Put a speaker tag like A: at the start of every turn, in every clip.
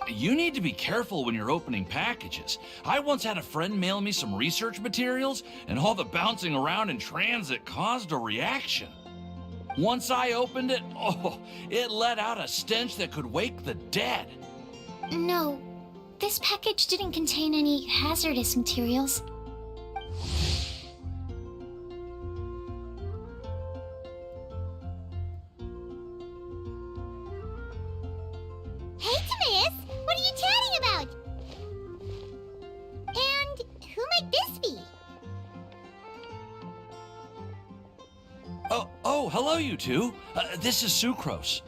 A: You need to be careful when you're opening packages. I once had a friend mail me some research materials, and all the bouncing around in transit caused a reaction. Once I opened it, it let out a stench that could wake the dead.
B: No, this package didn't contain any hazardous materials.
C: Hey, Timaeus! What are you chatting about? And who might this be?
A: Oh, hello, you two. This is Sucrose.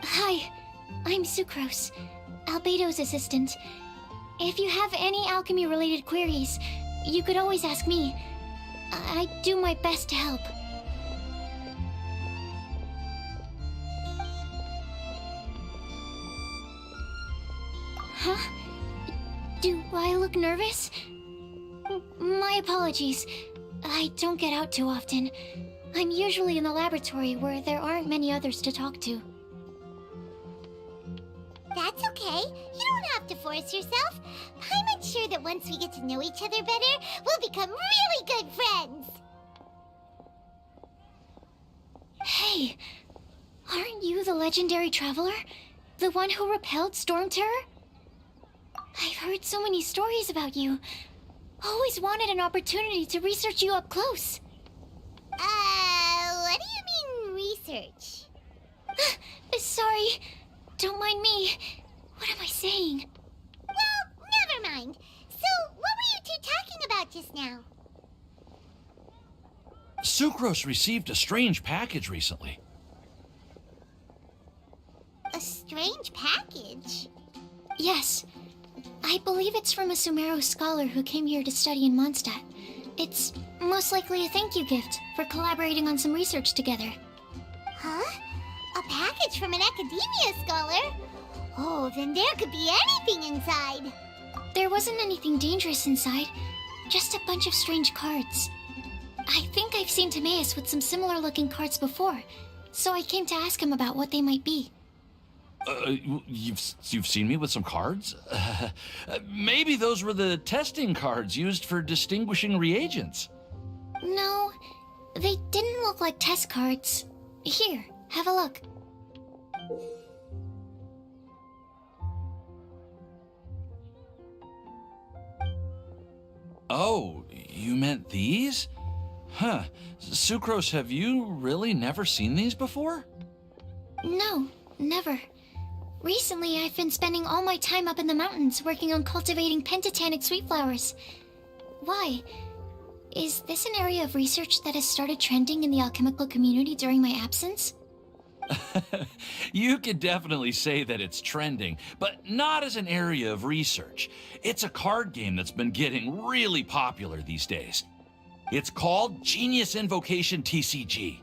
B: Hi, I'm Sucrose, Albedo's assistant. If you have any alchemy-related queries, you could always ask me. I do my best to help. Huh? Do I look nervous? My apologies. I don't get out too often. I'm usually in the laboratory where there aren't many others to talk to.
C: That's okay. You don't have to force yourself. I'm sure that once we get to know each other better, we'll become really good friends.
B: Hey, aren't you the legendary traveler? The one who repelled Storm Terror? I've heard so many stories about you. Always wanted an opportunity to research you up close.
C: What do you mean, research?
B: Sorry. Don't mind me. What am I saying?
C: Well, never mind. So, what were you two talking about just now?
A: Sucrose received a strange package recently.
C: A strange package?
B: Yes. I believe it's from a Sumeru scholar who came here to study in Mondstadt. It's most likely a thank you gift for collaborating on some research together.
C: Huh? A package from an academia scholar? Oh, then there could be anything inside.
B: There wasn't anything dangerous inside, just a bunch of strange cards. I think I've seen Timaeus with some similar looking cards before, so I came to ask him about what they might be.
A: You've seen me with some cards? Maybe those were the testing cards used for distinguishing reagents.
B: No, they didn't look like test cards. Here, have a look.
A: Oh, you meant these? Huh. Sucrose, have you really never seen these before?
B: No, never. Recently, I've been spending all my time up in the mountains working on cultivating pentatonic sweet flowers. Why? Is this an area of research that has started trending in the alchemical community during my absence?
A: You could definitely say that it's trending, but not as an area of research. It's a card game that's been getting really popular these days. It's called Genius Invocation TCG.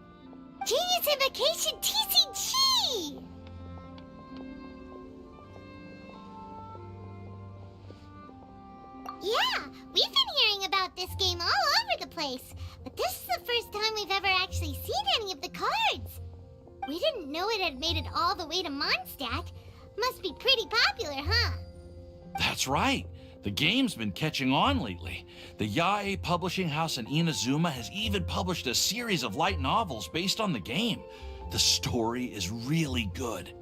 C: Genius Invocation TCG! Yeah, we've been hearing about this game all over the place, but this is the first time we've ever actually seen any of the cards. We didn't know it had made it all the way to Mondstadt. Must be pretty popular, huh?
A: That's right. The game's been catching on lately. The Yae publishing house in Inazuma has even published a series of light novels based on the game. The story is really good.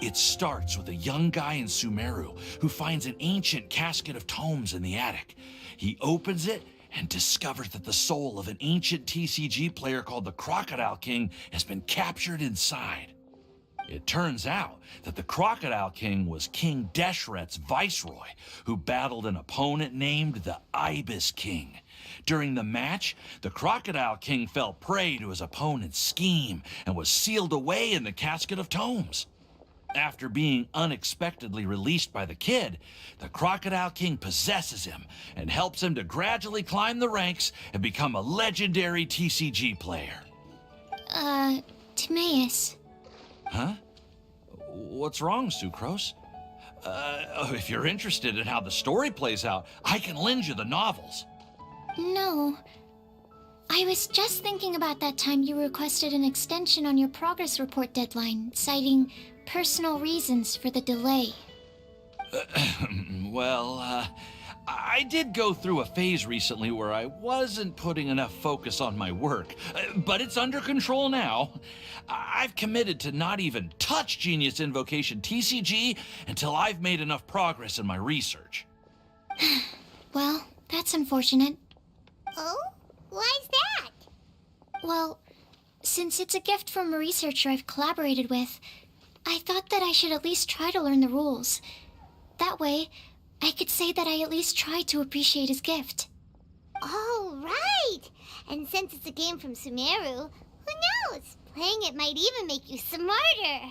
A: It starts with a young guy in Sumeru who finds an ancient casket of tomes in the attic. He opens it and discovers that the soul of an ancient TCG player called the Crocodile King has been captured inside. It turns out that the Crocodile King was King Deshret's viceroy, who battled an opponent named the Ibis King. During the match, the Crocodile King fell prey to his opponent's scheme and was sealed away in the casket of tomes. After being unexpectedly released by the kid, the Crocodile King possesses him and helps him to gradually climb the ranks and become a legendary TCG player.
B: Timaeus.
A: Huh? What's wrong, Sucrose? If you're interested in how the story plays out, I can lend you the novels.
B: No. I was just thinking about that time you requested an extension on your progress report deadline, citing personal reasons for the delay.
A: Well, I did go through a phase recently where I wasn't putting enough focus on my work, but it's under control now. I've committed to not even touch Genius Invocation TCG until I've made enough progress in my research.
B: Well, that's unfortunate.
C: Oh? Why's that?
B: Well, since it's a gift from a researcher I've collaborated with, I thought that I should at least try to learn the rules. That way, I could say that I at least tried to appreciate his gift.
C: Oh, right! And since it's a game from Sumeru, who knows? Playing it might even make you smarter.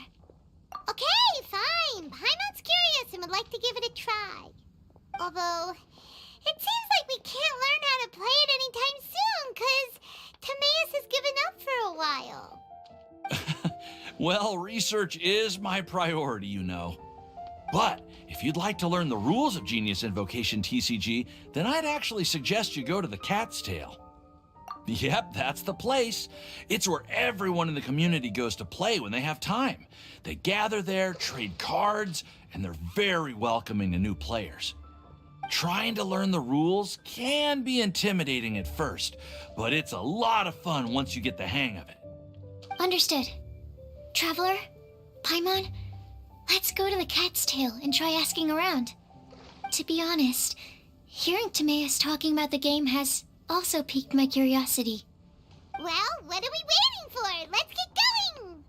C: Okay, fine. Paimon's curious and would like to give it a try. Although, it seems like we can't learn how to play it anytime soon, 'cause Timaeus has given up for a while.
A: Well, research is my priority, you know. But if you'd like to learn the rules of Genius Invocation TCG, then I'd actually suggest you go to the Cat's Tail. Yep, that's the place. It's where everyone in the community goes to play when they have time. They gather there, trade cards, and they're very welcoming to new players. Trying to learn the rules can be intimidating at first, but it's a lot of fun once you get the hang of it.
B: Understood. Traveler, Paimon, let's go to the Cat's Tail and try asking around. To be honest, hearing Timaeus talking about the game has also piqued my curiosity.
C: Well, what are we waiting for? Let's get going!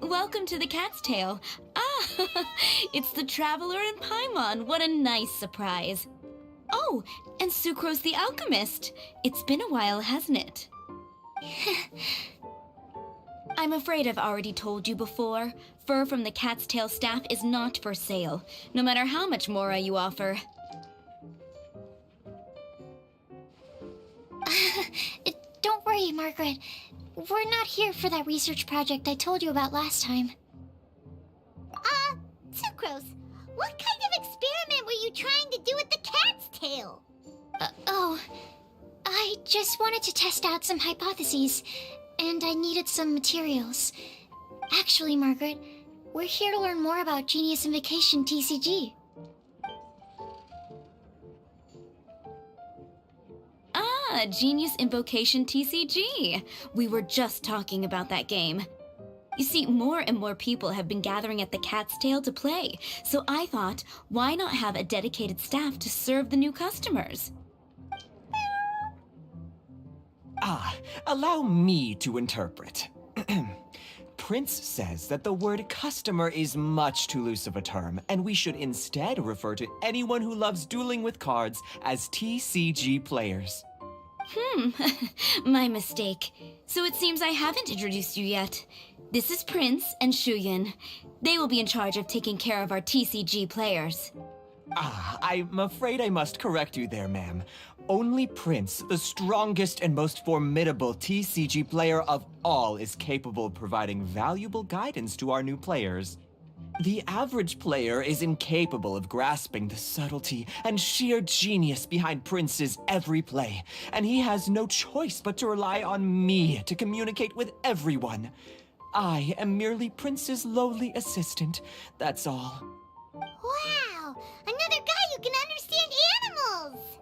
D: Welcome to the Cat's Tail. Ah, it's the Traveler and Paimon. What a nice surprise. Oh, and Sucrose the Alchemist. It's been a while, hasn't it? I'm afraid I've already told you before. Fur from the Cat's Tail staff is not for sale, no matter how much Mora you offer.
B: Don't worry, Margaret. We're not here for that research project I told you about last time.
C: Sucrose, what kind of experiment were you trying to do with the cat's tail?
B: I just wanted to test out some hypotheses, and I needed some materials. Actually, Margaret, we're here to learn more about Genius Invocation TCG.
D: Ah, Genius Invocation TCG. We were just talking about that game. You see, more and more people have been gathering at the Cat's Tail to play, so I thought, why not have a dedicated staff to serve the new customers?
E: Allow me to interpret. Prince says that the word customer is much too loose of a term, and we should instead refer to anyone who loves dueling with cards as TCG players.
D: My mistake. So it seems I haven't introduced you yet. This is Prince and Shuyin. They will be in charge of taking care of our TCG players.
E: I'm afraid I must correct you there, ma'am. Only Prince, the strongest and most formidable TCG player of all, is capable of providing valuable guidance to our new players. The average player is incapable of grasping the subtlety and sheer genius behind Prince's every play, and he has no choice but to rely on me to communicate with everyone. I am merely Prince's lowly assistant, that's all.
C: Wow, another guy who can understand animals!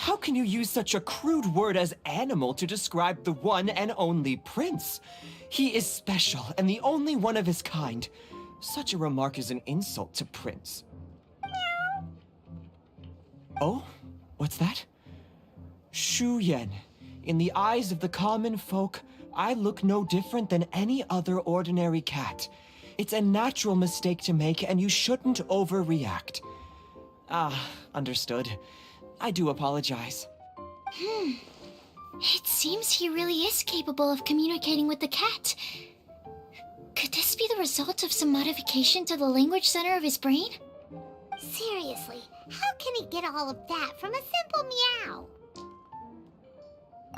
E: How can you use such a crude word as animal to describe the one and only prince? He is special and the only one of his kind. Such a remark is an insult to Prince. Oh? What's that? Shu Yan. In the eyes of the common folk, I look no different than any other ordinary cat. It's a natural mistake to make, and you shouldn't overreact. Ah, understood. I do apologize.
B: It seems he really is capable of communicating with the cat. Could this be the result of some modification to the language center of his brain?
C: Seriously, how can he get all of that from a simple meow?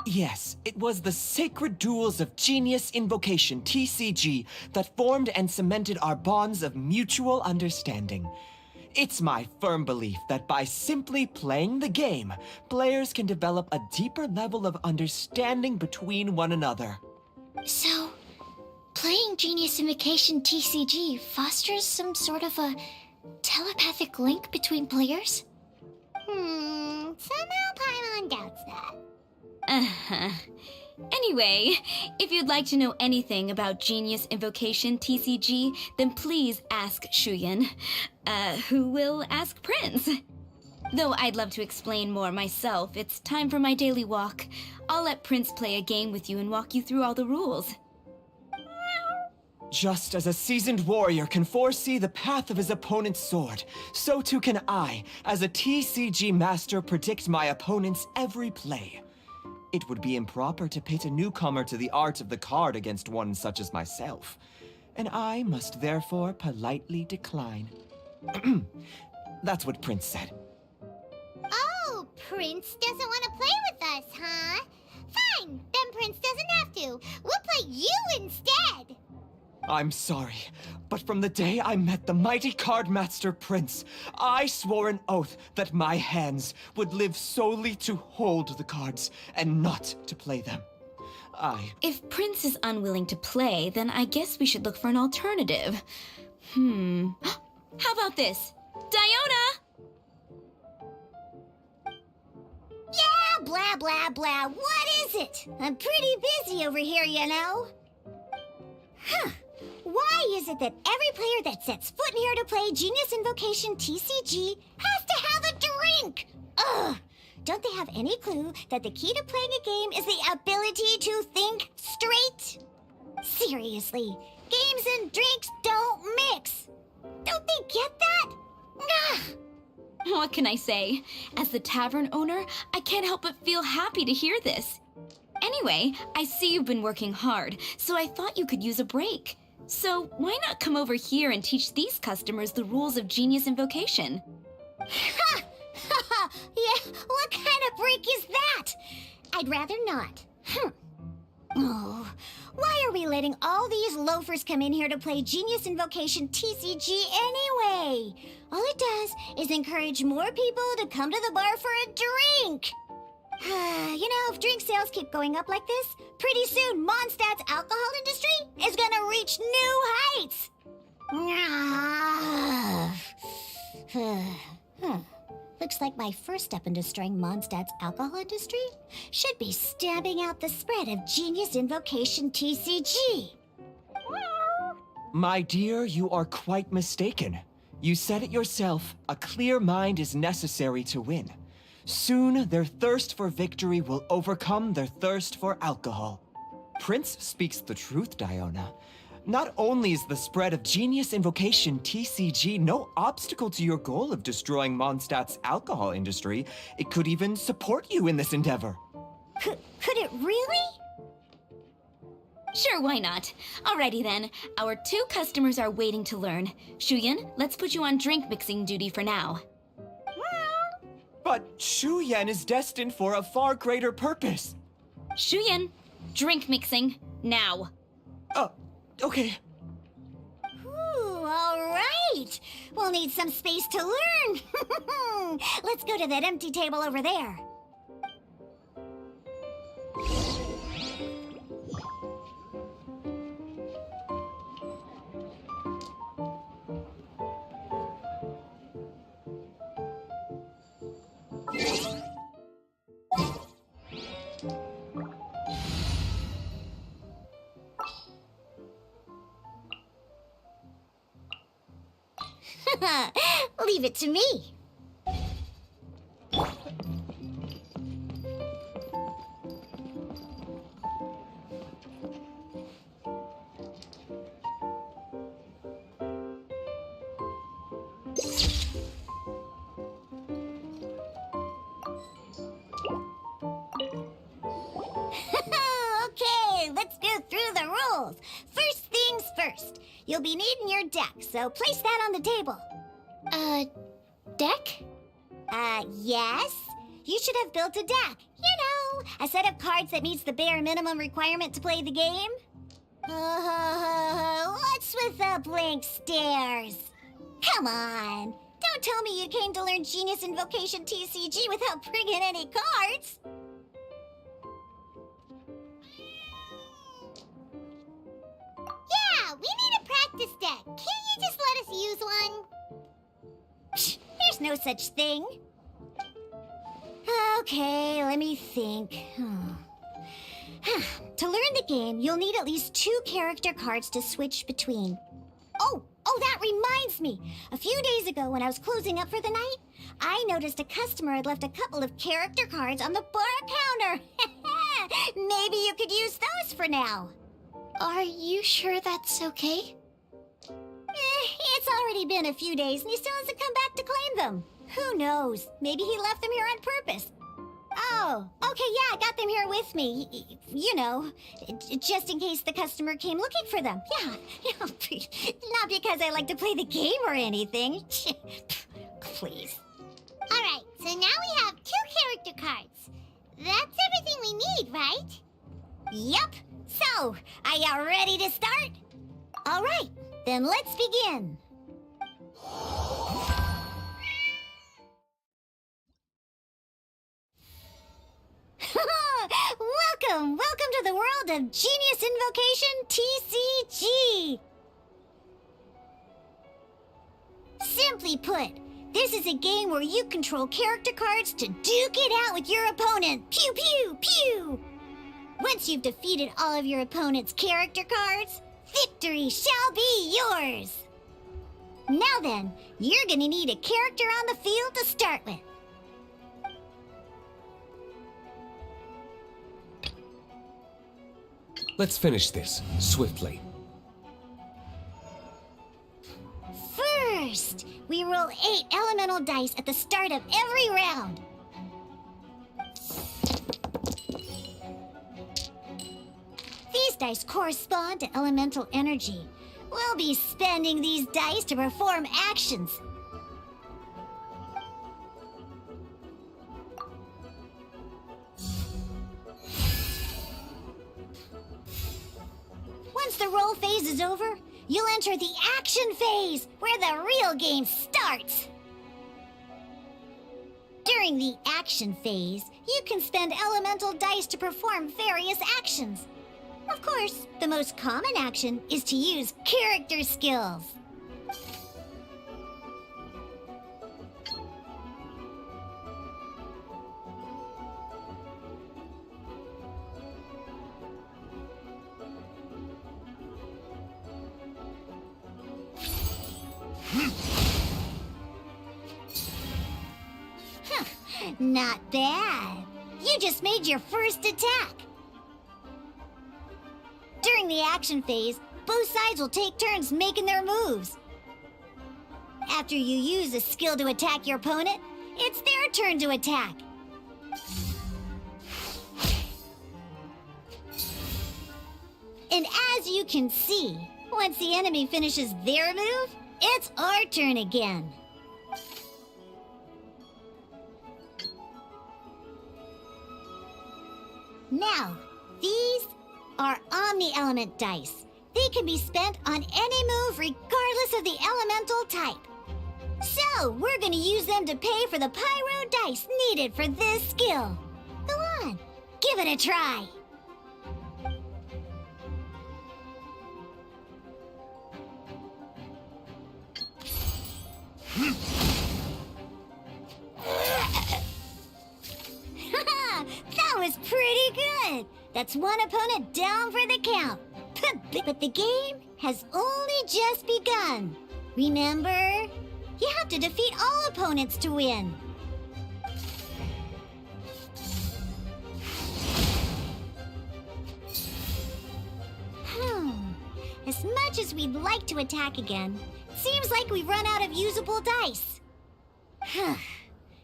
E: Yes, it was the sacred duels of Genius Invocation, TCG, that formed and cemented our bonds of mutual understanding. It's my firm belief that by simply playing the game, players can develop a deeper level of understanding between one another.
B: So, playing Genius Invocation TCG fosters some sort of a telepathic link between players?
C: Somehow Paimon doubts that.
D: Uh-huh. Anyway, if you'd like to know anything about Genius Invocation TCG, then please ask Shuyan, who will ask Prince. Though I'd love to explain more myself, it's time for my daily walk. I'll let Prince play a game with you and walk you through all the rules.
E: Just as a seasoned warrior can foresee the path of his opponent's sword, so too can I, as a TCG master, predict my opponent's every play. It would be improper to pit a newcomer to the art of the card against one such as myself, and I must therefore politely decline. That's what Prince said.
C: Oh, Prince doesn't want to play with us, huh? Fine, then Prince doesn't have to. We'll play you instead.
E: I'm sorry, but from the day I met the mighty card master Prince, I swore an oath that my hands would live solely to hold the cards and not to play them.
D: If Prince is unwilling to play, then I guess we should look for an alternative. How about this? Diona!
C: Yeah, blah, blah, blah. What is it? I'm pretty busy over here, you know. Why is it that every player that sets foot in here to play Genius Invocation TCG has to have a drink? Ugh! Don't they have any clue that the key to playing a game is the ability to think straight? Seriously, games and drinks don't mix. Don't they get that? Ugh!
D: What can I say? As the tavern owner, I can't help but feel happy to hear this. Anyway, I see you've been working hard, so I thought you could use a break. So why not come over here and teach these customers the rules of Genius Invocation?
C: Ha! Yeah, what kind of break is that? I'd rather not. Oh, why are we letting all these loafers come in here to play Genius Invocation TCG anyway? All it does is encourage more people to come to the bar for a drink. If drink sales keep going up like this, pretty soon Mondstadt's alcohol industry is gonna reach new heights. Looks like my first step in destroying Mondstadt's alcohol industry should be stamping out the spread of Genius Invocation TCG.
E: My dear, you are quite mistaken. You said it yourself, a clear mind is necessary to win. Soon, their thirst for victory will overcome their thirst for alcohol. Prince speaks the truth, Diona. Not only is the spread of Genius Invocation TCG no obstacle to your goal of destroying Mondstadt's alcohol industry, it could even support you in this endeavor.
C: Could it really?
D: Sure, why not? Alrighty then, our 2 customers are waiting to learn. Shuyan, let's put you on drink mixing duty for now.
E: But Shu Yan is destined for a far greater purpose.
D: Shuyan, drink mixing, now.
E: Okay.
C: Ooh, all right. We'll need some space to learn. Let's go to that empty table over there. Leave it to me. Okay, let's go through the rules. First things first. You'll be needing your deck, so place that on the table.
B: Deck?
C: Yes? You should have built a deck. You know, a set of cards that meets the bare minimum requirement to play the game. What's with the blank stares? Come on. Don't tell me you came to learn Genius Invocation TCG without bringing any cards. Yeah, we need a practice deck. Can't you just let us use one? Psh, there's no such thing. Okay, let me think. To learn the game, you'll need at least 2 character cards to switch between. Oh, that reminds me. A few days ago, when I was closing up for the night, I noticed a customer had left a couple of character cards on the bar counter. Maybe you could use those for now.
B: Are you sure that's okay?
C: It's already been a few days and he still hasn't come back to claim them. Who knows? Maybe he left them here on purpose. Oh, okay, yeah, I got them here with me. You know, just in case the customer came looking for them. Yeah, not because I like to play the game or anything. Please. All right, so now we have 2 character cards. That's everything we need, right? Yep. So, are you ready to start? All right, then let's begin. Welcome to the world of Genius Invocation TCG! Simply put, this is a game where you control character cards to duke it out with your opponent. Pew, pew, pew! Once you've defeated all of your opponent's character cards, victory shall be yours! Now then, you're gonna need a character on the field to start with.
F: Let's finish this, swiftly.
C: First, we roll 8 elemental dice at the start of every round. These dice correspond to elemental energy. We'll be spending these dice to perform actions. Once the roll phase is over, you'll enter the action phase, where the real game starts. During the action phase, you can spend elemental dice to perform various actions. Of course, the most common action is to use character skills. Not bad. You just made your first attack. During the action phase, both sides will take turns making their moves. After you use a skill to attack your opponent, it's their turn to attack. And as you can see, once the enemy finishes their move, it's our turn again. Now, these are omni-element dice. They can be spent on any move regardless of the elemental type. So, we're gonna use them to pay for the pyro dice needed for this skill. Go on, give it a try. That was pretty good. That's one opponent down for the count. But the game has only just begun. Remember? You have to defeat all opponents to win. As much as we'd like to attack again, seems like we've run out of usable dice.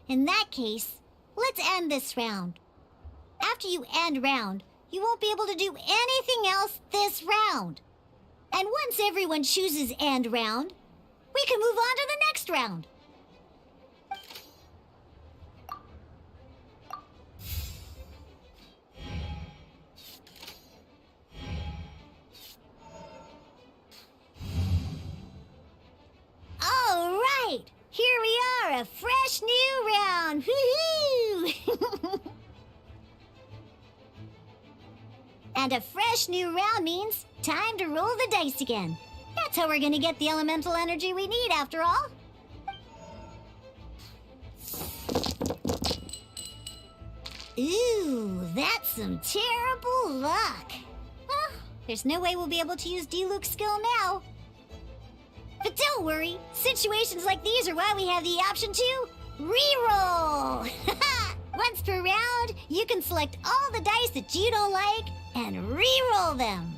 C: In that case, let's end this round. After you end round, you won't be able to do anything else this round. And once everyone chooses end round, we can move on to the next round. All right, here we are, a fresh new round. Woohoo! And a fresh new round means time to roll the dice again. That's how we're gonna get the elemental energy we need, after all. Ooh, that's some terrible luck. Well, there's no way we'll be able to use Diluc's skill now. But don't worry, situations like these are why we have the option to reroll. Once per round, you can select all the dice that you don't like and re-roll them.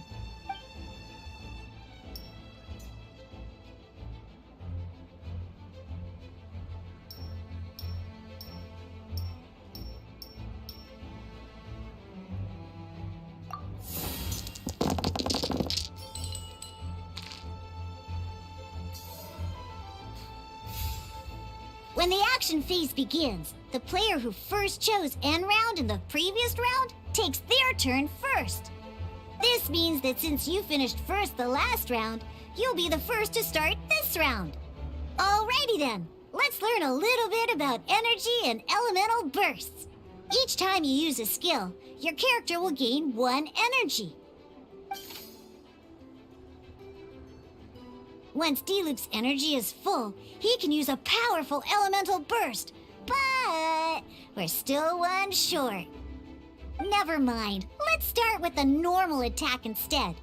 C: When the action phase begins, the player who first chose end round in the previous round takes their turn first. This means that since you finished first the last round, you'll be the first to start this round. Alrighty then, let's learn a little bit about energy and elemental bursts. Each time you use a skill, your character will gain 1 energy. Once Diluc's energy is full, he can use a powerful elemental burst. But we're still 1 short. Never mind. Let's start with a normal attack instead.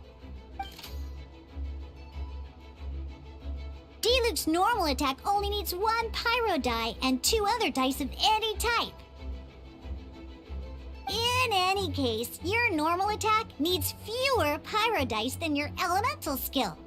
C: Diluc's normal attack only needs 1 pyro die and 2 other dice of any type. In any case, your normal attack needs fewer pyro dice than your elemental skill.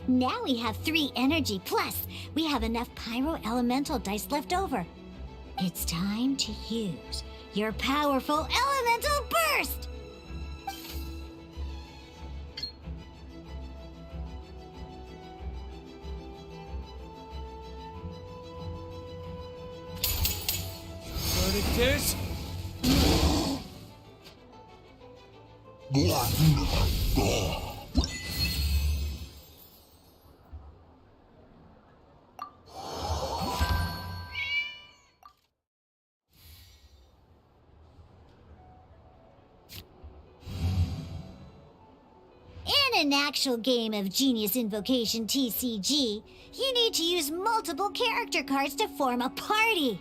C: Now we have 3 energy, plus we have enough pyro elemental dice left over. It's time to use your powerful elemental burst!
F: What it is?
C: In an actual game of Genius Invocation TCG, you need to use multiple character cards to form a party.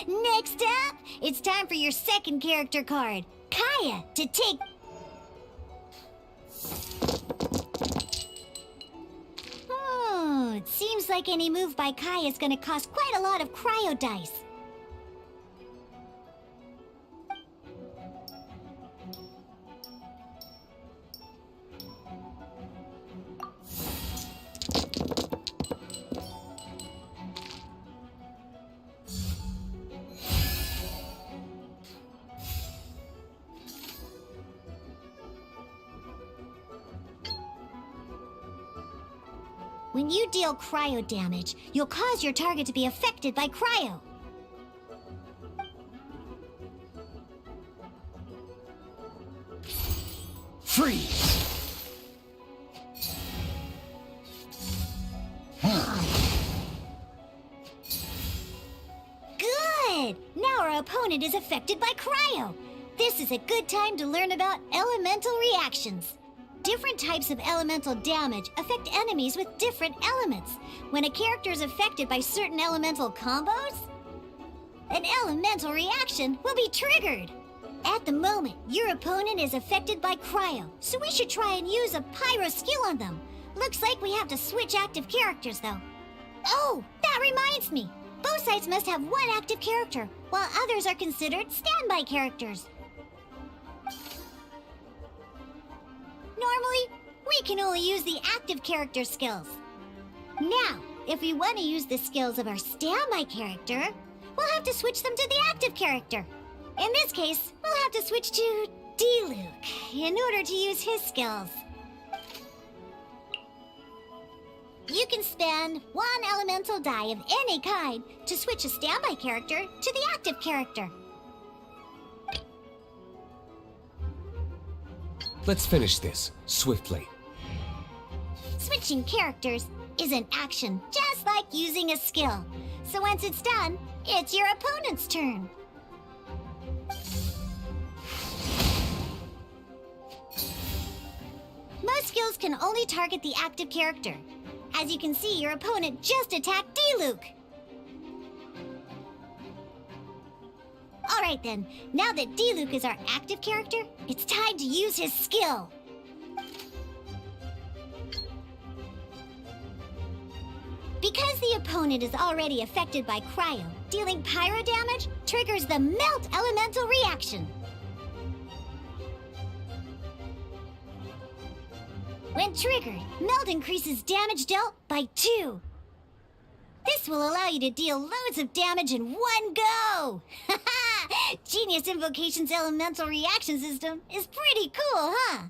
C: Next up, it's time for your second character card, Kaya, to take... It seems like any move by Kaya is going to cost quite a lot of cryo dice. When you deal cryo damage, you'll cause your target to be affected by cryo.
A: Freeze!
C: Good! Now our opponent is affected by cryo. This is a good time to learn about elemental reactions. Different types of elemental damage affect enemies with different elements. When a character is affected by certain elemental combos, an elemental reaction will be triggered. At the moment, your opponent is affected by cryo, so we should try and use a pyro skill on them. Looks like we have to switch active characters, though. Oh, that reminds me. Both sides must have one active character, while others are considered standby characters. Normally, we can only use the active character skills. Now, if we want to use the skills of our standby character, we'll have to switch them to the active character. In this case, we'll have to switch to D-Luke in order to use his skills. You can spend one elemental die of any kind to switch a standby character to the active character.
F: Let's finish this swiftly.
C: Switching characters is an action, just like using a skill. So once it's done, it's your opponent's turn. Most skills can only target the active character. As you can see, your opponent just attacked D-Luke. Alright then, now that D-Luke is our active character, it's time to use his skill. Because the opponent is already affected by cryo, dealing pyro damage triggers the melt elemental reaction. When triggered, melt increases damage dealt by 2. This will allow you to deal loads of damage in one go! Genius Invocation's elemental reaction system is pretty cool, huh?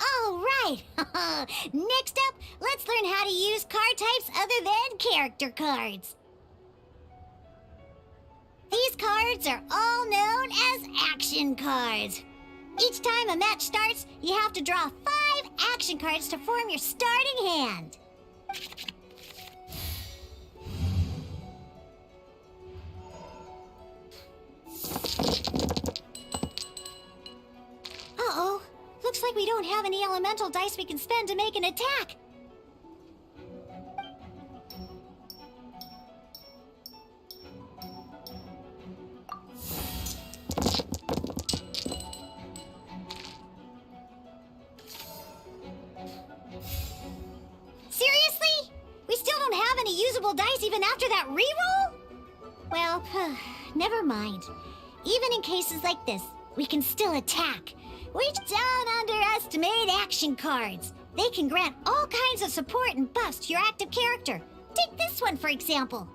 C: All right! Next up, let's learn how to use card types other than character cards. These cards are all known as action cards. Each time a match starts, you have to draw 5 action cards to form your starting hand. Uh-oh. Looks like we don't have any elemental dice we can spend to make an attack. Seriously? We still don't have any usable dice even after that reroll? Well, never mind. Even in cases like this, we can still attack. We don't underestimate action cards. They can grant all kinds of support and buffs to your active character. Take this one, for example.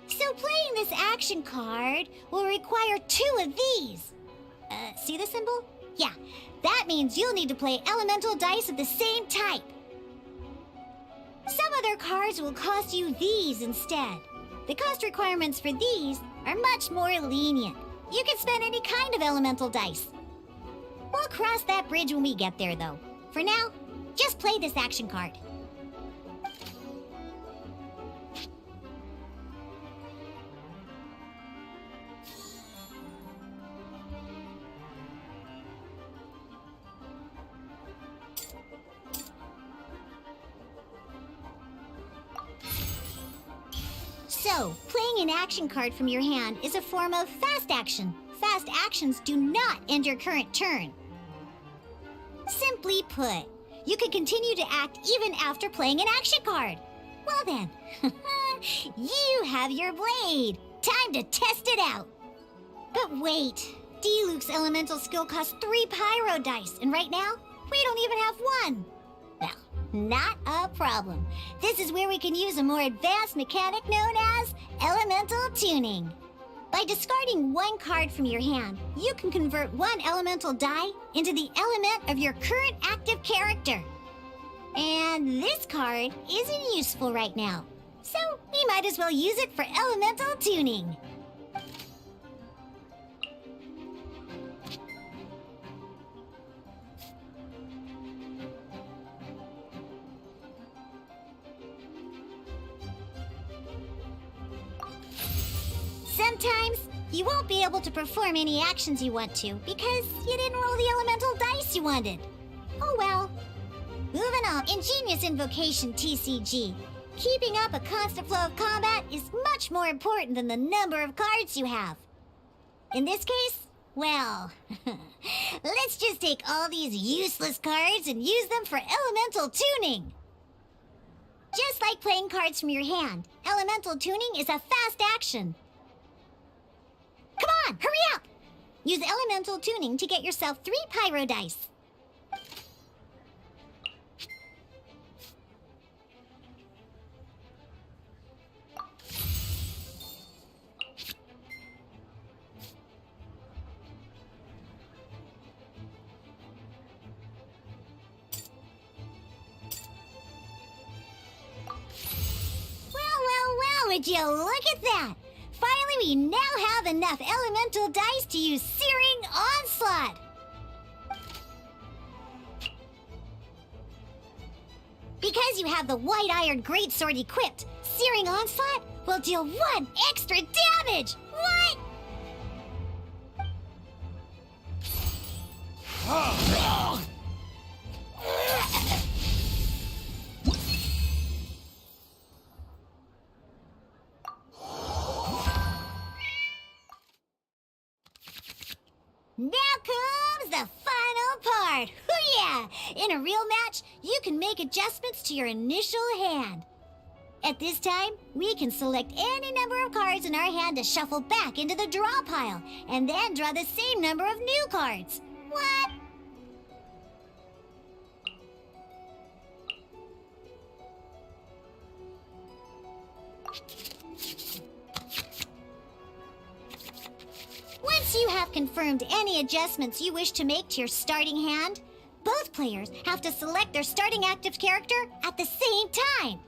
C: So playing this action card will require 2 of these. See the symbol? Yeah, that means you'll need to play elemental dice of the same type. Some other cards will cost you these instead. The cost requirements for these are much more lenient. You can spend any kind of elemental dice. We'll cross that bridge when we get there, though. For now, just play this action card. So, playing an action card from your hand is a form of fast action. Fast actions do not end your current turn. Simply put, you can continue to act even after playing an action card. Well then, you have your blade. Time to test it out. But wait, D-Luke's elemental skill costs 3 pyro dice, and right now, we don't even have 1. Well, not a problem. This is where we can use a more advanced mechanic known as elemental tuning. By discarding 1 card from your hand, you can convert 1 elemental die into the element of your current active character. And this card isn't useful right now, so we might as well use it for elemental tuning. sometimes you won't be able to perform any actions you want to because you didn't roll the elemental dice you wanted. Oh well. Moving on, Ingenious Invocation TCG. Keeping up a constant flow of combat is much more important than the number of cards you have. In this case, well, let's just take all these useless cards and use them for elemental tuning. Just like playing cards from your hand, elemental tuning is a fast action. Come on, hurry up! Use elemental tuning to get yourself 3 pyro dice. Well, would you look at that? Finally, we now have enough elemental dice to use Searing Onslaught. Because you have the White-Iron Greatsword equipped, Searing Onslaught will deal 1 extra damage! What? Now comes the final part! Hoo-yeah! In a real match, you can make adjustments to your initial hand. At this time, we can select any number of cards in our hand to shuffle back into the draw pile, and then draw the same number of new cards. What? Once you have confirmed any adjustments you wish to make to your starting hand, both players have to select their starting active character at the same time.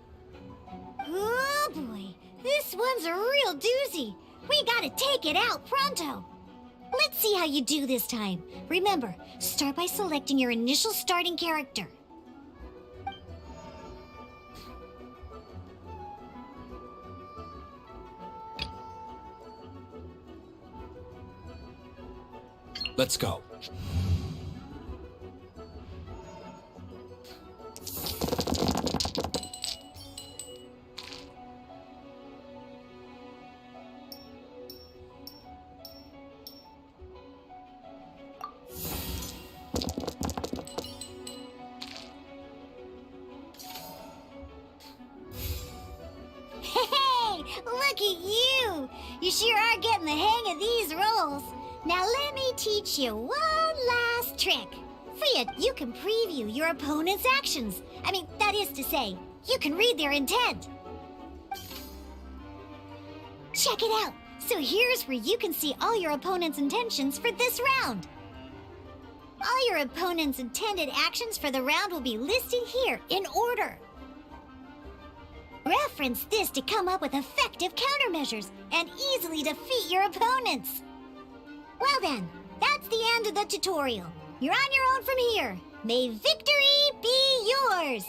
C: Oh boy, this one's a real doozy. We gotta take it out pronto. Let's see how you do this time. Remember, start by selecting your initial starting character.
F: Let's go.
C: Hey, look at you! You sure are getting the hang of these rolls. Now let me teach you one last trick. Freya, you can preview your opponent's actions. That is to say, you can read their intent. Check it out. So here's where you can see all your opponent's intentions for this round. All your opponent's intended actions for the round will be listed here in order. Reference this to come up with effective countermeasures and easily defeat your opponents. Well then, that's the end of the tutorial. You're on your own from here. May victory be yours!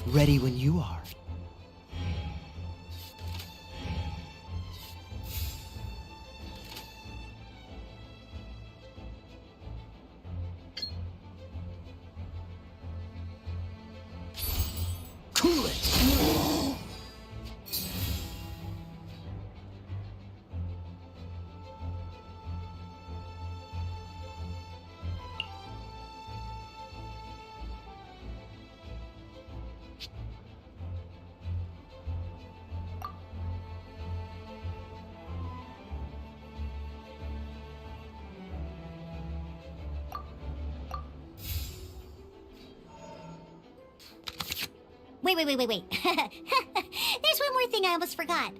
E: Ready when you are.
F: Cool it!
C: Wait. There's one more thing I almost forgot.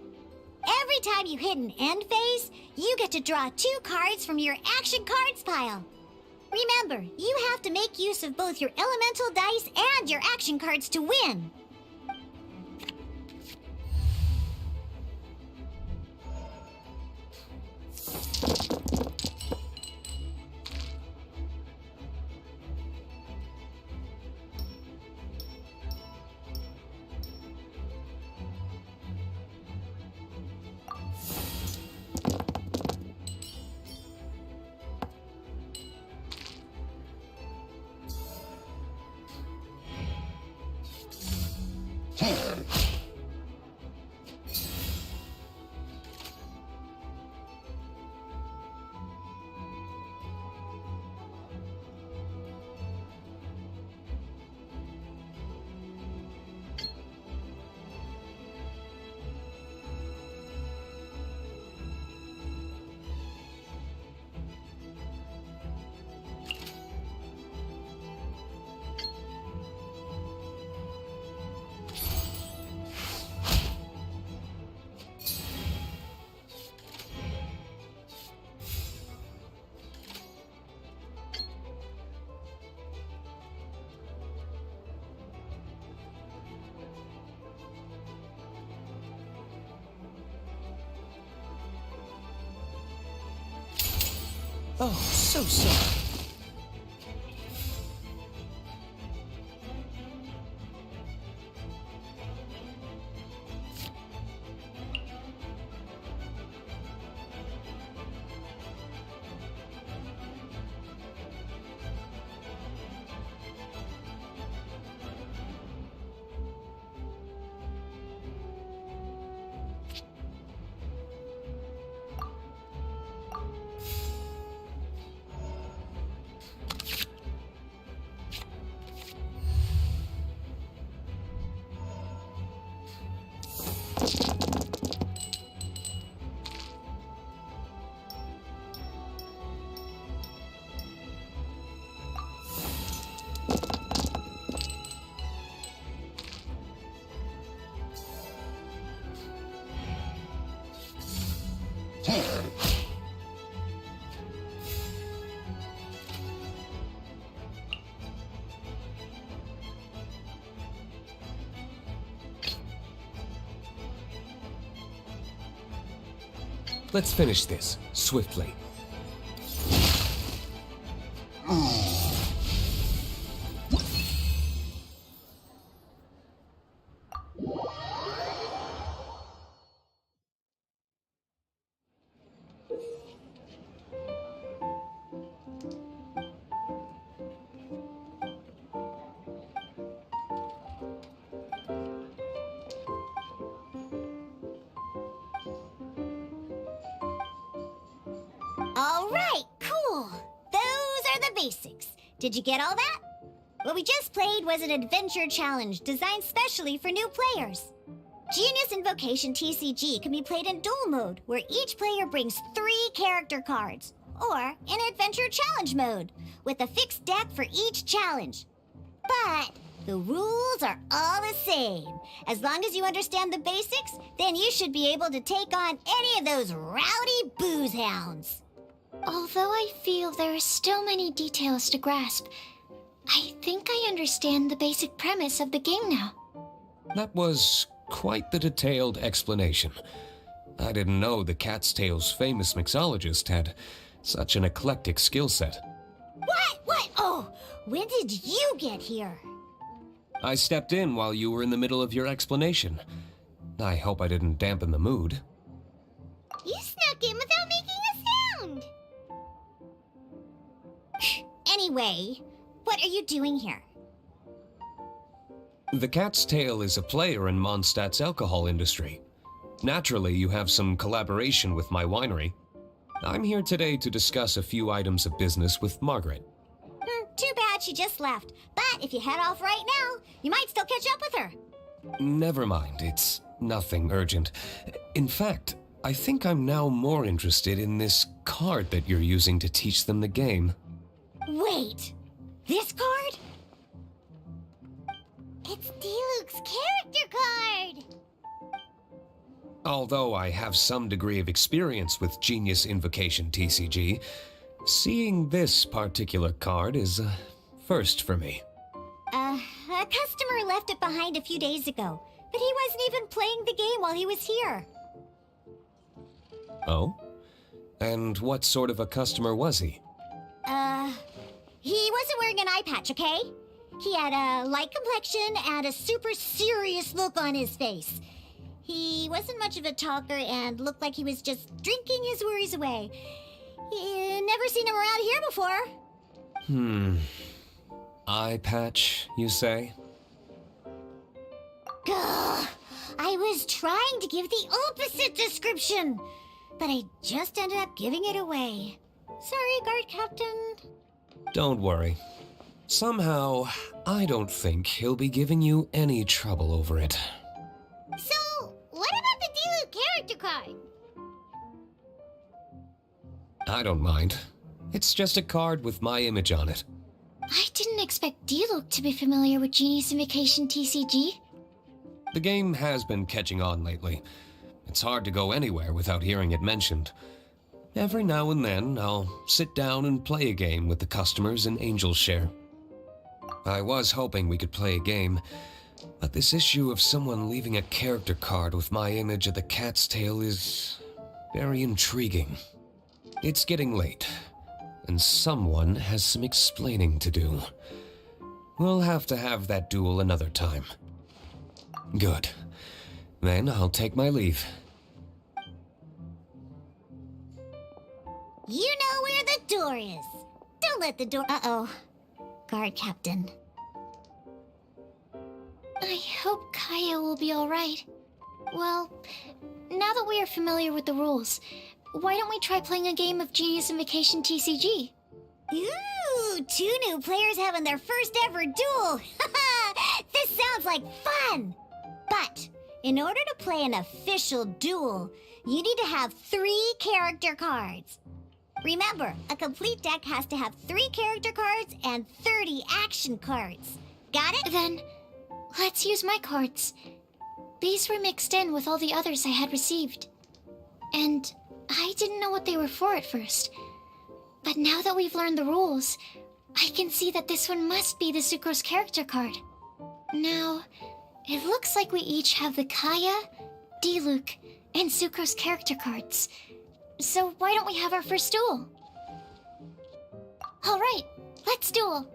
C: Every time you hit an end phase, you get to draw 2 cards from your action cards pile. Remember, you have to make use of both your elemental dice and your action cards to win.
F: Oh, so sorry. Let's finish this, swiftly.
C: All right, cool. Those are the basics. Did you get all that? What we just played was an adventure challenge designed specially for new players. Genius Invocation TCG can be played in duel mode, where each player brings 3 character cards, or in adventure challenge mode, with a fixed deck for each challenge. But the rules are all the same. As long as you understand the basics, then you should be able to take on any of those rowdy booze hounds.
B: Although I feel there are still many details to grasp, I think I understand the basic premise of the game now.
F: That was quite the detailed explanation. I didn't know the Cat's Tail's famous mixologist had such an eclectic skill set.
C: What? Oh, when did you get here?
F: I stepped in while you were in the middle of your explanation. I hope I didn't dampen the mood.
C: You snuck in without making a sound! Anyway, what are you doing here?
F: The Cat's Tail is a player in Mondstadt's alcohol industry. Naturally, you have some collaboration with my winery. I'm here today to discuss a few items of business with Margaret.
C: Too bad she just left. But if you head off right now, you might still catch up with her.
F: Never mind, it's nothing urgent. In fact, I think I'm now more interested in this card that you're using to teach them the game.
C: Wait, this card? It's Diluc's character card!
F: Although I have some degree of experience with Genius Invocation TCG, seeing this particular card is a first for me.
C: A customer left it behind a few days ago, but he wasn't even playing the game while he was here.
F: Oh? And what sort of a customer was he?
C: He wasn't wearing an eye patch, okay? He had a light complexion and a super serious look on his face. He wasn't much of a talker and looked like he was just drinking his worries away. Never seen him around here before.
F: Eye patch, you say?
C: Gah! I was trying to give the opposite description, but I just ended up giving it away. Sorry, guard captain.
F: Don't worry. Somehow, I don't think he'll be giving you any trouble over it.
C: So, what about the Diluc character card?
F: I don't mind. It's just a card with my image on it.
B: I didn't expect Diluc to be familiar with Genius Invocation TCG.
F: The game has been catching on lately. It's hard to go anywhere without hearing it mentioned. Every now and then, I'll sit down and play a game with the customers in Angel's Share. I was hoping we could play a game, but this issue of someone leaving a character card with my image of the Cat's Tail is very intriguing. It's getting late, and someone has some explaining to do. We'll have to have that duel another time. Good. Then I'll take my leave.
C: You know where the door is. Don't let the door... Uh-oh. Guard captain.
B: I hope Kaya will be alright. Well, now that we are familiar with the rules, why don't we try playing a game of Genius Invocation TCG?
C: Ooh, 2 new players having their first ever duel. This sounds like fun. But in order to play an official duel, you need to have 3 character cards. Remember, a complete deck has to have 3 character cards and 30 action cards. Got it?
B: Then, let's use my cards. These were mixed in with all the others I had received. And I didn't know what they were for at first. But now that we've learned the rules, I can see that this one must be the Sucrose character card. Now, it looks like we each have the Kaya, Diluc, and Sucrose character cards. So why don't we have our first duel? Alright, let's duel.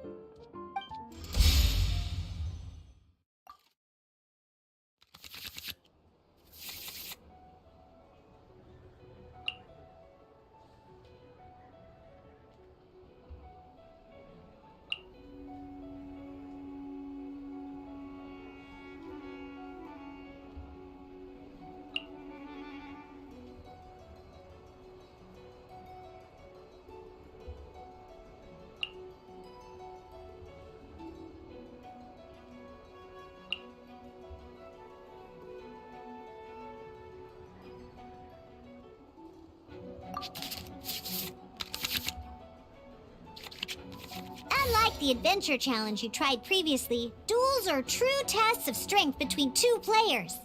C: Unlike the adventure challenge you tried previously, duels are true tests of strength between 2 players.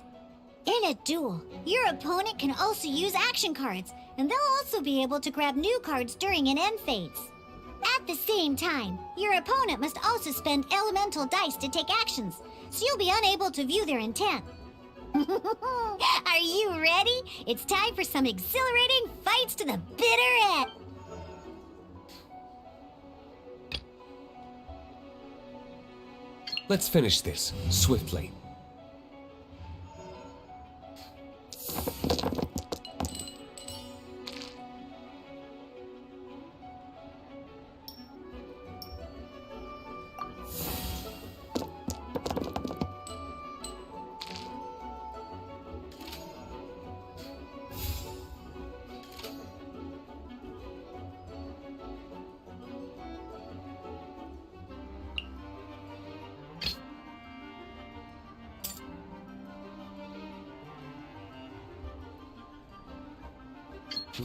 C: In a duel, your opponent can also use action cards, and they'll also be able to grab new cards during an end phase. At the same time, your opponent must also spend elemental dice to take actions, so you'll be unable to view their intent. Are you ready? It's time for some exhilarating fights to the bitter end!
F: Let's finish this, swiftly.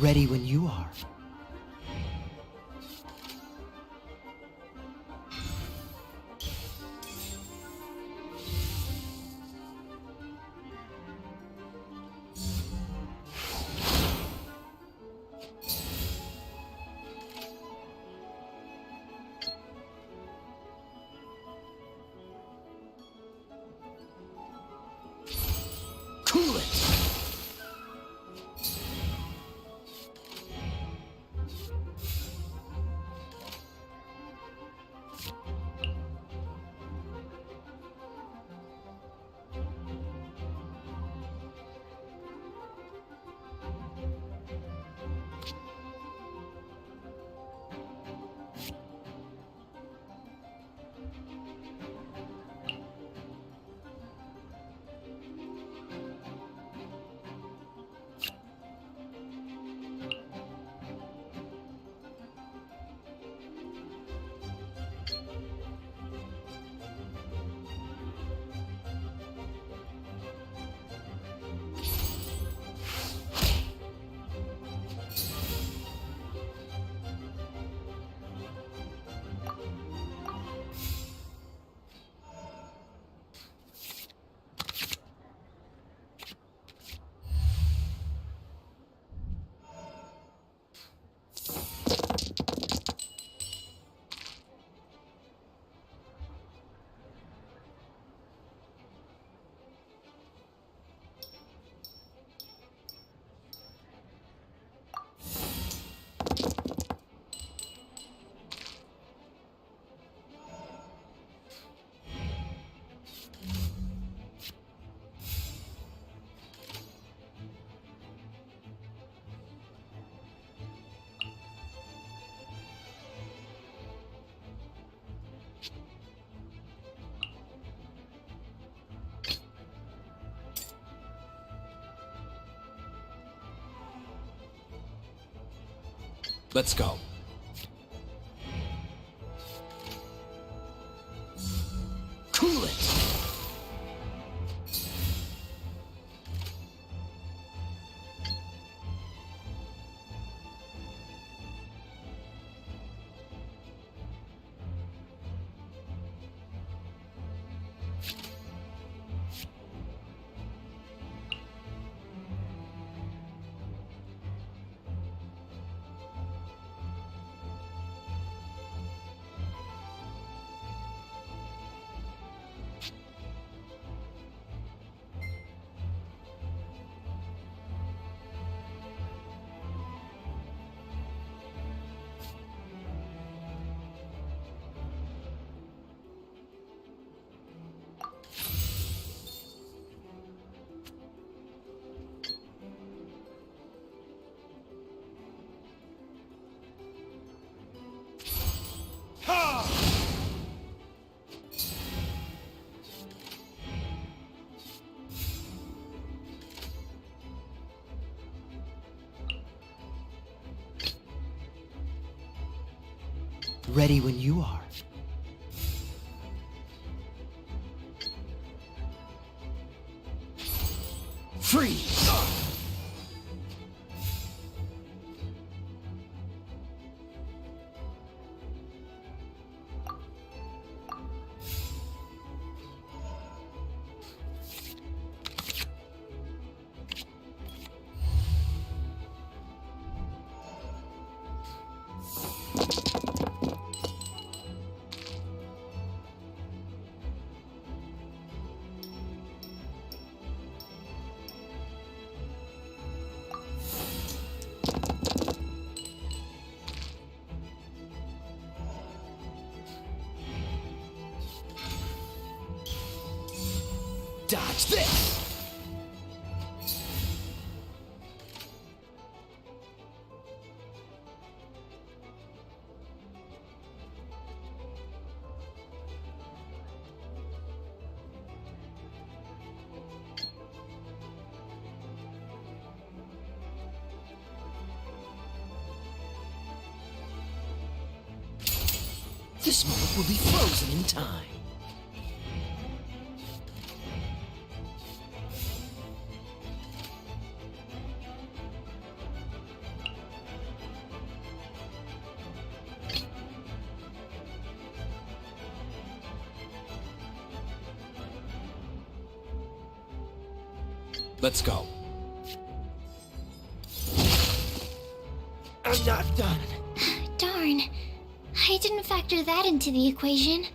E: Ready when you are. Cool it!
F: Let's go.
E: Cool it! Ready when you are.
F: Freeze!
G: Dodge this! This moment will be frozen in time. Let's go. I'm not done.
B: Darn. I didn't factor that into the equation.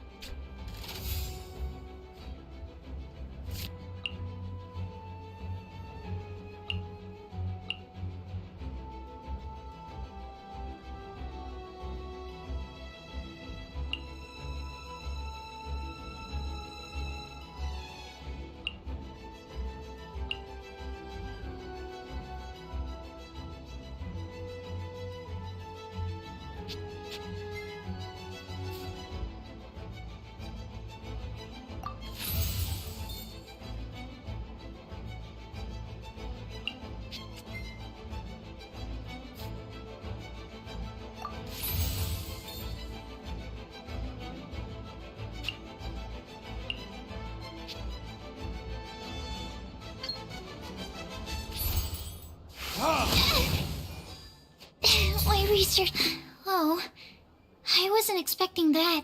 B: My research. Oh, I wasn't expecting that.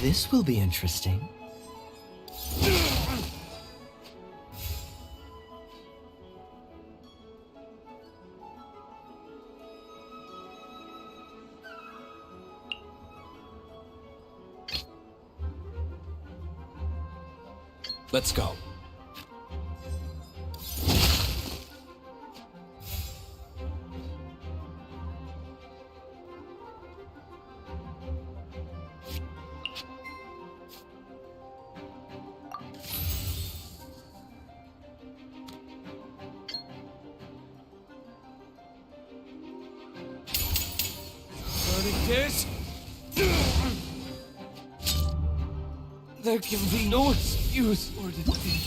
G: This will be interesting. Let's go.
A: This? There can be no excuse for defeat.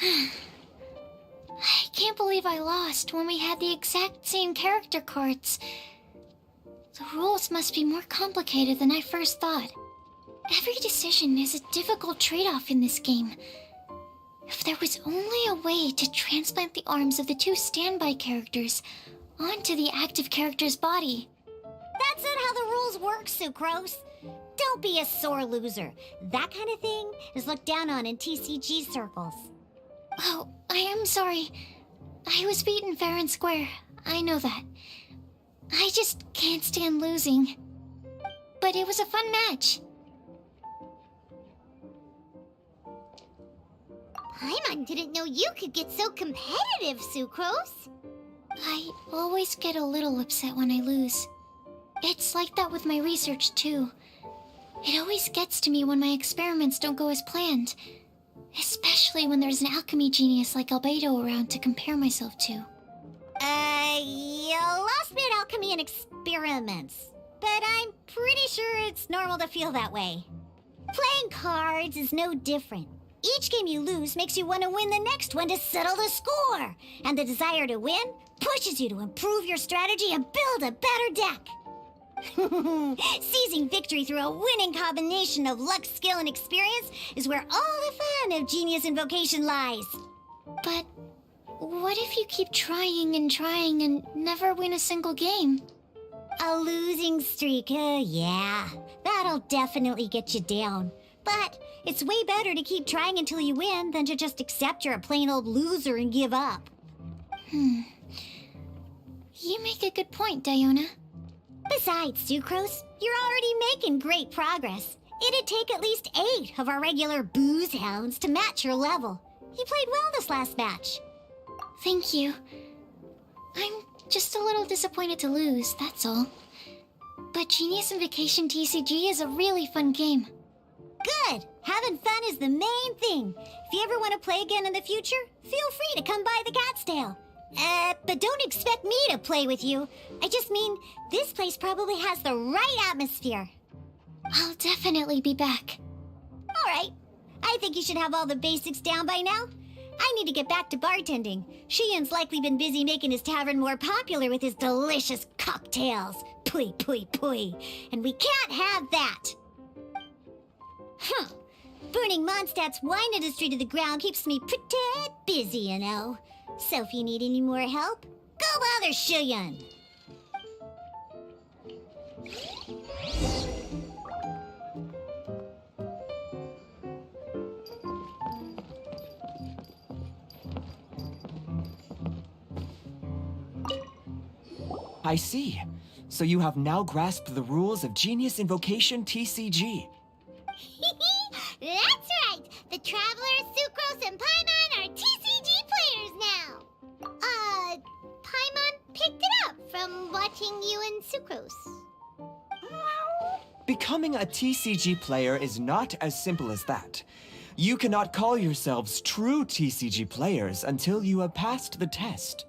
B: I can't believe I lost when we had the exact same character cards. The rules must be more complicated than I first thought. Every decision is a difficult trade-off in this game. If there was only a way to transplant the arms of the two standby characters onto the active character's body.
C: That's not how the rules work, Sucrose. Don't be a sore loser. That kind of thing is looked down on in TCG circles.
B: Oh, I am sorry. I was beaten fair and square. I know that. I just can't stand losing. But it was a fun match.
C: Paimon didn't know you could get so competitive, Sucrose.
B: I always get a little upset when I lose. It's like that with my research, too. It always gets to me when my experiments don't go as planned. Especially when there's an alchemy genius like Albedo around to compare myself to.
C: You lost me at alchemy and experiments. But I'm pretty sure it's normal to feel that way. Playing cards is no different. Each game you lose makes you want to win the next one to settle the score. And the desire to win pushes you to improve your strategy and build a better deck. Seizing victory through a winning combination of luck, skill, and experience is where all the fun of Genius Invocation lies.
B: But what if you keep trying and never win a single game?
C: A losing streak, yeah. That'll definitely get you down. But it's way better to keep trying until you win than to just accept you're a plain old loser and give up.
B: You make a good point, Diona.
C: Besides, Sucrose, you're already making great progress. It'd take at least 8 of our regular booze hounds to match your level. You played well this last match.
B: Thank you. I'm just a little disappointed to lose, that's all. But Genius Invocation TCG is a really fun game.
C: Good! Having fun is the main thing. If you ever want to play again in the future, feel free to come by the Cat's Tail. But don't expect me to play with you. I just mean, this place probably has the right atmosphere.
B: I'll definitely be back.
C: Alright. I think you should have all the basics down by now. I need to get back to bartending. Shiyan's likely been busy making his tavern more popular with his delicious cocktails. Pui, pui, pui. And we can't have that. Burning Mondstadt's wine industry to the ground keeps me pretty busy, you know. So if you need any more help, go bother Shiyan.
E: I see. So you have now grasped the rules of Genius Invocation TCG.
C: That's right! The Traveler, Sucrose, and Paimon are TCG players now! Paimon picked it up from watching you and Sucrose.
E: Becoming a TCG player is not as simple as that. You cannot call yourselves true TCG players until you have passed the test.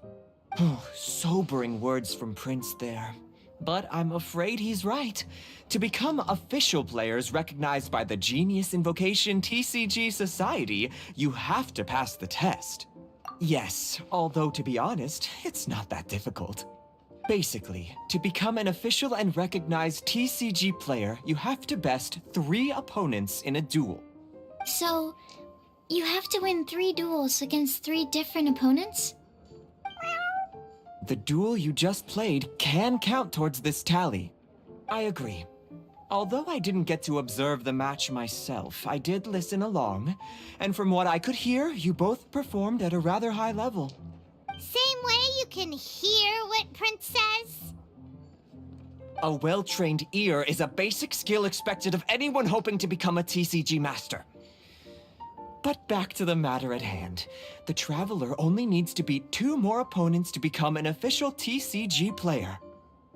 E: Sobering words from Prince there. But I'm afraid he's right. To become official players recognized by the Genius Invocation TCG Society, you have to pass the test. Yes, although to be honest, it's not that difficult. Basically, to become an official and recognized TCG player, you have to best 3 opponents in a duel.
B: So, you have to win 3 duels against 3 different opponents?
E: The duel you just played can count towards this tally. I agree. Although I didn't get to observe the match myself, I did listen along, and from what I could hear, you both performed at a rather high level.
C: Same way you can hear what Prince says?
E: A well-trained ear is a basic skill expected of anyone hoping to become a TCG master. But back to the matter at hand. The Traveler only needs to beat 2 more opponents to become an official TCG player.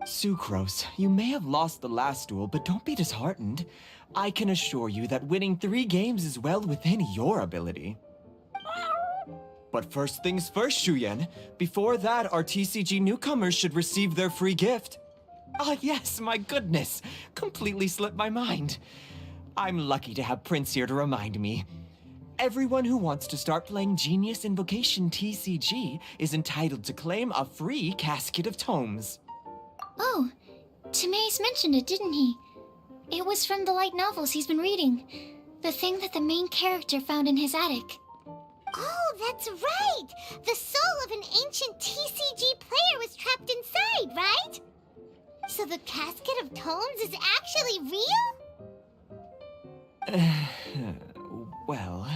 E: Sucrose, you may have lost the last duel, but don't be disheartened. I can assure you that winning 3 games is well within your ability. But first things first, Shuyen. Before that, our TCG newcomers should receive their free gift. Ah, yes, my goodness. Completely slipped my mind. I'm lucky to have Prince here to remind me. Everyone who wants to start playing Genius Invocation TCG is entitled to claim a free casket of tomes.
B: Oh, Timaeus mentioned it, didn't he? It was from the light novels he's been reading. The thing that the main character found in his attic.
C: Oh, that's right! The soul of an ancient TCG player was trapped inside, right? So the casket of tomes is actually real?
E: Well,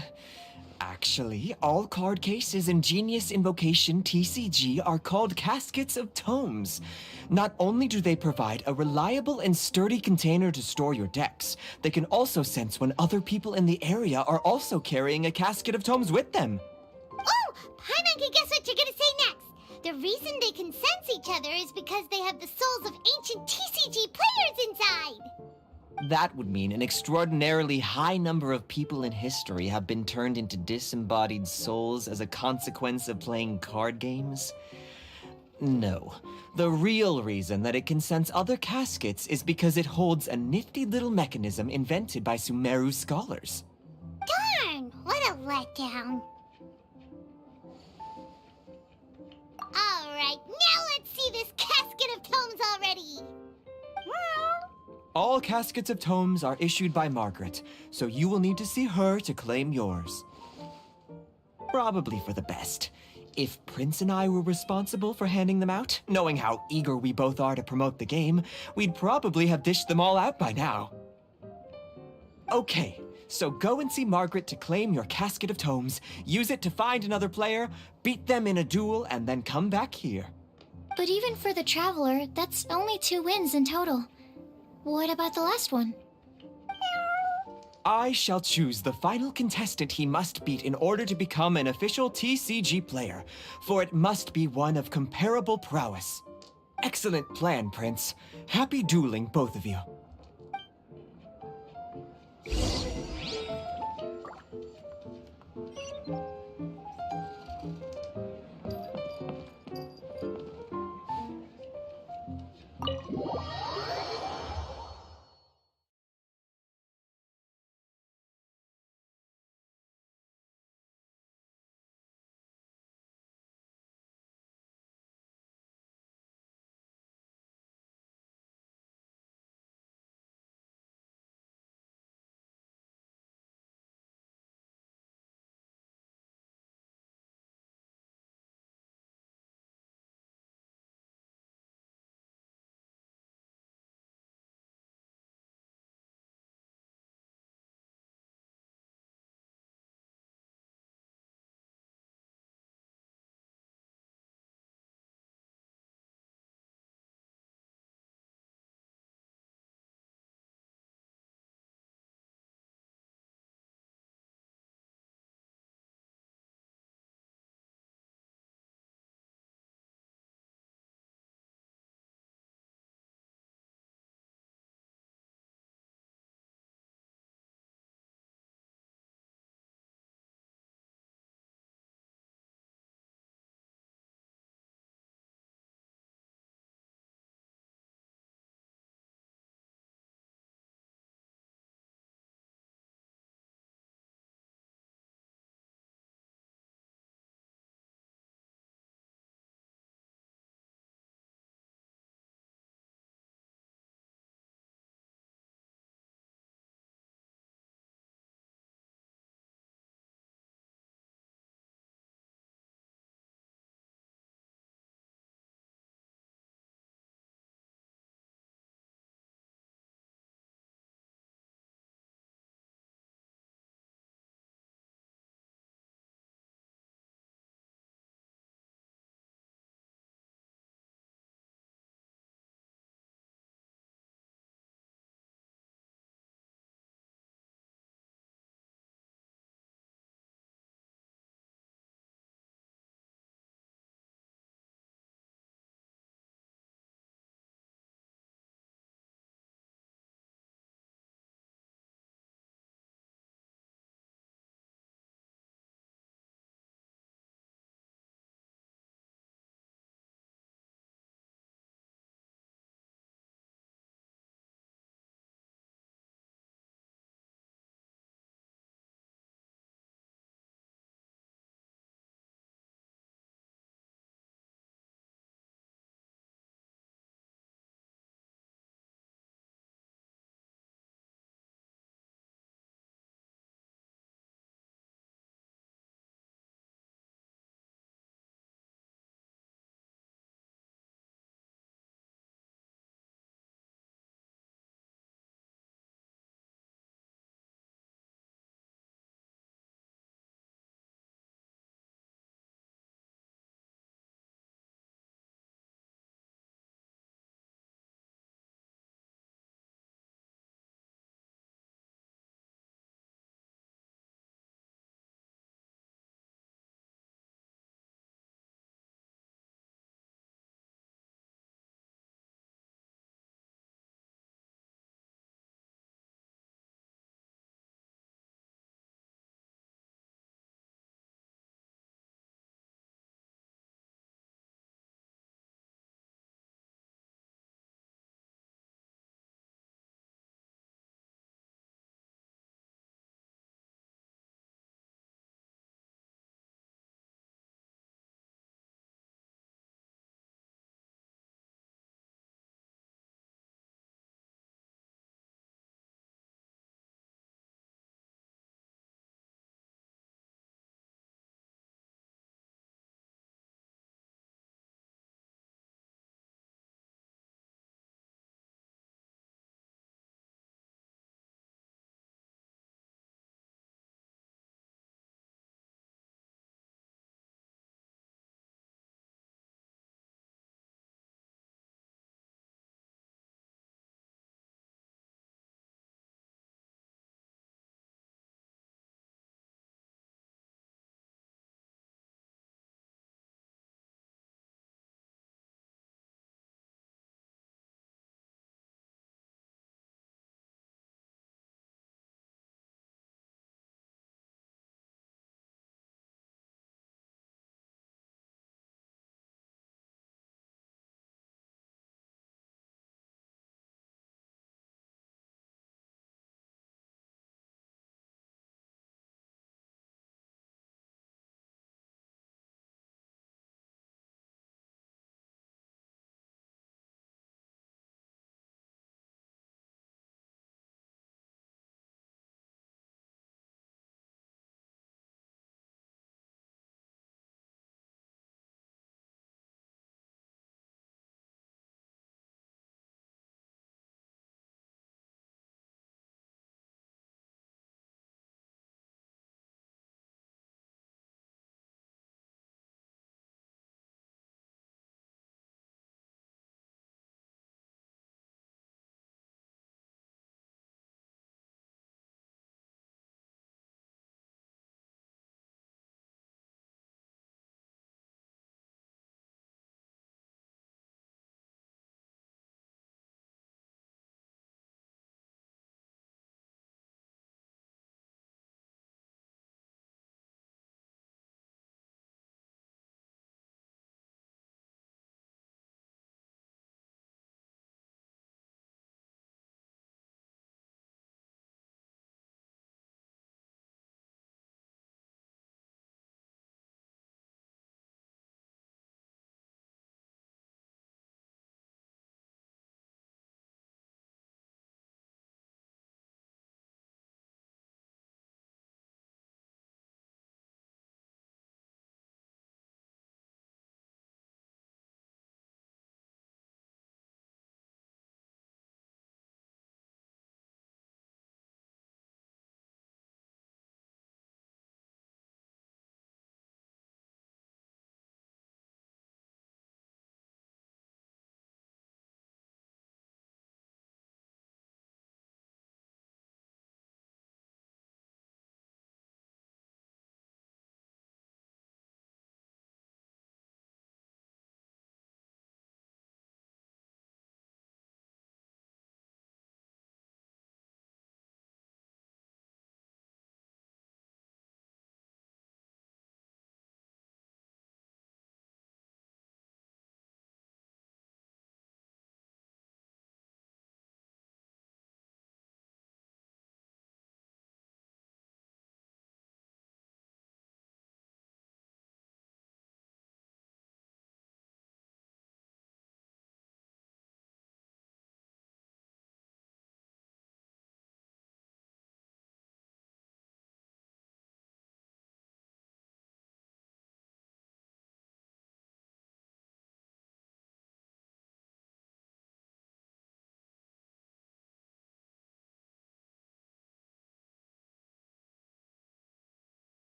E: actually, all card cases in Genius Invocation TCG are called caskets of tomes. Not only do they provide a reliable and sturdy container to store your decks, they can also sense when other people in the area are also carrying a casket of tomes with them.
C: Oh, Paimon can guess what you're gonna say next. The reason they can sense each other is because they have the souls of ancient TCG players inside.
E: That would mean an extraordinarily high number of people in history have been turned into disembodied souls as a consequence of playing card games. No. The real reason that it can sense other caskets is because it holds a nifty little mechanism invented by Sumeru scholars.
C: Darn, what a letdown. Alright, now let's see this casket of tomes already.
E: All caskets of tomes are issued by Margaret, so you will need to see her to claim yours. Probably for the best. If Prince and I were responsible for handing them out, knowing how eager we both are to promote the game, we'd probably have dished them all out by now. Okay, so go and see Margaret to claim your casket of tomes, use it to find another player, beat them in a duel, and then come back here.
B: But even for the Traveler, that's only 2 wins in total. What about the last one?
E: I shall choose the final contestant he must beat in order to become an official TCG player, for it must be one of comparable prowess. Excellent plan, Prince. Happy dueling, both of you.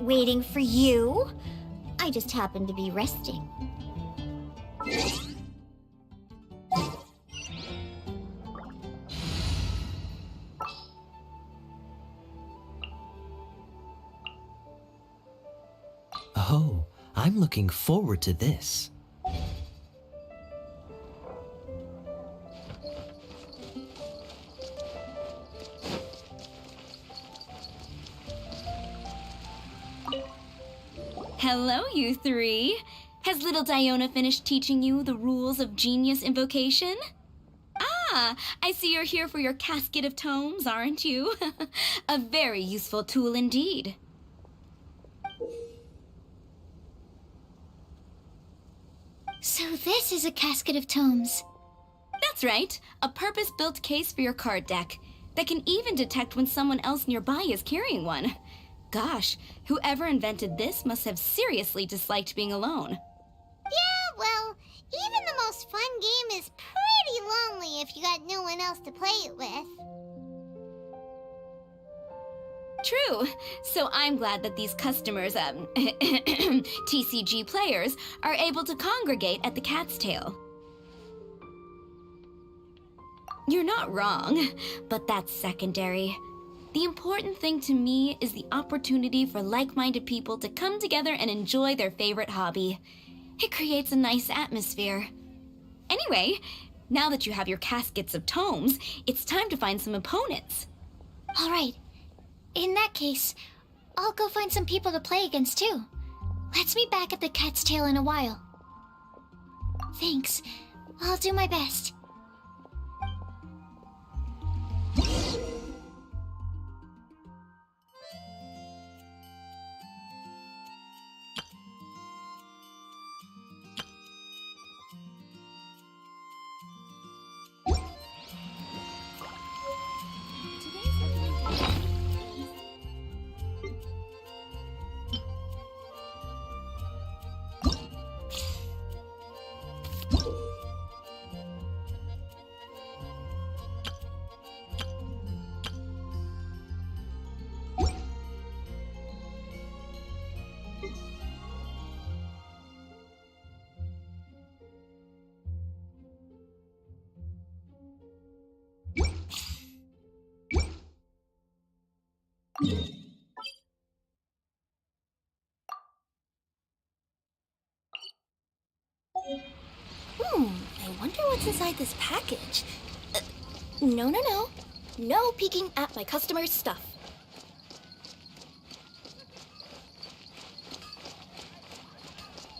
C: waiting for you. I just happened to be resting.
G: Oh, I'm looking forward to this.
D: Hello, you three. Has little Diona finished teaching you the rules of genius invocation? Ah, I see you're here for your casket of tomes, aren't you? A very useful tool indeed.
B: So this is a casket of tomes.
D: That's right, a purpose-built case for your card deck that can even detect when someone else nearby is carrying one. Gosh, whoever invented this must have seriously disliked being alone.
C: Yeah, well, even the most fun game is pretty lonely if you got no one else to play it with.
D: True. So I'm glad that these customers, TCG players, are able to congregate at the Cat's Tail. You're not wrong, but that's secondary. The important thing to me is the opportunity for like-minded people to come together and enjoy their favorite hobby. It creates a nice atmosphere. Anyway, now that you have your caskets of tomes, it's time to find some opponents.
B: All right. In that case, I'll go find some people to play against too. Let's meet back at the Cat's Tail in a while. Thanks. I'll do my best.
H: I wonder what's inside this package. No. No peeking at my customer's stuff.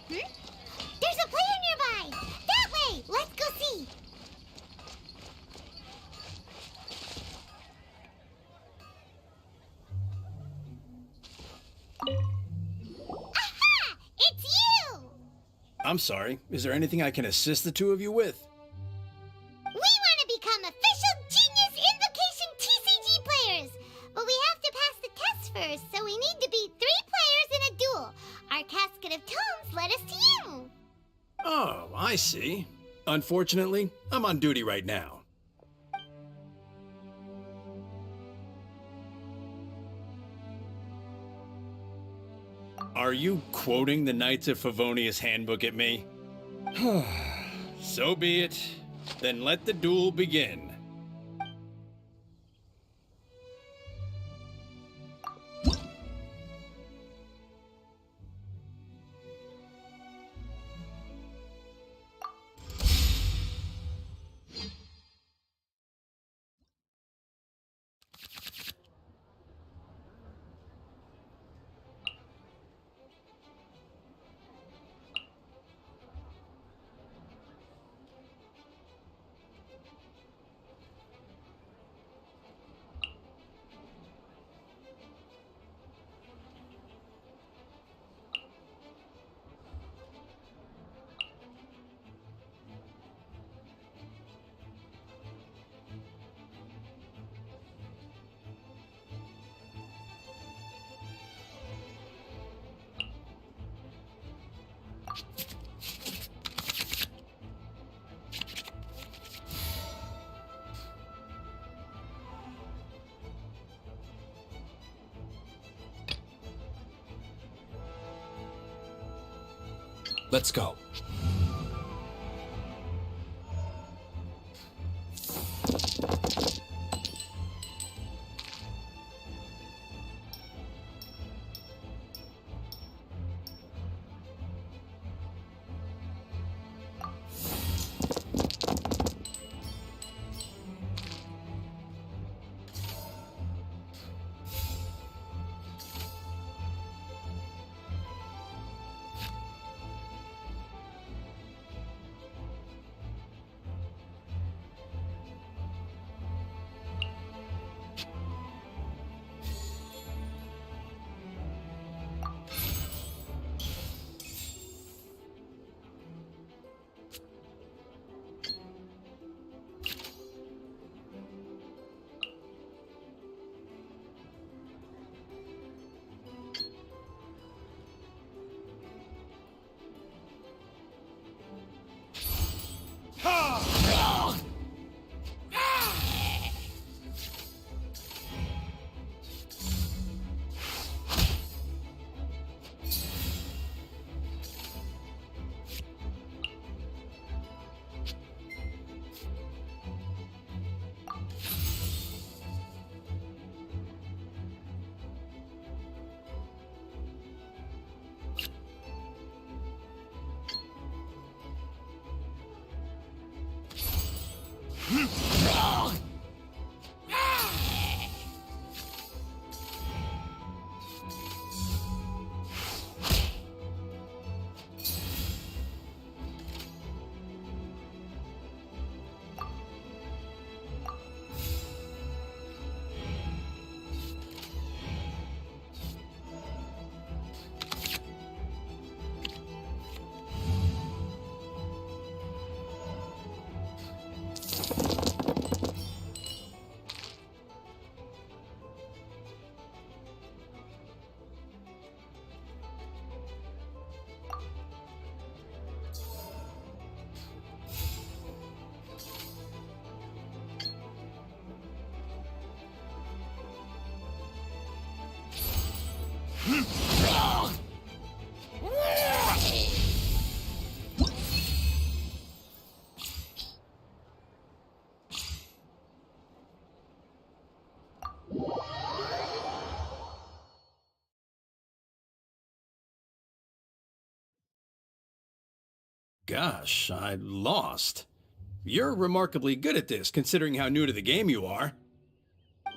C: There's a player nearby! That way! Let's go see! Aha! It's you!
I: I'm sorry. Is there anything I can assist the two of you with?
C: We want to become official Genius Invocation TCG players! But we have to pass the test first, so we need to beat 3 players in a duel. Our casket of tomes led us to you.
I: Oh, I see. Unfortunately, I'm on duty right now. Are you quoting the Knights of Favonius handbook at me? So be it. Then let the duel begin.
F: Let's go.
I: Gosh, I lost. You're remarkably good at this, considering how new to the game you are.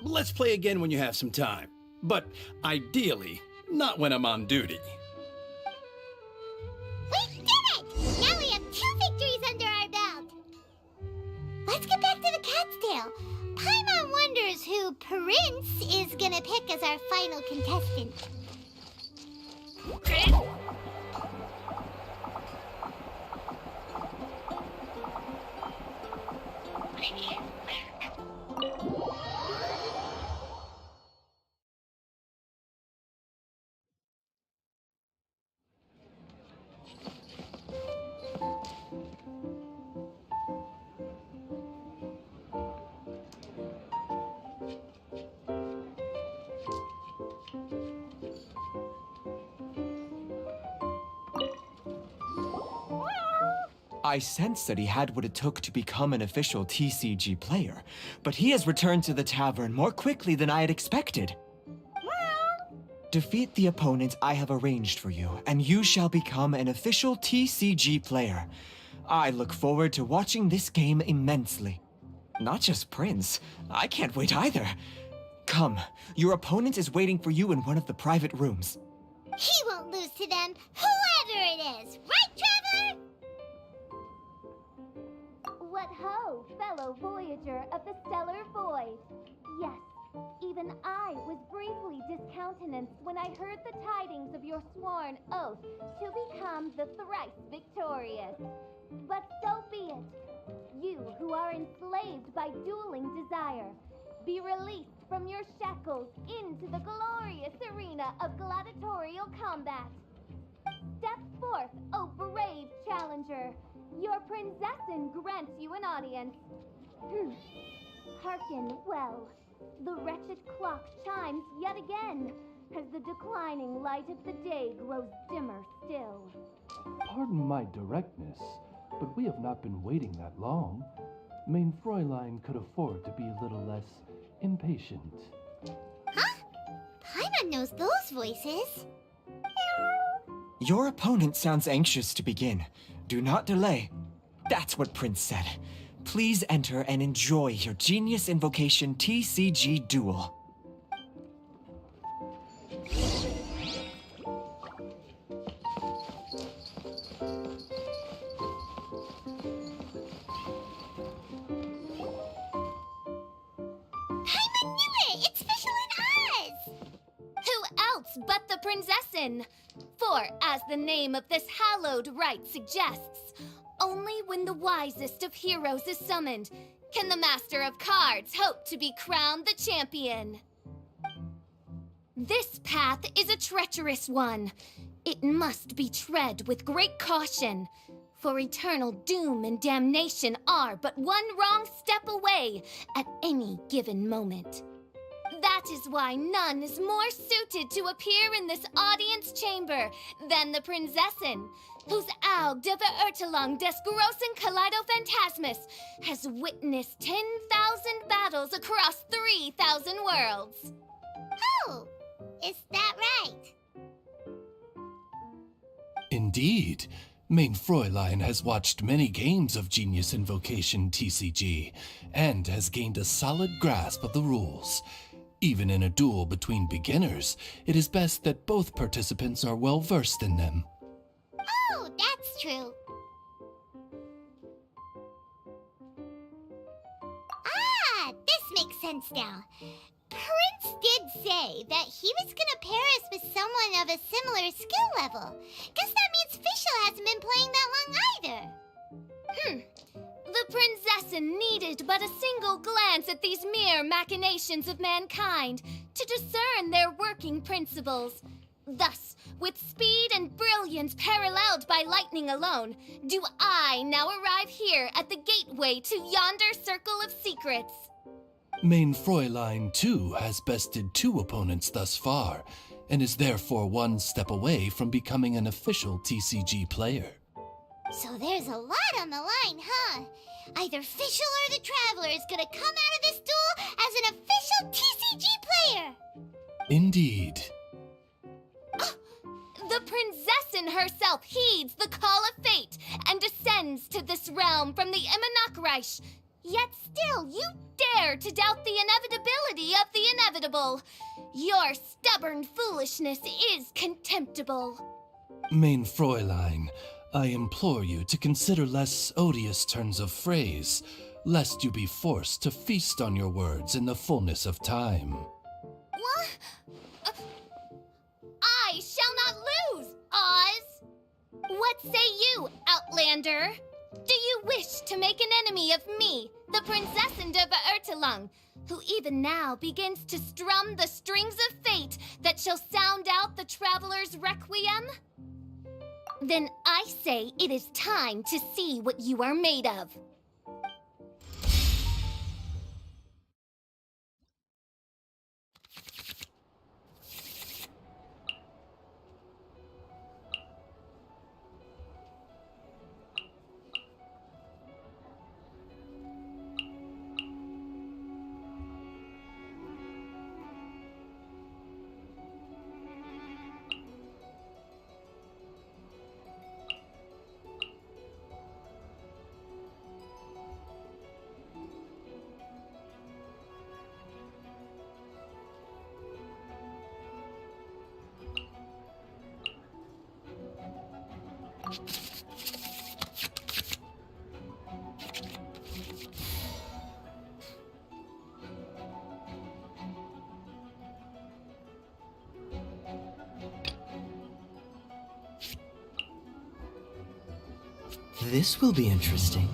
I: Let's play again when you have some time. But ideally, not when I'm on duty.
C: We did it! Now we have 2 victories under our belt. Let's get back to the cat's tail. Paimon wonders who Prince is gonna pick as our final contestant.
E: I sensed that he had what it took to become an official TCG player, but he has returned to the tavern more quickly than I had expected. Defeat the opponent I have arranged for you, and you shall become an official TCG player. I look forward to watching this game immensely. Not just Prince, I can't wait either. Come, your opponent is waiting for you in one of the private rooms.
C: He won't lose to them, whoever it is. Right, Trevor?
J: What ho, fellow voyager of the stellar void. Yes, even I was briefly discountenanced when I heard the tidings of your sworn oath to become the thrice victorious. But so be it. You who are enslaved by dueling desire, be released from your shackles into the glorious arena of gladiatorial combat. Step forth, O brave challenger. Your princessin grants you an audience. Hearken well. The wretched clock chimes yet again. as the declining light of the day grows dimmer still.
K: Pardon my directness, but we have not been waiting that long. Mein Fräulein could afford to be a little less impatient.
C: Huh? Paimon knows those voices.
E: Your opponent sounds anxious to begin. Do not delay. That's what Prince said. Please enter and enjoy your Genius Invocation TCG duel.
C: Paimon knew it! It's Fischl and Oz!
D: Who else but the Prinzessin? For, as the name of this hallowed rite suggests, only when the wisest of heroes is summoned can the Master of Cards hope to be crowned the champion. This path is a treacherous one. It must be tread with great caution, for eternal doom and damnation are but one wrong step away at any given moment. That is why none is more suited to appear in this audience chamber than the Prinzessin, whose Aug de Beurtelung des großen Kaleido-Phantasmus has witnessed 10,000 battles across 3,000 worlds.
C: Oh, is that right?
K: Indeed. Mein Fräulein has watched many games of Genius Invocation TCG, and has gained a solid grasp of the rules. Even in a duel between beginners, it is best that both participants are well versed in them.
C: Oh, that's true. Ah, this makes sense now. Prince did say that he was gonna pair us with someone of a similar skill level. Guess that means Fischl hasn't been playing that long either.
D: The Prinzessin needed but a single glance at these mere machinations of mankind to discern their working principles. Thus, with speed and brilliance paralleled by lightning alone, do I now arrive here at the gateway to yonder circle of secrets.
K: Mein Fräulein, too, has bested 2 opponents thus far, and is therefore one step away from becoming an official TCG player.
C: So there's a lot on the line, huh? Either Fischl or the Traveler is gonna come out of this duel as an official TCG player!
K: Indeed.
D: The Prinzessin herself heeds the call of fate and descends to this realm from the Immanakreich. Yet still, you dare to doubt the inevitability of the inevitable. Your stubborn foolishness is contemptible.
K: Mein Fräulein, I implore you to consider less odious turns of phrase, lest you be forced to feast on your words in the fullness of time.
D: What? I shall not lose, Oz! What say you, Outlander? Do you wish to make an enemy of me, the Prinzessin de Beurtelung, who even now begins to strum the strings of fate that shall sound out the Traveler's requiem? Then I say it is time to see what you are made of.
G: This will be interesting.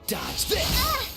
G: Dodge this!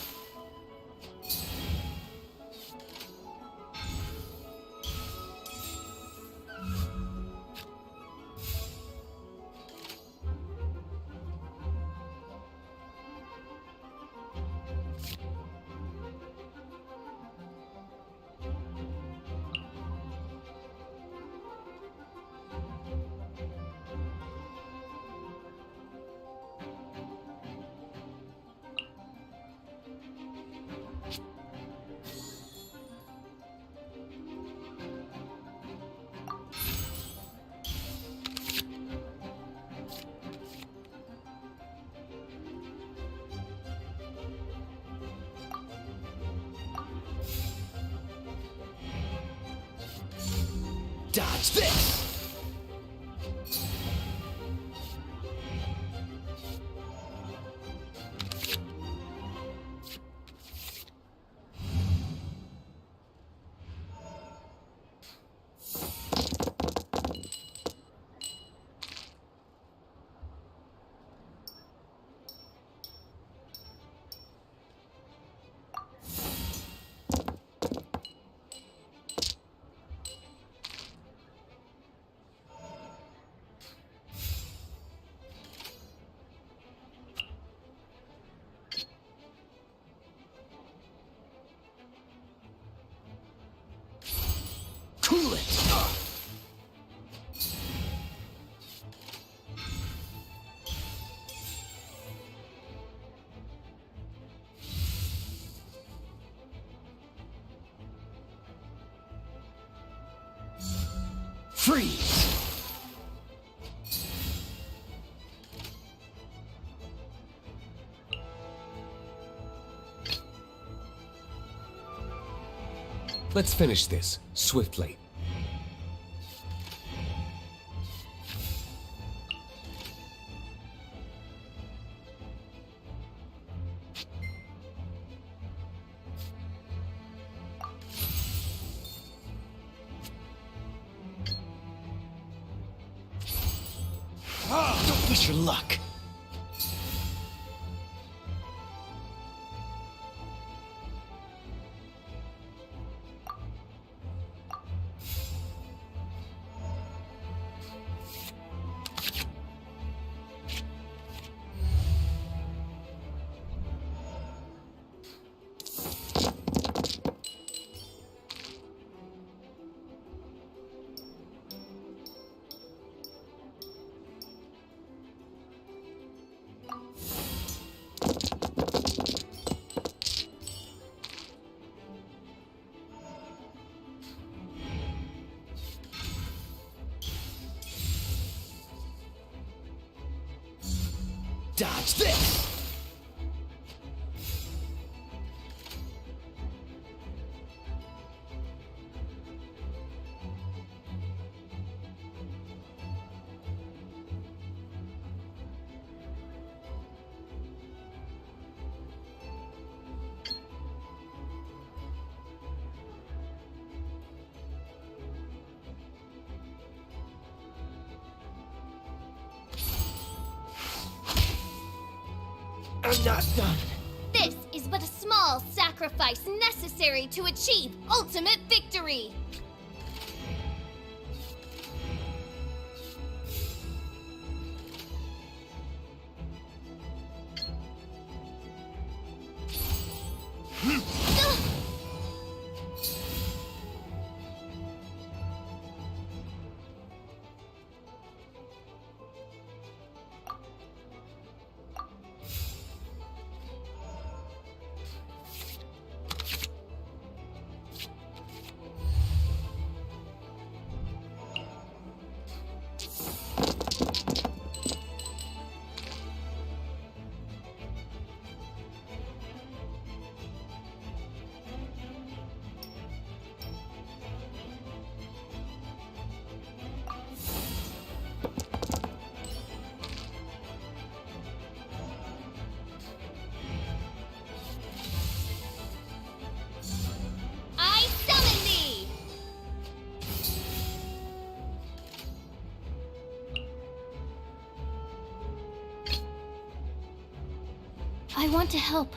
G: Dodge this! Cool it! Freeze!
F: Let's finish this swiftly.
G: Don't push your luck. Dodge this! I'm not done.
J: This is but a small sacrifice necessary to achieve ultimate victory.
B: I want to help.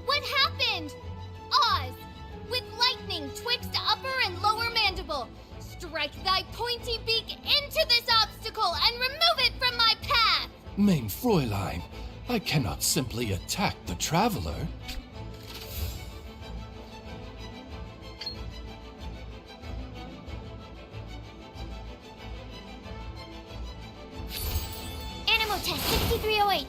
J: What happened? Oz! With lightning twixt upper and lower mandible, strike thy pointy beak into this obstacle and remove it from my path!
K: Mein Fräulein, I cannot simply attack the traveler.
B: Animo test 6308.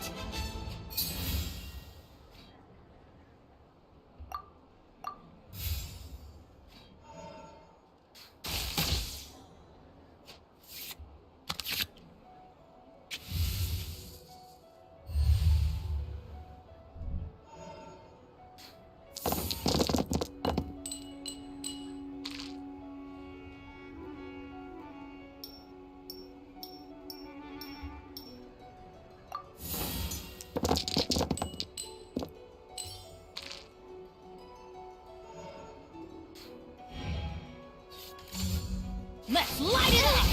J: Let's light it up!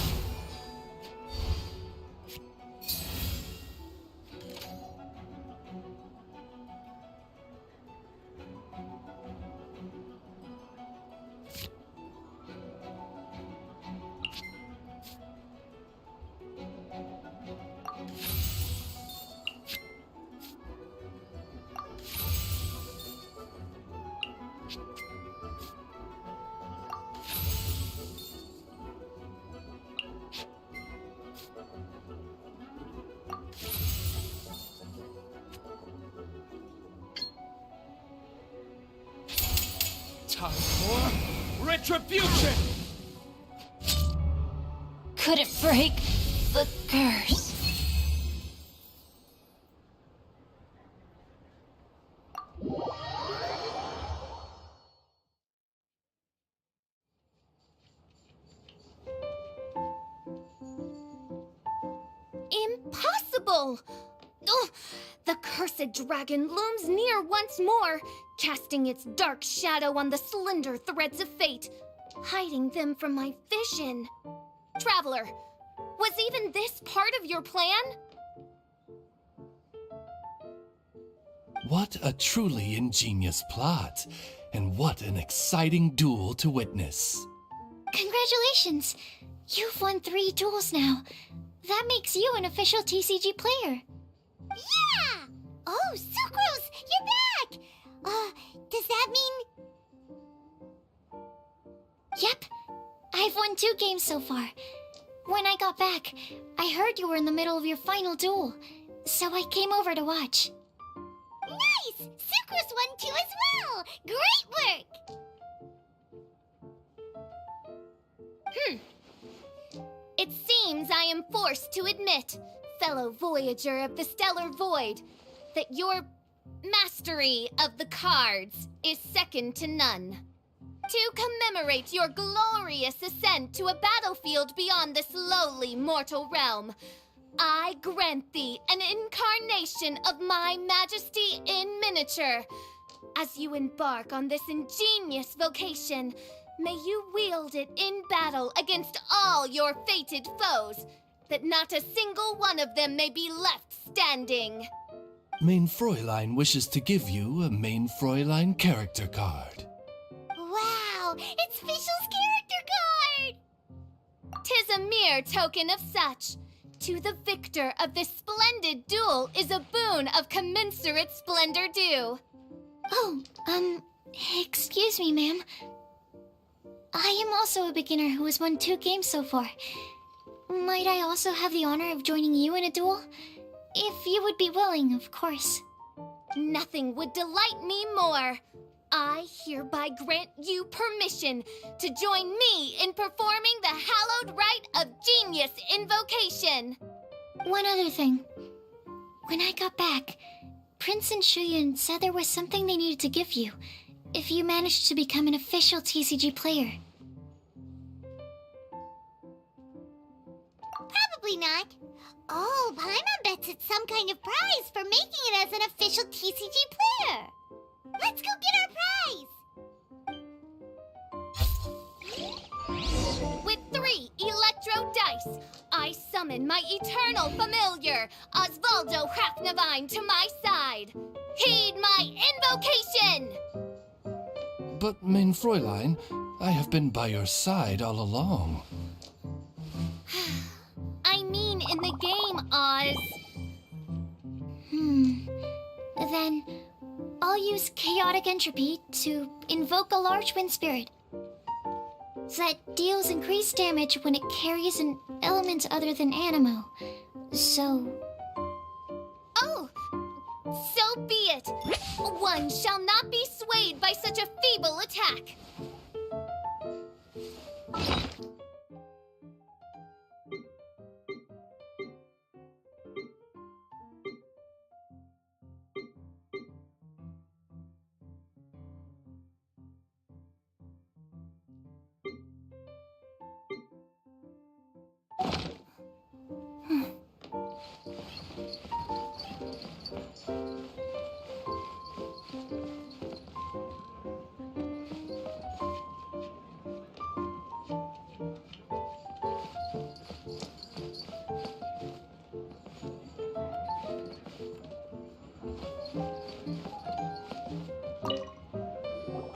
A: Time for retribution!
D: Couldn't break the curse.
J: Impossible! Ugh, the cursed dragon looms near once more, casting its dark shadow on the slender threads of fate, hiding them from my vision. Traveler, was even this part of your plan?
K: What a truly ingenious plot, and what an exciting duel to witness.
B: Congratulations! You've won 3 duels now. That makes you an official TCG player.
C: Yeah! Oh, Sucrose, you're back! Does that mean...
B: Yep. I've won 2 games so far. When I got back, I heard you were in the middle of your final duel, so I came over to watch.
C: Nice! Sucrose won too as well! Great work!
J: It seems I am forced to admit, fellow voyager of the stellar void, that your mastery of the cards is second to none. To commemorate your glorious ascent to a battlefield beyond this lowly mortal realm, I grant thee an incarnation of my majesty in miniature. As you embark on this ingenious vocation, may you wield it in battle against all your fated foes, that not a single one of them may be left standing.
K: Mein Fräulein wishes to give you a Mein Fräulein character card.
C: Wow, it's Fischl's character card!
J: 'Tis a mere token of such. To the victor of this splendid duel is a boon of commensurate splendor due.
B: Oh, excuse me, ma'am. I am also a beginner who has won 2 games so far. Might I also have the honor of joining you in a duel? If you would be willing, of course.
J: Nothing would delight me more. I hereby grant you permission to join me in performing the hallowed rite of genius invocation.
B: One other thing. When I got back, Prince and Shuyan said there was something they needed to give you if you managed to become an official TCG player.
C: Probably not. Oh, Paimon bets it's some kind of prize for making it as an official TCG player. Let's go get our prize!
J: With 3 electro dice, I summon my eternal familiar, Osvaldo Hrafnavine, to my side. Heed my invocation!
K: But, mein Fräulein, I have been by your side all along.
J: I mean in the game, Oz.
B: Then I'll use chaotic entropy to invoke a large wind spirit that deals increased damage when it carries an element other than animo. So,
J: Oh, so be it. One shall not be swayed by such a feeble attack.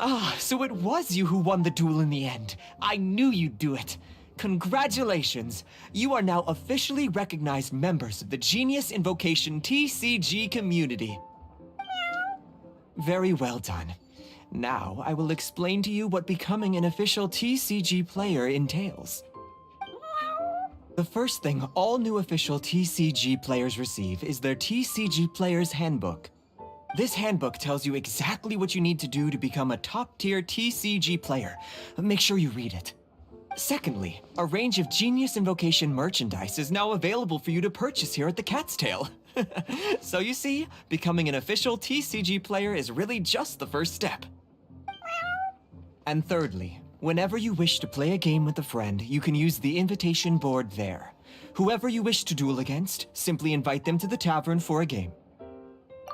E: Ah, so it was you who won the duel in the end. I knew you'd do it. Congratulations! You are now officially recognized members of the Genius Invocation TCG community. Very well done. Now, I will explain to you what becoming an official TCG player entails. The first thing all new official TCG players receive is their TCG Player's Handbook. This handbook tells you exactly what you need to do to become a top-tier TCG player. Make sure you read it. Secondly, a range of Genius Invocation merchandise is now available for you to purchase here at the Cat's Tail. So you see, becoming an official TCG player is really just the first step. And thirdly, whenever you wish to play a game with a friend, you can use the invitation board there. Whoever you wish to duel against, simply invite them to the tavern for a game.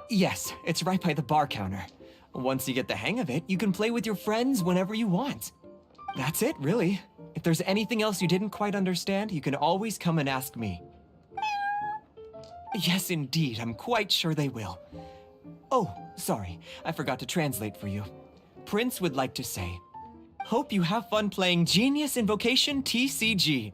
E: Yes, it's right by the bar counter. Once you get the hang of it, you can play with your friends whenever you want. That's it, really. If there's anything else you didn't quite understand, you can always come and ask me. Yes, indeed, I'm quite sure they will. Oh, sorry, I forgot to translate for you. Prince would like to say, hope you have fun playing Genius Invocation TCG.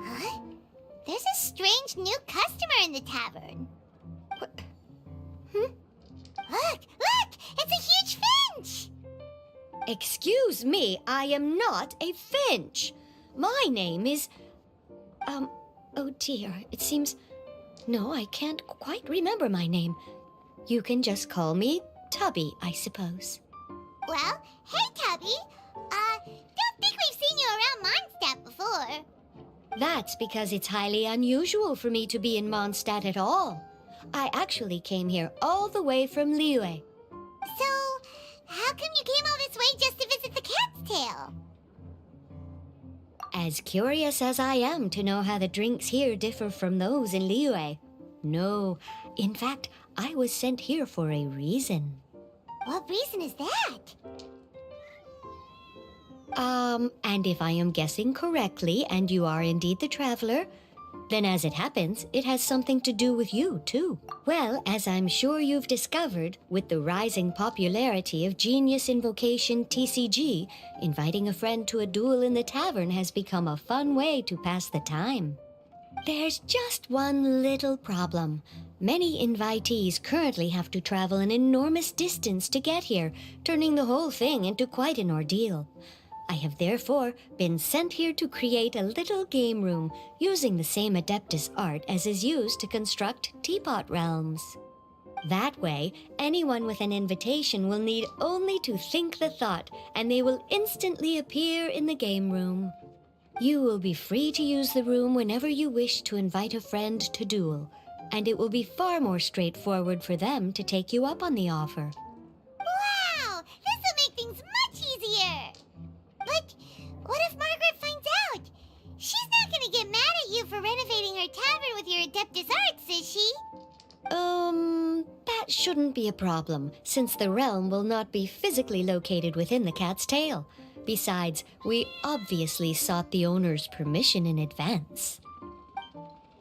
C: Huh? There's a strange new customer in the tavern. Look! It's a huge finch!
L: Excuse me, I am not a finch. My name is... oh dear, it seems... No, I can't quite remember my name. You can just call me Tubby, I suppose.
C: Well, hey, Tubby. Don't think we've seen you around Mondstadt before.
L: That's because it's highly unusual for me to be in Mondstadt at all. I actually came here all the way from Liyue.
C: So, how come you came all this way just to visit the Cat's Tail?
L: As curious as I am to know how the drinks here differ from those in Liyue. No, in fact, I was sent here for a reason.
C: What reason is that?
L: And if I am guessing correctly, and you are indeed the traveler, then as it happens, it has something to do with you, too. Well, as I'm sure you've discovered, with the rising popularity of Genius Invocation TCG, inviting a friend to a duel in the tavern has become a fun way to pass the time. There's just one little problem. Many invitees currently have to travel an enormous distance to get here, turning the whole thing into quite an ordeal. I have therefore been sent here to create a little game room using the same Adeptus art as is used to construct teapot realms. That way, anyone with an invitation will need only to think the thought, and they will instantly appear in the game room. You will be free to use the room whenever you wish to invite a friend to duel, and it will be far more straightforward for them to take you up on the offer.
C: Wow! This will make things much easier! But what if Margaret finds out? She's not gonna get mad at you for renovating her tavern with your Adeptus arts, is she?
L: That shouldn't be a problem, since the realm will not be physically located within the cat's tail. Besides, we obviously sought the owner's permission in advance.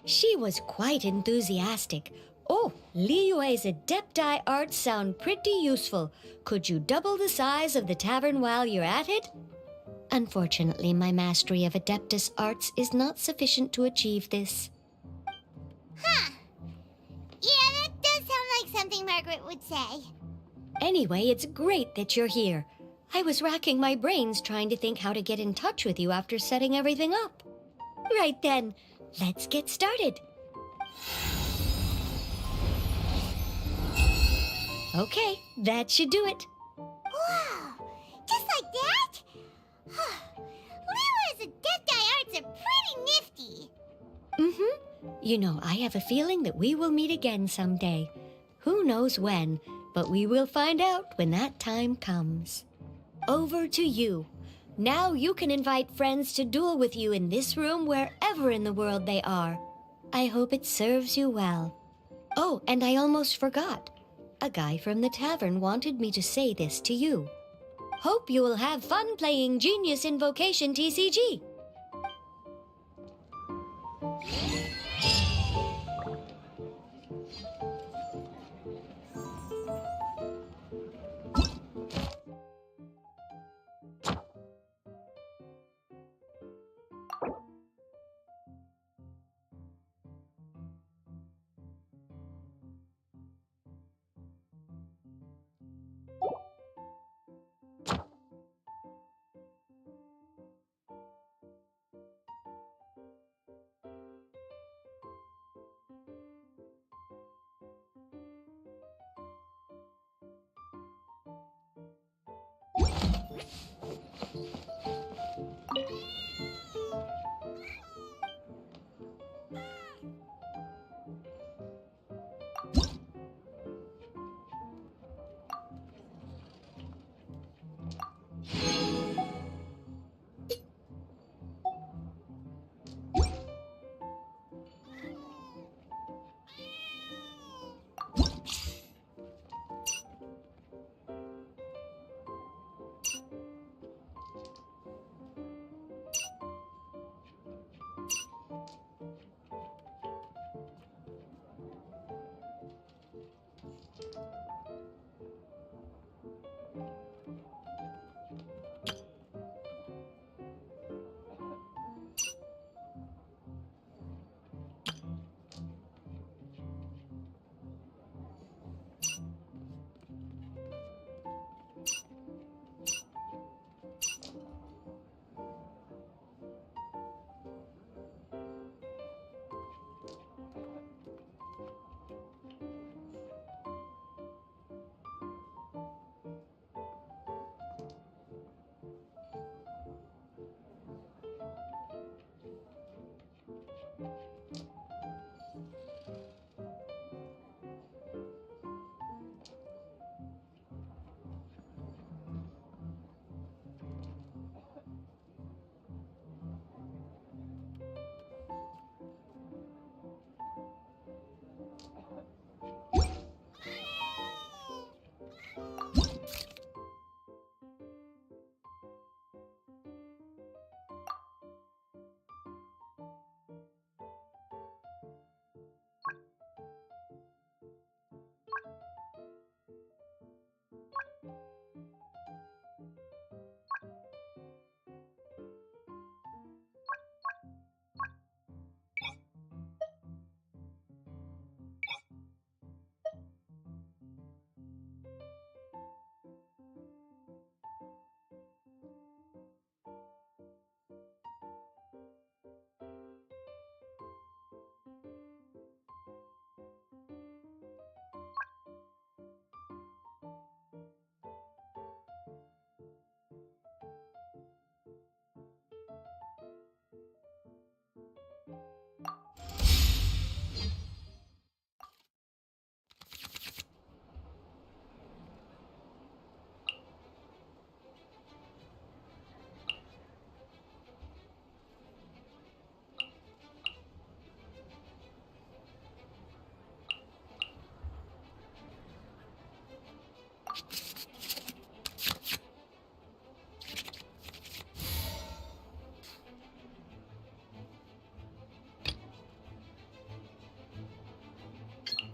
L: She was quite enthusiastic. Oh, Liyue's Adepti arts sound pretty useful. Could you double the size of the tavern while you're at it? Unfortunately, my mastery of Adeptus arts is not sufficient to achieve this.
C: Huh. Yeah, that does sound like something Margaret would say.
L: Anyway, it's great that you're here. I was racking my brains trying to think how to get in touch with you after setting everything up. Right then, let's get started. Okay, that should do it.
C: Wow! Just like that? Liyue's Adepti arts are pretty nifty.
L: You know, I have a feeling that we will meet again someday. Who knows when, but we will find out when that time comes. Over to you. Now you can invite friends to duel with you in this room wherever in the world they are. I hope it serves you well. Oh, and I almost forgot. A guy from the tavern wanted me to say this to you. Hope you will have fun playing Genius Invocation TCG.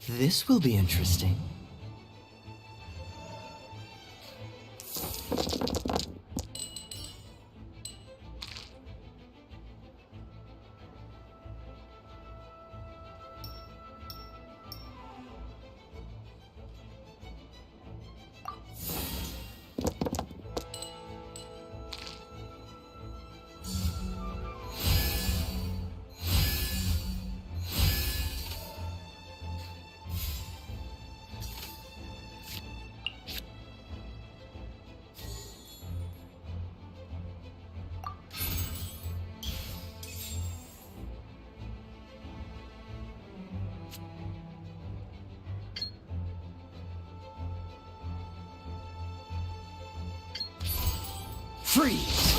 G: This will be interesting.
A: Freeze!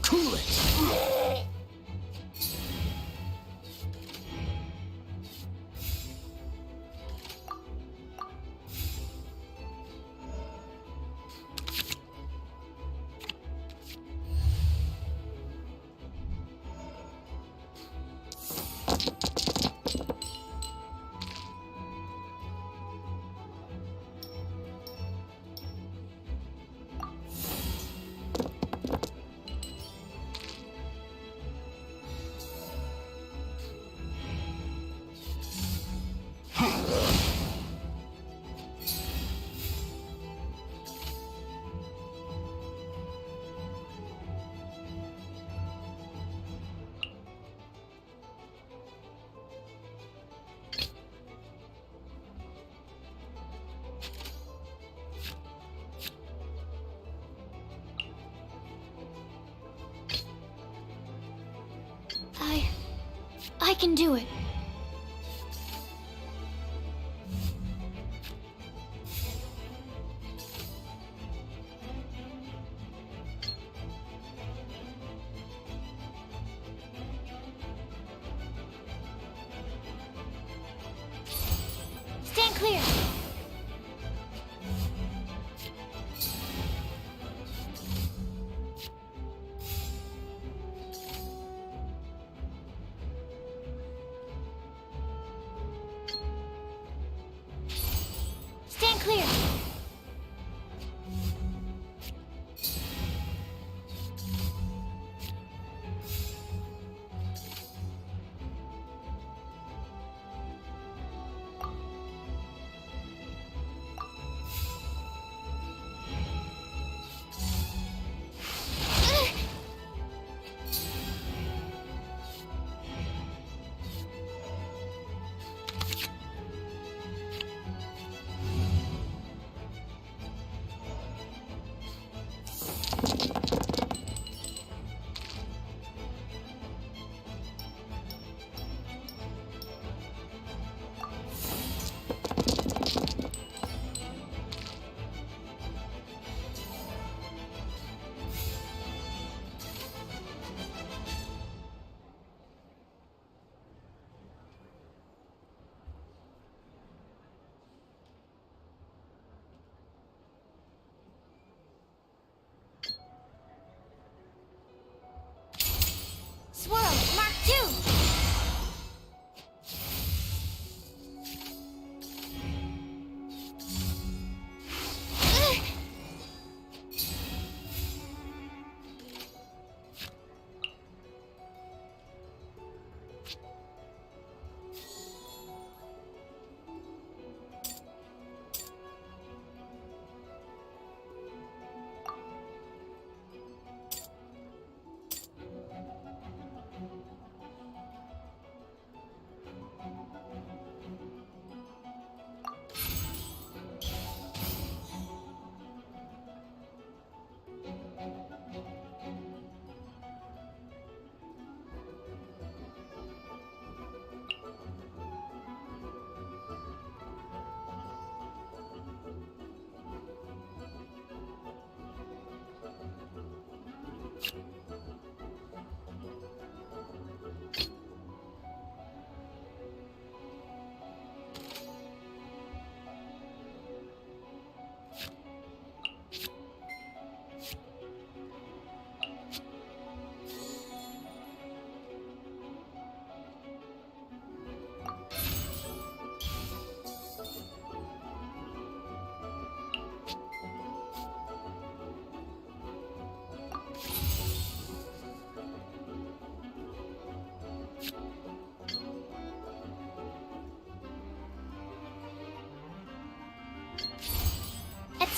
A: Cool it!
B: I can do it.
C: Stand clear. Stand clear.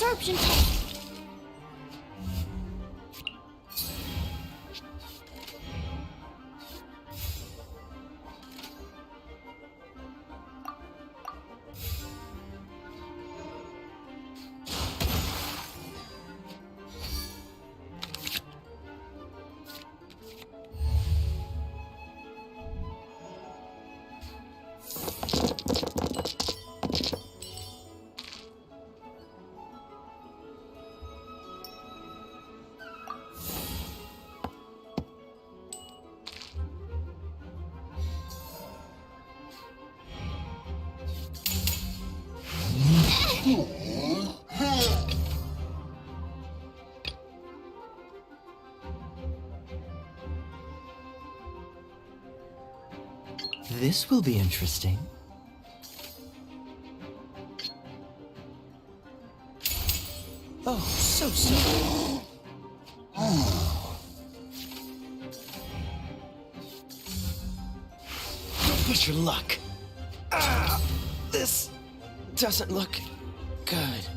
H: absorption test.
G: This will be interesting. Oh, so sorry. Don't push your luck. This doesn't look good.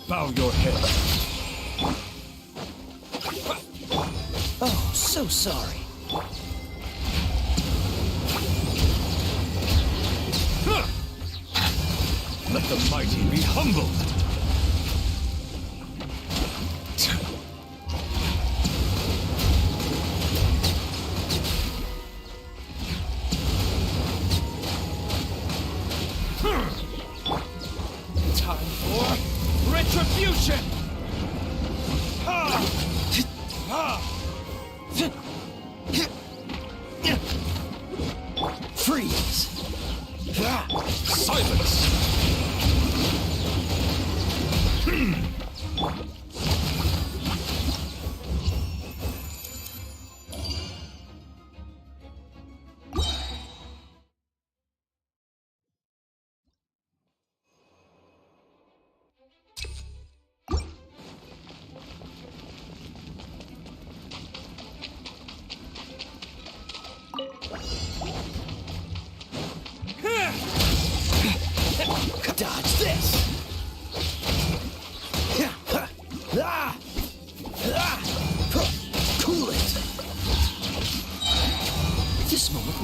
K: Bow your head.
G: Oh, so sorry.
K: Let the mighty be humbled.
A: Time for retribution!
G: Freeze!
K: Silence!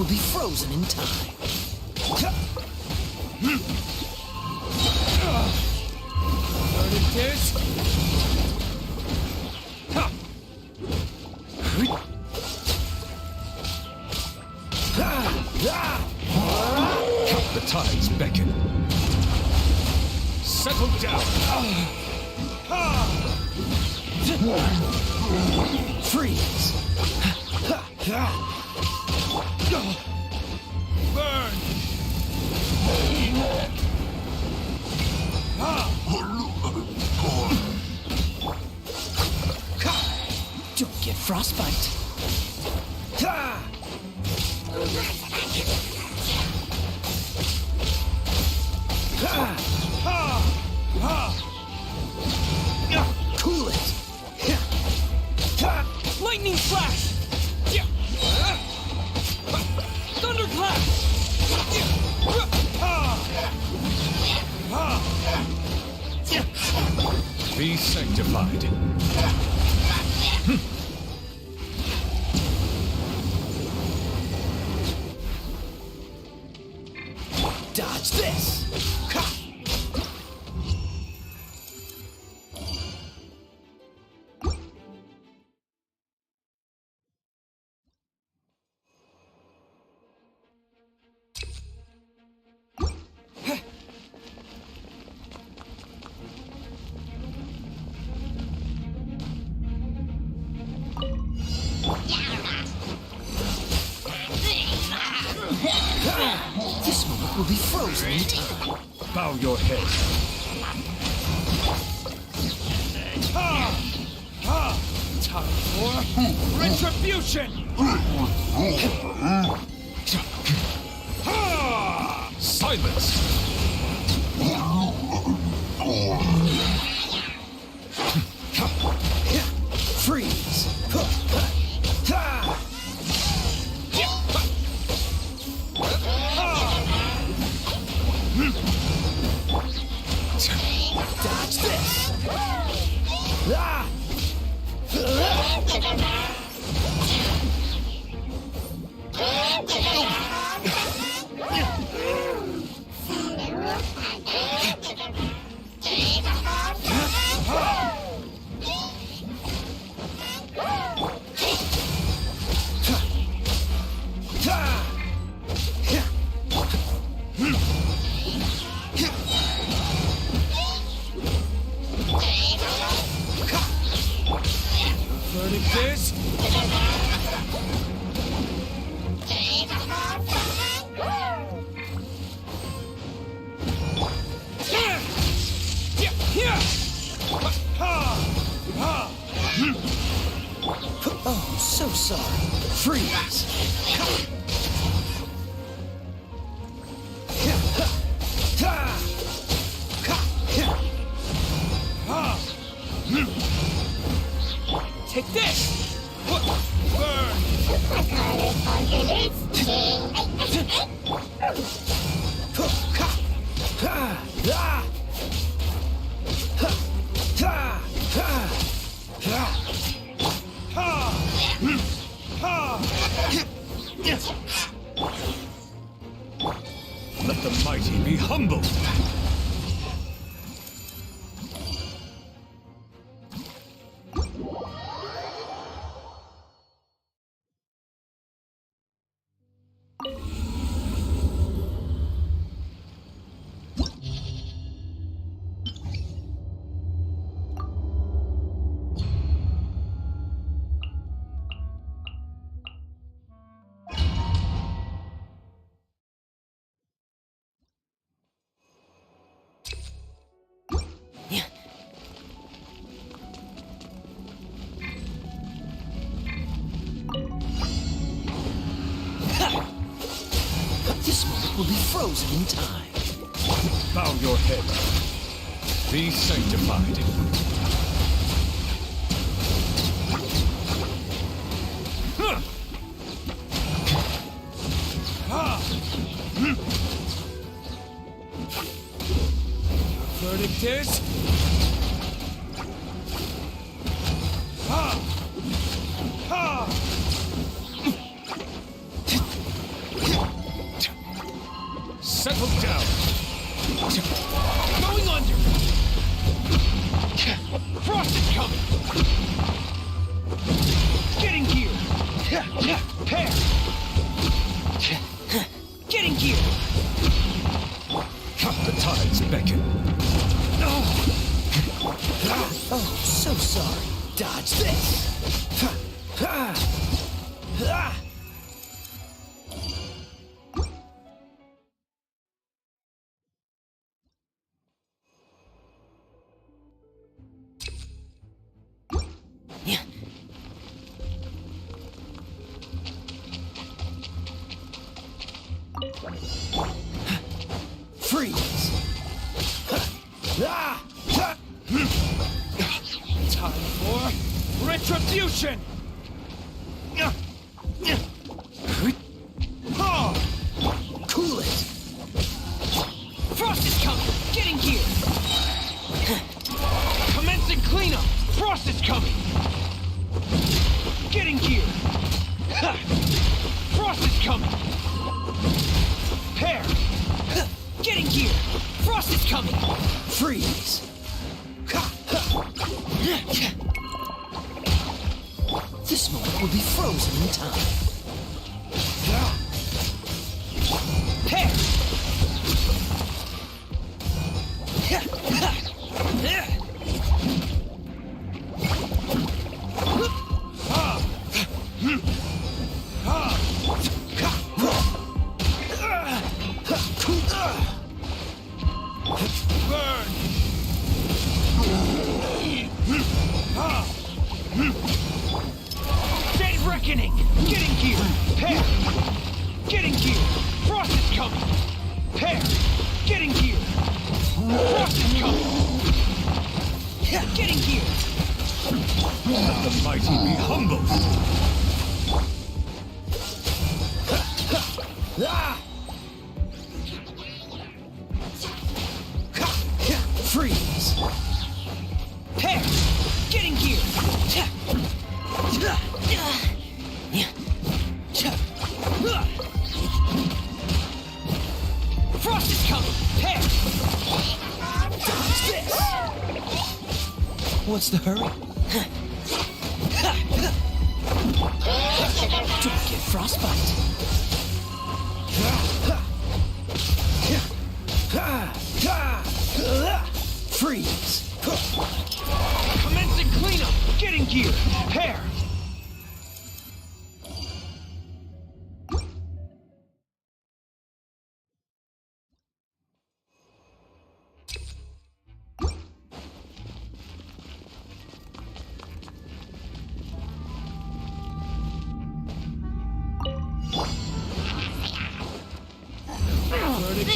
G: will be frozen in time.
F: The tides beckon. Settle down.
G: Freeze!
I: Burn!
G: Don't get frostbite. Cool it.
E: Lightning flash! Thunderclap!
F: Be sanctified.
G: Dodge this. This moment will be frozen in time.
F: Bow your head.
I: Time for retribution!
F: Silence!
G: Freeze! Dodge this!
I: Verdict is...
G: Oh, so sorry. Freeze!
E: Take this!
F: Let the mighty be humbled.
G: This moment will be frozen in time.
F: Bow your head. Be sanctified.
I: Verdict is...
F: Settle down.
M: Going under! Frost is coming! Getting gear! Pair! Getting gear!
F: The tides beckon.
M: Oh, so sorry. Dodge this! Freeze! Time for retribution! Cool it! Frost is coming! Getting gear! Commencing cleanup! Frost is coming! Getting gear! Frost is coming! Pair! Getting gear! Frost is coming! Freeze! This moment will be frozen in time. Pair! Burn! Dead reckoning! Getting gear! Pair! Getting gear! Frost is coming! Pair! Getting gear! Frost is coming! Getting gear!
F: Let the mighty be humbled.
M: Freeze! Pair! Getting gear! Frost is coming! Pair! Dodge this!
G: What's the hurry?
M: Don't get frostbite! Freeze! Commencing cleanup! Getting gear! Pair! Verdict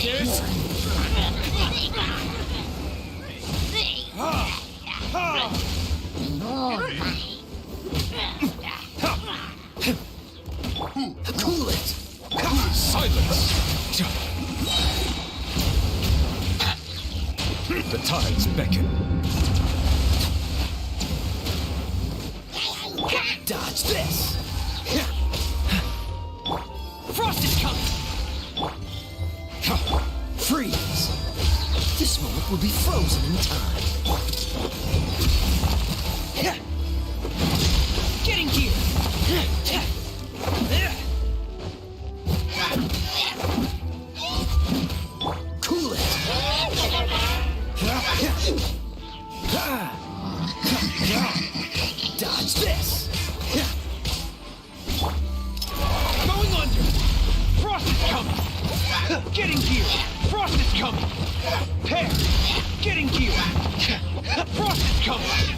M: Cool it!
F: Silence! The tides beckon.
M: Dodge this! Frost is coming! Freeze! This moment will be frozen in time. Getting gear! Cool it! Dodge this! Going under! Frost is coming! Getting gear! Frost is coming! Pair! Getting gear! Frost is coming!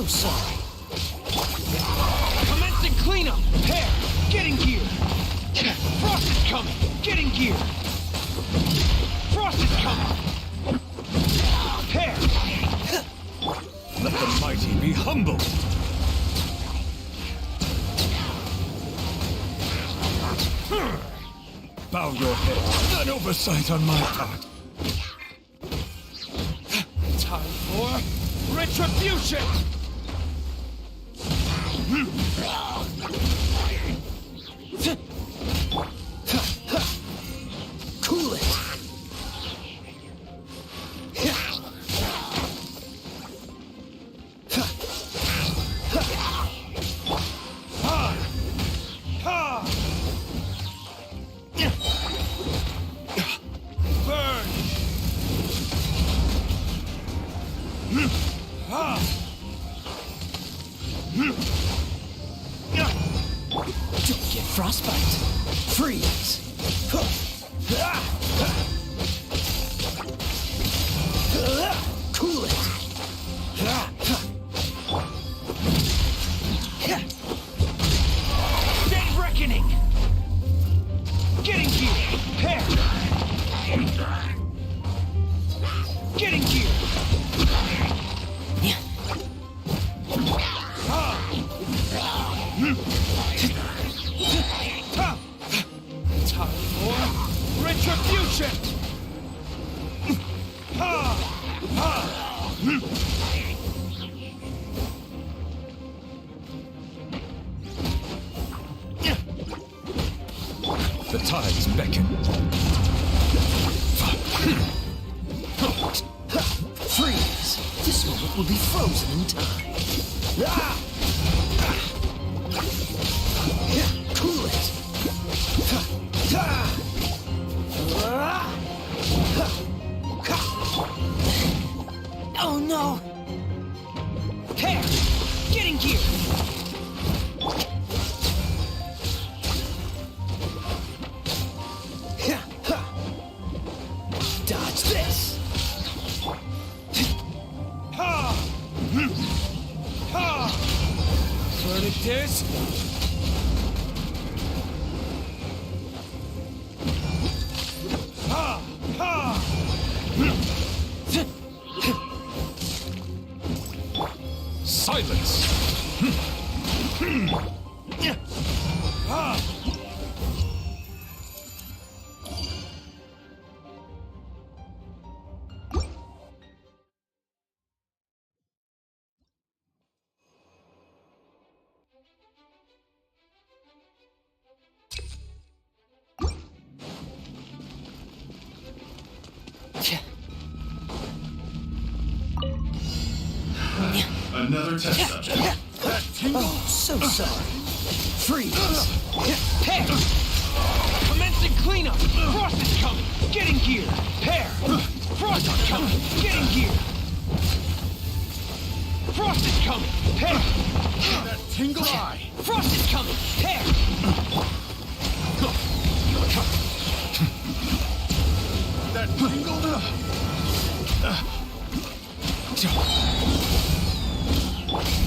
G: so sorry.
M: Commencing cleanup! Pair! Getting gear! Frost is coming! Getting gear! Frost is coming! Pair!
N: Let the mighty be humbled! Bow your head. An oversight on my part.
M: Time for retribution!
G: Cool it.
M: Burn!
G: Don't get frostbite. Freeze. Cool it.
M: Dead reckoning! Getting gear! Pair! Getting gear! Time for retribution!
N: The tides beckon.
G: Freeze. This moment will be frozen in time. Cool it. Oh no!
M: Pair! Getting gear!
G: Dodge this!
M: Verdict is...
N: Silence!
K: Another test subject.
M: That tingle!
G: Oh, so sorry. Freeze.
M: Pair! Commencing cleanup! Frost is coming! Getting gear! Pair! Frost is coming! Getting gear! Frost is coming! Pair!
K: That tingle eye.
M: Frost is coming! Pair!
K: That tingle.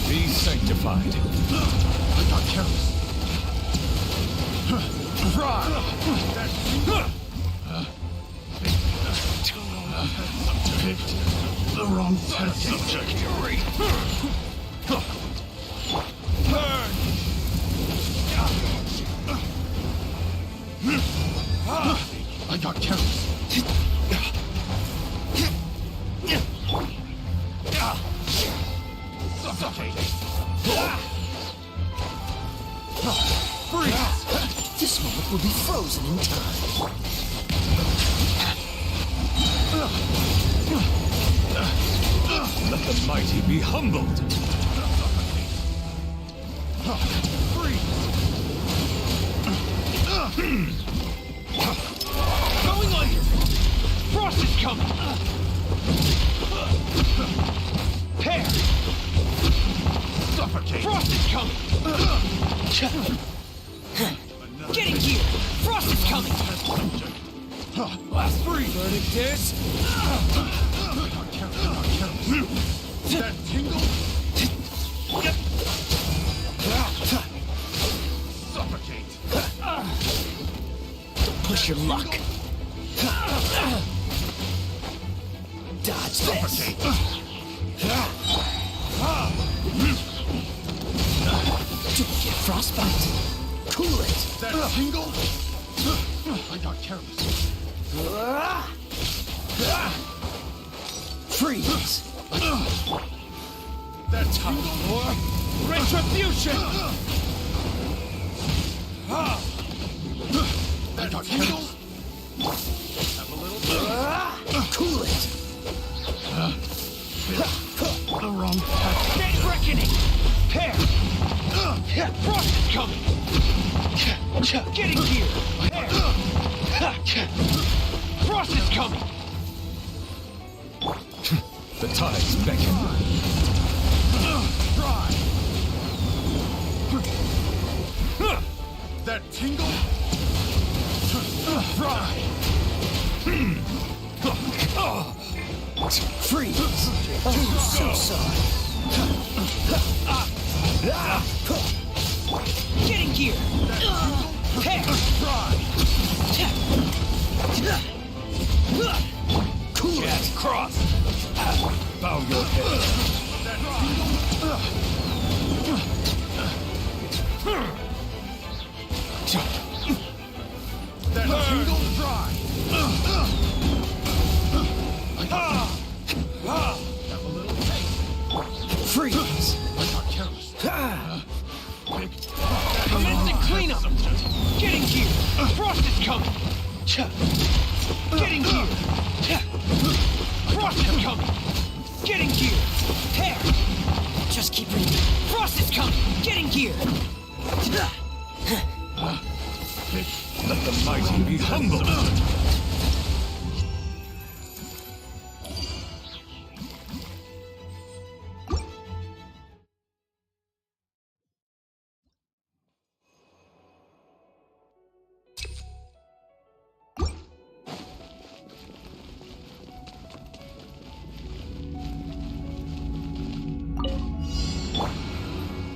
N: Be sanctified.
K: I got careless. Fry. That tingle. Picked the wrong test subject.
M: Burn!
K: I got careless.
G: This moment will be frozen in time.
N: Let the mighty be humbled.
M: Going under! Frost is coming! Pair!
K: Suffocate.
M: Frost is coming! Getting gear! Frost is coming!
K: Last three.
M: Verdict is...
K: That tingle.
M: Push your luck. Dodge this. Don't get frostbite. Cool it.
N: That tingle? I got careless.
M: Freeze.
N: That tingle, or
M: Retribution.
N: I got careless. Have a little
M: Cool it.
N: the wrong path.
M: Next reckoning. Pair. Frost is coming. Getting here. Pair. Frost is coming.
N: The tides beckon. Try. That tingle? Fry.
M: Freeze. Oh, so sorry. Getting here. Pair. Cool.
N: Jazz cross. Bow your head. That tingle? Try. Have a little taste.
M: Freeze.
N: I got careless.
M: Commencing cleanup. Getting here. Frost is coming. Getting here. Frost is coming. Getting here. Hair. Just keep reading. Frost is coming. Getting here.
N: Let the mighty be humbled.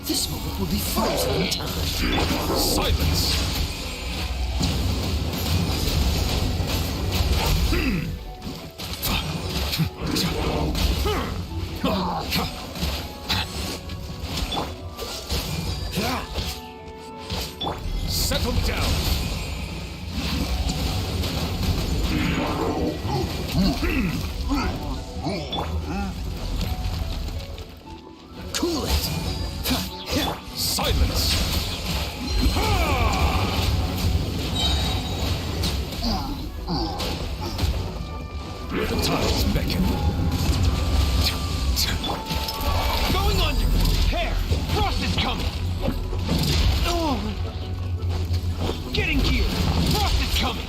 M: This moment will be frozen in time.
N: Silence! Settle down!
M: Cool it!
N: Silence! The tides beckon.
M: Going under! Hair! Frost is coming! Oh. Getting here! Frost is coming!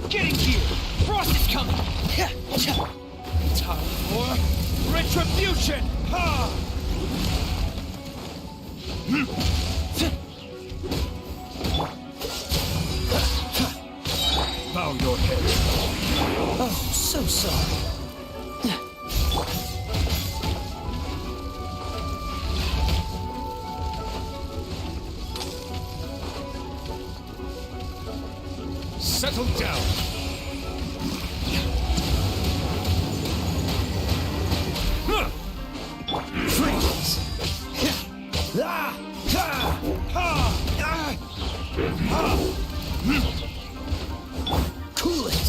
M: Getting here! Frost is coming! Time for retribution! Ha!
N: Bow your head.
M: Oh, so sorry.
N: Settle down.
M: Freeze! Ah! Ha! Ha! Ah! Ha! Cool it!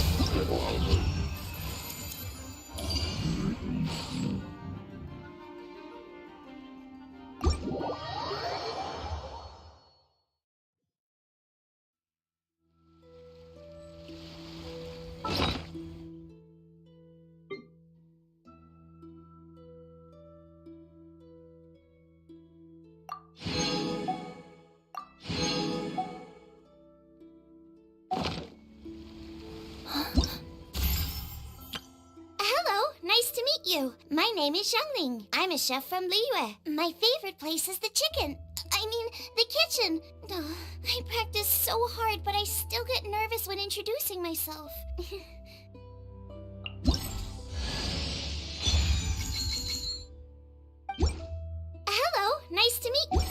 C: You. My name is Xiangling. I'm a chef from Liyue. My favorite place is the the kitchen. Oh, I practice so hard, but I still get nervous when introducing myself. Hello, nice to meet you.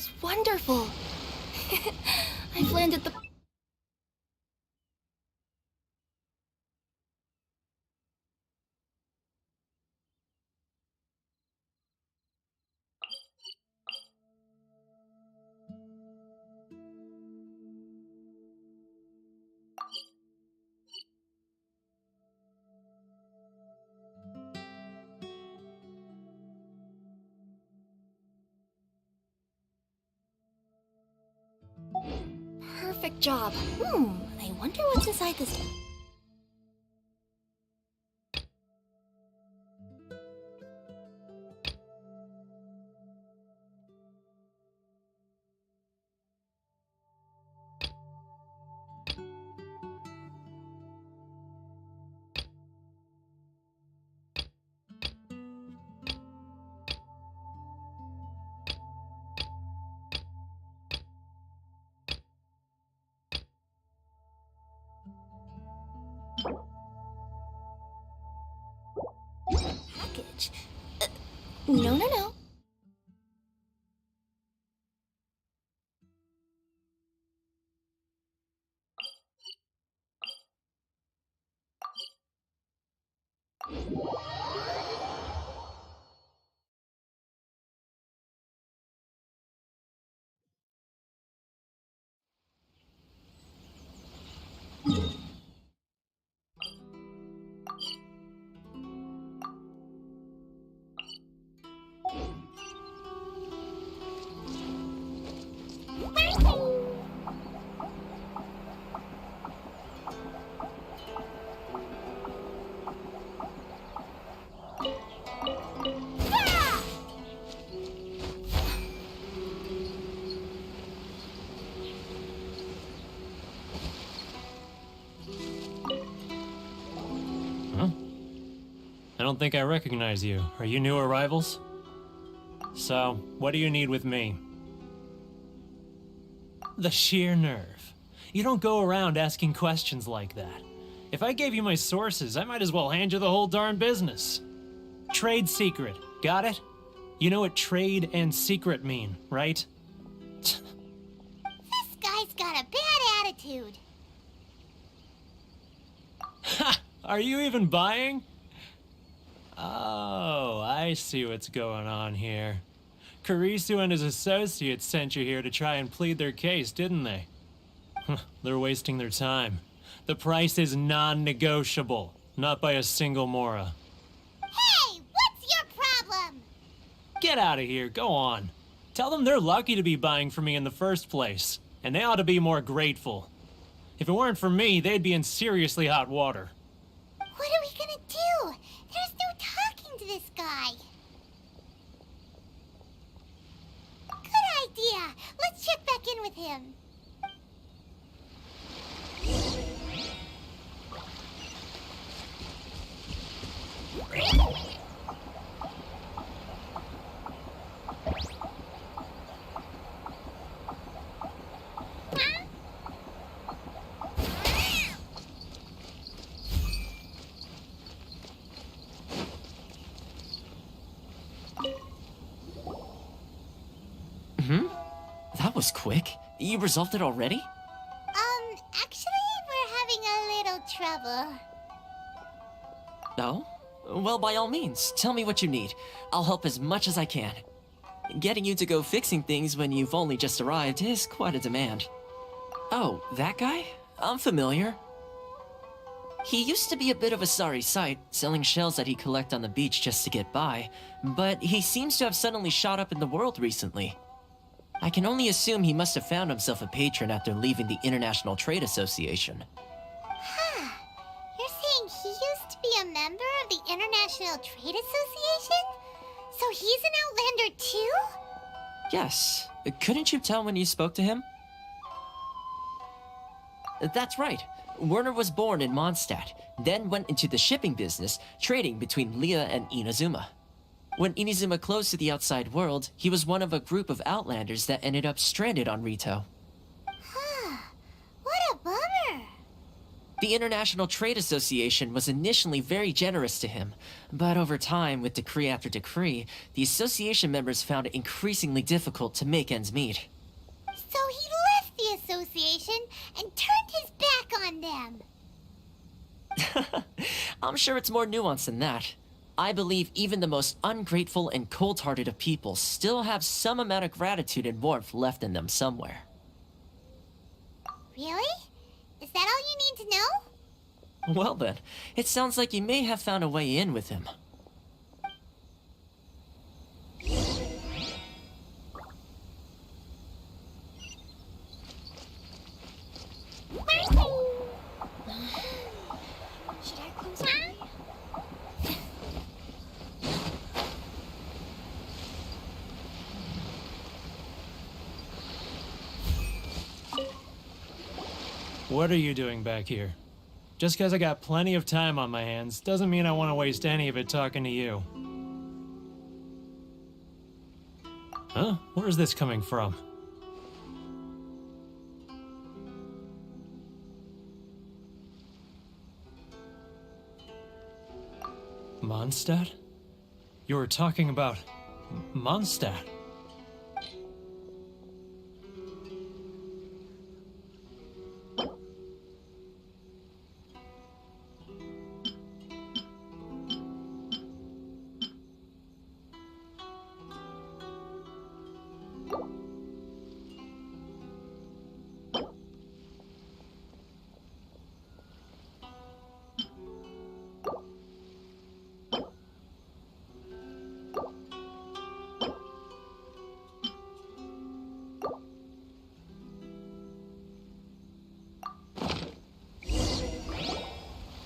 H: was wonderful. I've landed the... Perfect job. I wonder what's inside this... package. No.
O: I don't think I recognize you. Are you new arrivals? So, what do you need with me? The sheer nerve. You don't go around asking questions like that. If I gave you my sources, I might as well hand you the whole darn business. Trade secret, got it? You know what trade and secret mean, right?
C: This guy's got a bad attitude.
O: Ha! Are you even buying? Oh, I see what's going on here. Karisu and his associates sent you here to try and plead their case, didn't they? They're wasting their time. The price is non-negotiable, not by a single Mora.
C: Hey, what's your problem?
O: Get out of here, go on. Tell them they're lucky to be buying from me in the first place, and they ought to be more grateful. If it weren't for me, they'd be in seriously hot water.
C: What are we gonna do? There's no talking to this guy. Good idea. Let's check back in with him.
P: That was quick. You resolved it already?
C: Actually, we're having a little trouble.
P: Oh? Well, by all means, tell me what you need. I'll help as much as I can. Getting you to go fixing things when you've only just arrived is quite a demand. Oh, that guy? I'm familiar. He used to be a bit of a sorry sight, selling shells that he'd collect on the beach just to get by, but he seems to have suddenly shot up in the world recently. I can only assume he must have found himself a patron after leaving the International Trade Association.
C: Huh. You're saying he used to be a member of the International Trade Association? So he's an Outlander too?
P: Yes. Couldn't you tell when you spoke to him? That's right. Werner was born in Mondstadt, then went into the shipping business, trading between Leah and Inazuma. When Inazuma closed to the outside world, he was one of a group of Outlanders that ended up stranded on Rito.
C: Huh. What a bummer.
P: The International Trade Association was initially very generous to him, but over time, with decree after decree, the association members found it increasingly difficult to make ends meet.
C: So he left the association and turned his back on them.
P: I'm sure it's more nuanced than that. I believe even the most ungrateful and cold-hearted of people still have some amount of gratitude and warmth left in them somewhere.
C: Really? Is that all you need to know?
P: Well then, it sounds like you may have found a way in with him.
B: Should I close my eye?
O: What are you doing back here? Just because I got plenty of time on my hands doesn't mean I want to waste any of it talking to you. Huh? Where's this coming from? Mondstadt? You were talking about Mondstadt.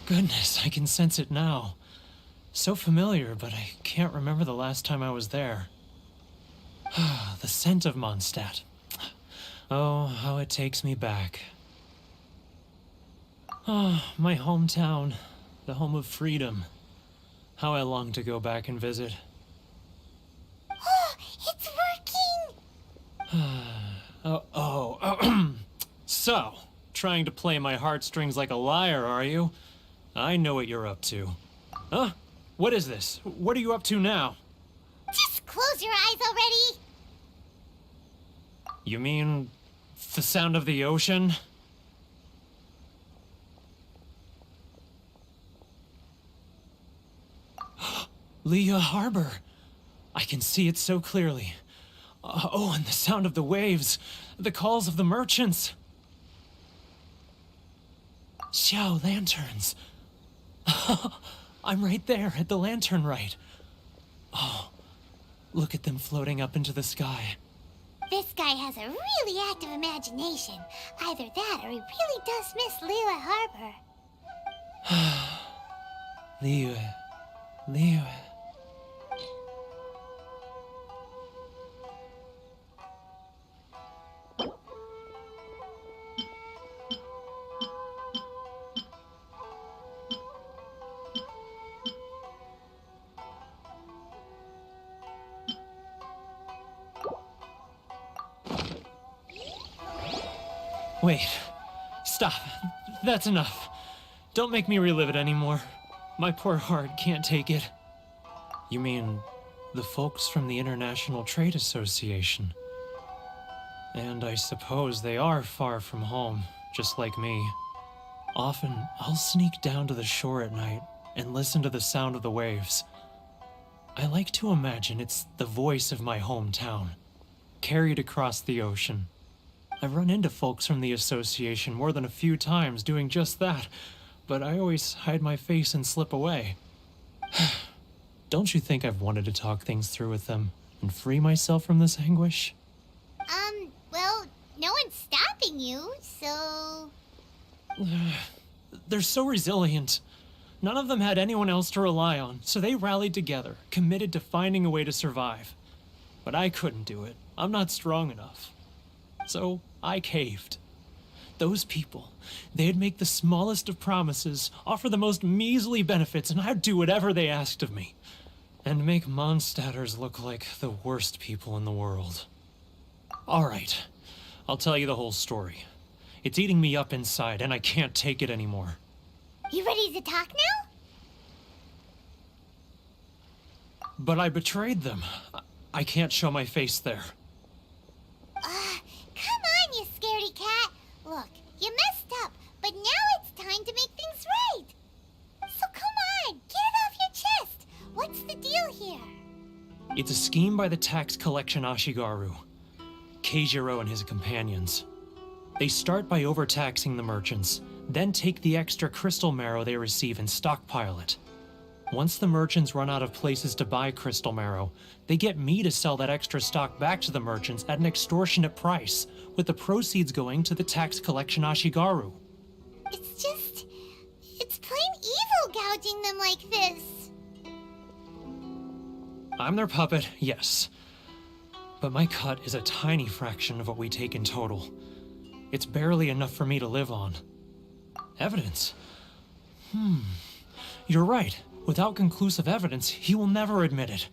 O: Goodness, I can sense it now. So familiar, but I can't remember the last time I was there. The scent of Mondstadt. Oh, how it takes me back. Oh, my hometown, the home of freedom. How I long to go back and visit.
C: It's working!
O: So, trying to play my heartstrings like a liar, are you? I know what you're up to. Huh? What is this? What are you up to now?
C: Just close your eyes already!
O: You mean the sound of the ocean? Leah Harbor. I can see it so clearly. Oh, and the sound of the waves. The calls of the merchants. Xiao lanterns. I'm right there at the lantern right. Oh, look at them floating up into the sky.
C: This guy has a really active imagination. Either that or he really does miss Liyue Harbor.
O: Liyue. Wait. Stop. That's enough. Don't make me relive it anymore. My poor heart can't take it. You mean the folks from the International Trade Association? And I suppose they are far from home, just like me. Often, I'll sneak down to the shore at night and listen to the sound of the waves. I like to imagine it's the voice of my hometown, carried across the ocean. I've run into folks from the association more than a few times doing just that, but I always hide my face and slip away. Don't you think I've wanted to talk things through with them and free myself from this anguish?
C: Well, no one's stopping you, so...
O: They're so resilient. None of them had anyone else to rely on, so they rallied together, committed to finding a way to survive. But I couldn't do it. I'm not strong enough. So I caved. Those people, they'd make the smallest of promises, offer the most measly benefits, and I'd do whatever they asked of me. And make Mondstadters look like the worst people in the world. All right, I'll tell you the whole story. It's eating me up inside, and I can't take it anymore.
C: You ready to talk now?
O: But I betrayed them. I can't show my face there.
C: Come on, you scaredy cat. Look, you messed up, but now it's time to make things right. So come on, get it off your chest. What's the deal here?
O: It's a scheme by the tax collection Ashigaru, Keijiro and his companions. They start by overtaxing the merchants, then take the extra crystal marrow they receive and stockpile it. Once the merchants run out of places to buy crystal marrow, they get me to sell that extra stock back to the merchants at an extortionate price, with the proceeds going to the tax collection Ashigaru.
C: It's plain evil gouging them like this.
O: I'm their puppet, yes. But my cut is a tiny fraction of what we take in total. It's barely enough for me to live on. Evidence? You're right. Without conclusive evidence, he will never admit it.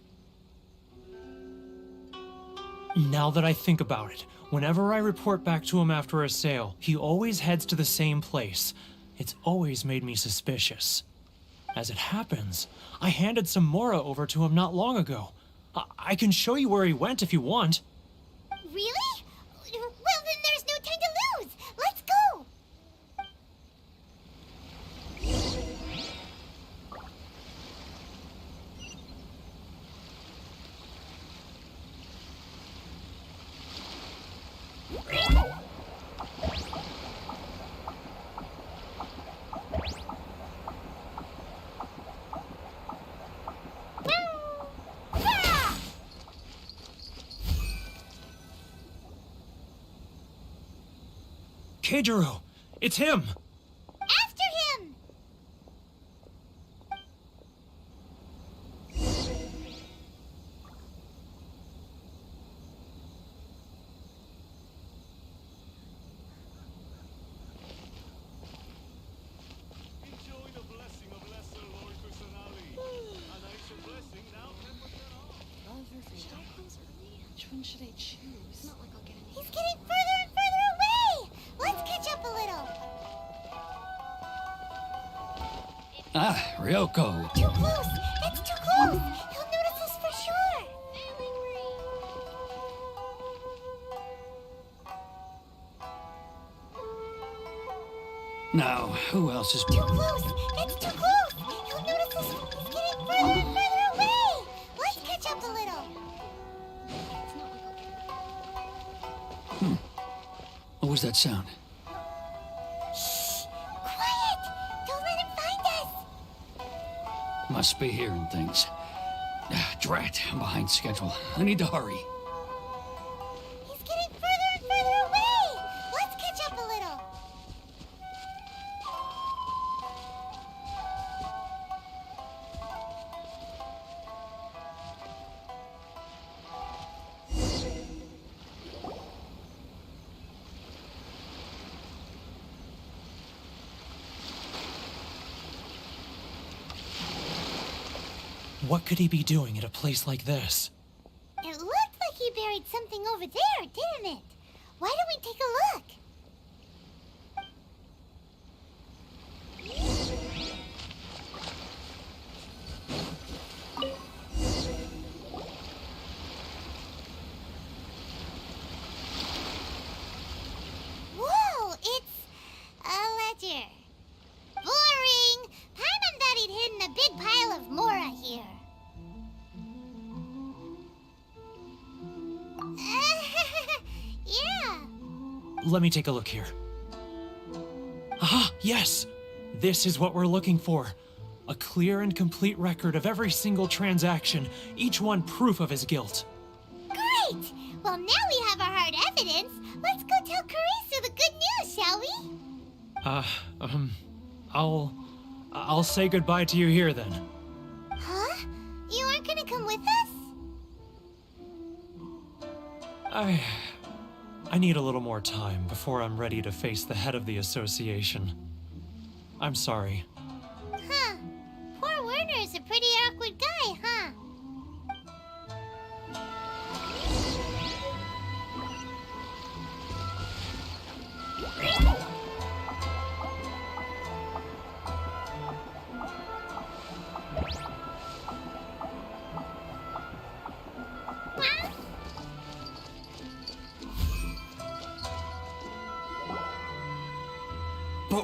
O: Now that I think about it, whenever I report back to him after a sale, he always heads to the same place. It's always made me suspicious. As it happens, I handed some Mora over to him not long ago. I can show you where he went if you want.
C: Really? Well, then there's no time to lose. Let's go.
O: Keijiro! It's him!
C: After him!
D: Which one should I choose? Not like I'll get any.
C: He's getting further and further away! Let's catch up a little.
I: Ah, Ryoko.
C: Too close! That's too close! He'll notice us for sure!
I: Now, who else is...
C: Too close! That's too close! He'll notice us! He's getting further and further away! Let's catch up a little.
I: What was that sound?
C: Shh! Quiet! Don't let him find us!
I: Must be hearing things. Drat, I'm behind schedule. I need to hurry.
C: He's getting further and further away! Let's catch up a little.
O: What could he be doing at a place like this?
C: It looked like he buried something over there, didn't it? Why don't we take a look? Whoa, it's a ledger. Boring! Paimon thought he'd hidden a big pile of Mora here. Yeah.
O: Let me take a look here. Ah, yes! This is what we're looking for. A clear and complete record of every single transaction, each one proof of his guilt.
C: Great! Well, now we have our hard evidence. Let's go tell Karisu the good news, shall we?
O: I'll say goodbye to you here then.
C: Huh? You aren't gonna come with us?
O: I need a little more time before I'm ready to face the head of the association. I'm sorry.
C: Huh. Poor Werner's a pretty awkward guy, huh?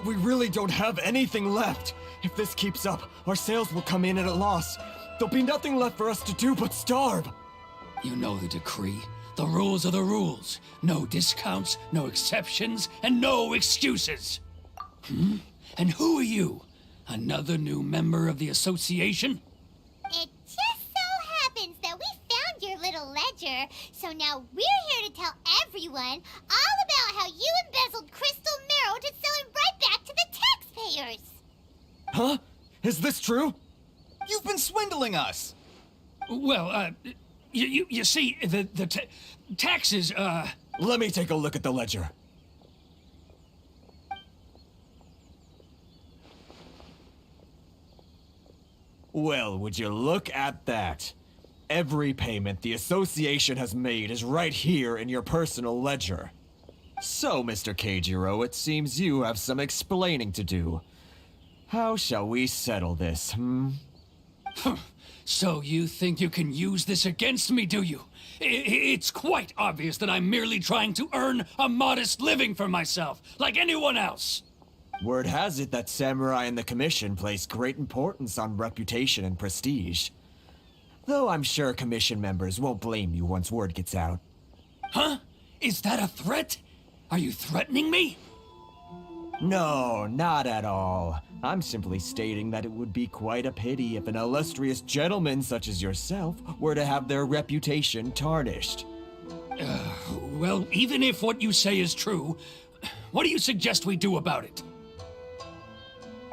E: We really don't have anything left. If this keeps up, our sales will come in at a loss. There'll be nothing left for us to do but starve.
Q: You know the decree. The rules are the rules. No discounts, no exceptions, and no excuses. And who are you? Another new member of the association?
C: It just so happens that we found your little ledger, so now we're here to tell everyone all about how you embezzled crystal marrow to sell it right back to the taxpayers.
E: Huh? Is this true?
R: You've been swindling us!
Q: Well, you see, the taxes,
E: Let me take a look at the ledger. Well, would you look at that? Every payment the association has made is right here in your personal ledger. So, Mr. Keijiro, it seems you have some explaining to do. How shall we settle this,
Q: So you think you can use this against me, do you? It's quite obvious that I'm merely trying to earn a modest living for myself, like anyone else.
E: Word has it that samurai in the commission place great importance on reputation and prestige. Though I'm sure commission members won't blame you once word gets out.
Q: Huh? Is that a threat? Are you threatening me?
E: No, not at all. I'm simply stating that it would be quite a pity if an illustrious gentleman such as yourself were to have their reputation tarnished.
Q: Well, even if what you say is true, what do you suggest we do about it?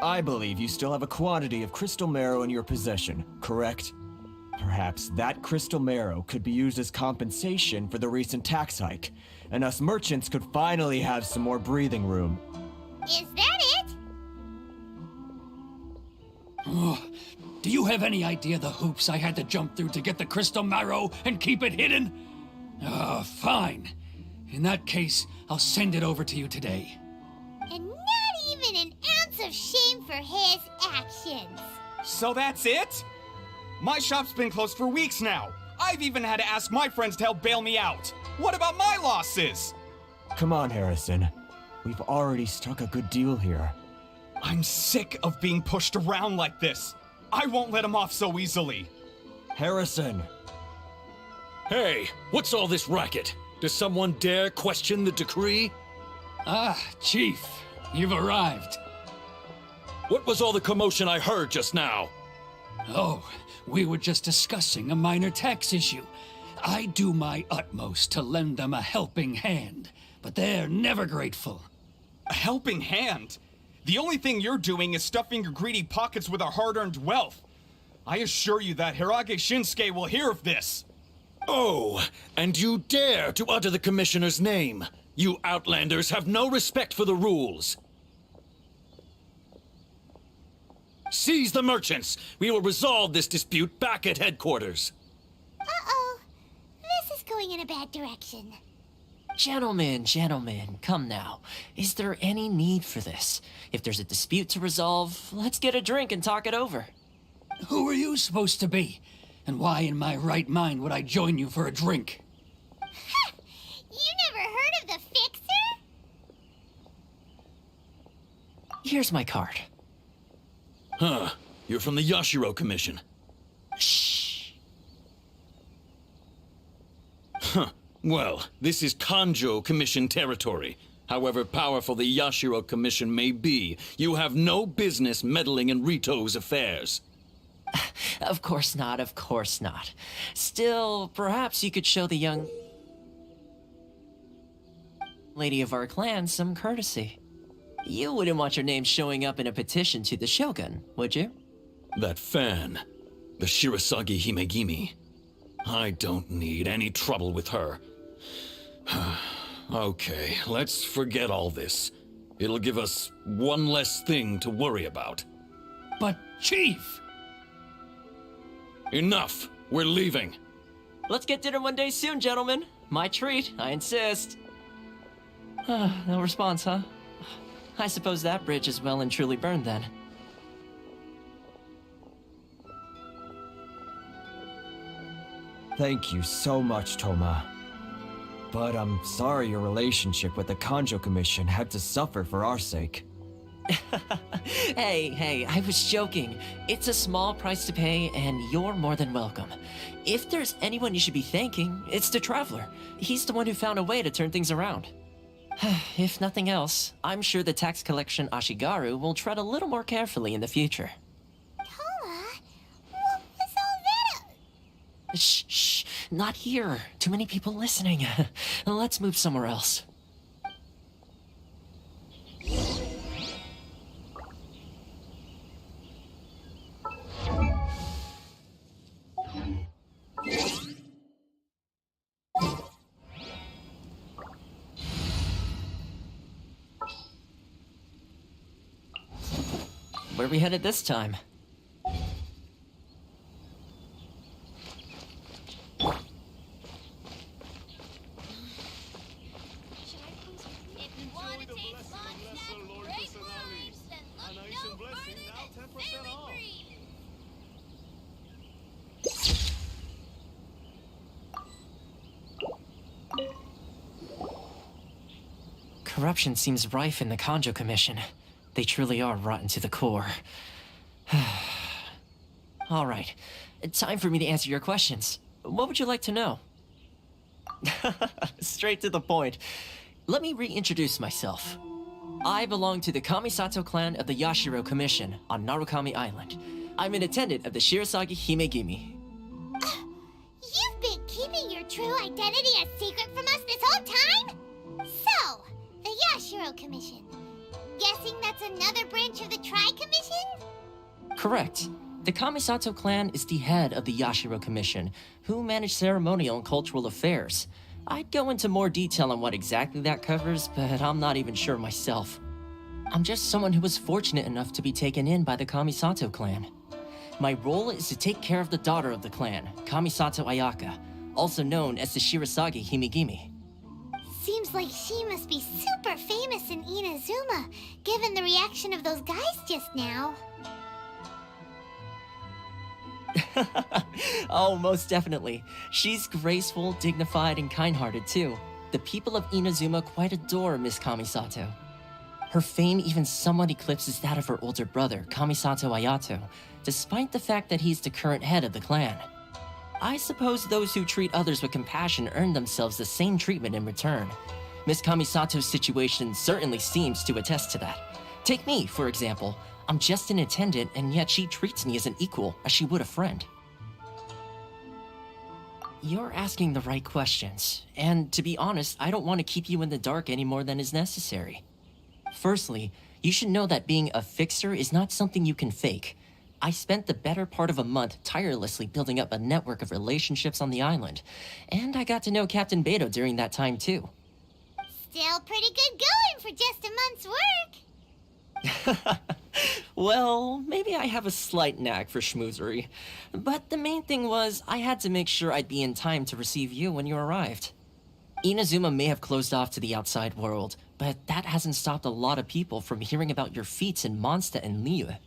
E: I believe you still have a quantity of crystal marrow in your possession, correct? Perhaps that crystal marrow could be used as compensation for the recent tax hike, and us merchants could finally have some more breathing room.
C: Is that it?
Q: Oh, do you have any idea the hoops I had to jump through to get the crystal marrow and keep it hidden? Fine. In that case, I'll send it over to you today.
C: And not even an ounce of shame for his actions.
R: So that's it? My shop's been closed for weeks now. I've even had to ask my friends to help bail me out. What about my losses?
E: Come on, Harrison. We've already struck a good deal here.
R: I'm sick of being pushed around like this. I won't let him off so easily.
E: Harrison!
N: Hey, what's all this racket? Does someone dare question the decree?
Q: Ah, Chief, you've arrived.
N: What was all the commotion I heard just now?
Q: Oh, we were just discussing a minor tax issue. I do my utmost to lend them a helping hand, but they're never grateful.
R: A helping hand? The only thing you're doing is stuffing your greedy pockets with our hard-earned wealth. I assure you that Hirage Shinsuke will hear of this.
N: Oh, and you dare to utter the Commissioner's name. You Outlanders have no respect for the rules. Seize the merchants. We will resolve this dispute back at headquarters.
C: Uh-oh. This is going in a bad direction.
P: Gentlemen, come now. Is there any need for this? If there's a dispute to resolve, let's get a drink and talk it over.
Q: Who are you supposed to be? And why in my right mind would I join you for a drink?
C: Ha! You never heard of the Fixer?
P: Here's my card.
N: Huh. You're from the Yashiro Commission.
P: Shh.
N: Huh. Well, this is Kanjo Commission territory. However powerful the Yashiro Commission may be, you have no business meddling in Rito's affairs.
P: Of course not, of course not. Still, perhaps you could show the young lady of our clan some courtesy. You wouldn't want your name showing up in a petition to the Shogun, would you?
N: That fan, the Shirasagi Himegimi. I don't need any trouble with her. Okay, let's forget all this. It'll give us one less thing to worry about.
Q: But, Chief!
N: Enough! We're leaving.
P: Let's get dinner one day soon, gentlemen. My treat, I insist. No response, huh? I suppose that bridge is well and truly burned then.
E: Thank you so much, Toma. But I'm sorry your relationship with the Kanjo Commission had to suffer for our sake.
P: Hey, I was joking. It's a small price to pay, and you're more than welcome. If there's anyone you should be thanking, it's the Traveler. He's the one who found a way to turn things around. If nothing else, I'm sure the tax collection Ashigaru will tread a little more carefully in the future.
C: Toa, what was all that?
P: Shh, not here. Too many people listening. Let's move somewhere else. Where are we headed this time? Corruption seems rife in the Kanjo Commission. They truly are rotten to the core. All right, time for me to answer your questions. What would you like to know? Straight to the point. Let me reintroduce myself. I belong to the Kamisato clan of the Yashiro Commission on Narukami Island. I'm an attendant of the Shirasagi Himegimi.
C: You've been keeping your true identity a secret from us this whole time? So, the Yashiro Commission. Guessing that's another branch of the Tri-Commission?
P: Correct. The Kamisato clan is the head of the Yashiro Commission, who manage ceremonial and cultural affairs. I'd go into more detail on what exactly that covers, but I'm not even sure myself. I'm just someone who was fortunate enough to be taken in by the Kamisato clan. My role is to take care of the daughter of the clan, Kamisato Ayaka, also known as the Shirasagi Himegimi.
C: Seems like she must be super famous in Inazuma, given the reaction of those guys just now.
P: Oh, most definitely. She's graceful, dignified, and kind-hearted too. The people of Inazuma quite adore Miss Kamisato. Her fame even somewhat eclipses that of her older brother, Kamisato Ayato, despite the fact that he's the current head of the clan. I suppose those who treat others with compassion earn themselves the same treatment in return. Miss Kamisato's situation certainly seems to attest to that. Take me, for example. I'm just an attendant, and yet she treats me as an equal, as she would a friend. You're asking the right questions, and to be honest, I don't want to keep you in the dark any more than is necessary. Firstly, you should know that being a fixer is not something you can fake. I spent the better part of a month tirelessly building up a network of relationships on the island, and I got to know Captain Beto during that time too.
C: Still pretty good going for just a month's work.
P: Well, maybe I have a slight knack for schmoozery, but the main thing was I had to make sure I'd be in time to receive you when you arrived. Inazuma may have closed off to the outside world, but that hasn't stopped a lot of people from hearing about your feats in Mondstadt and Liyue.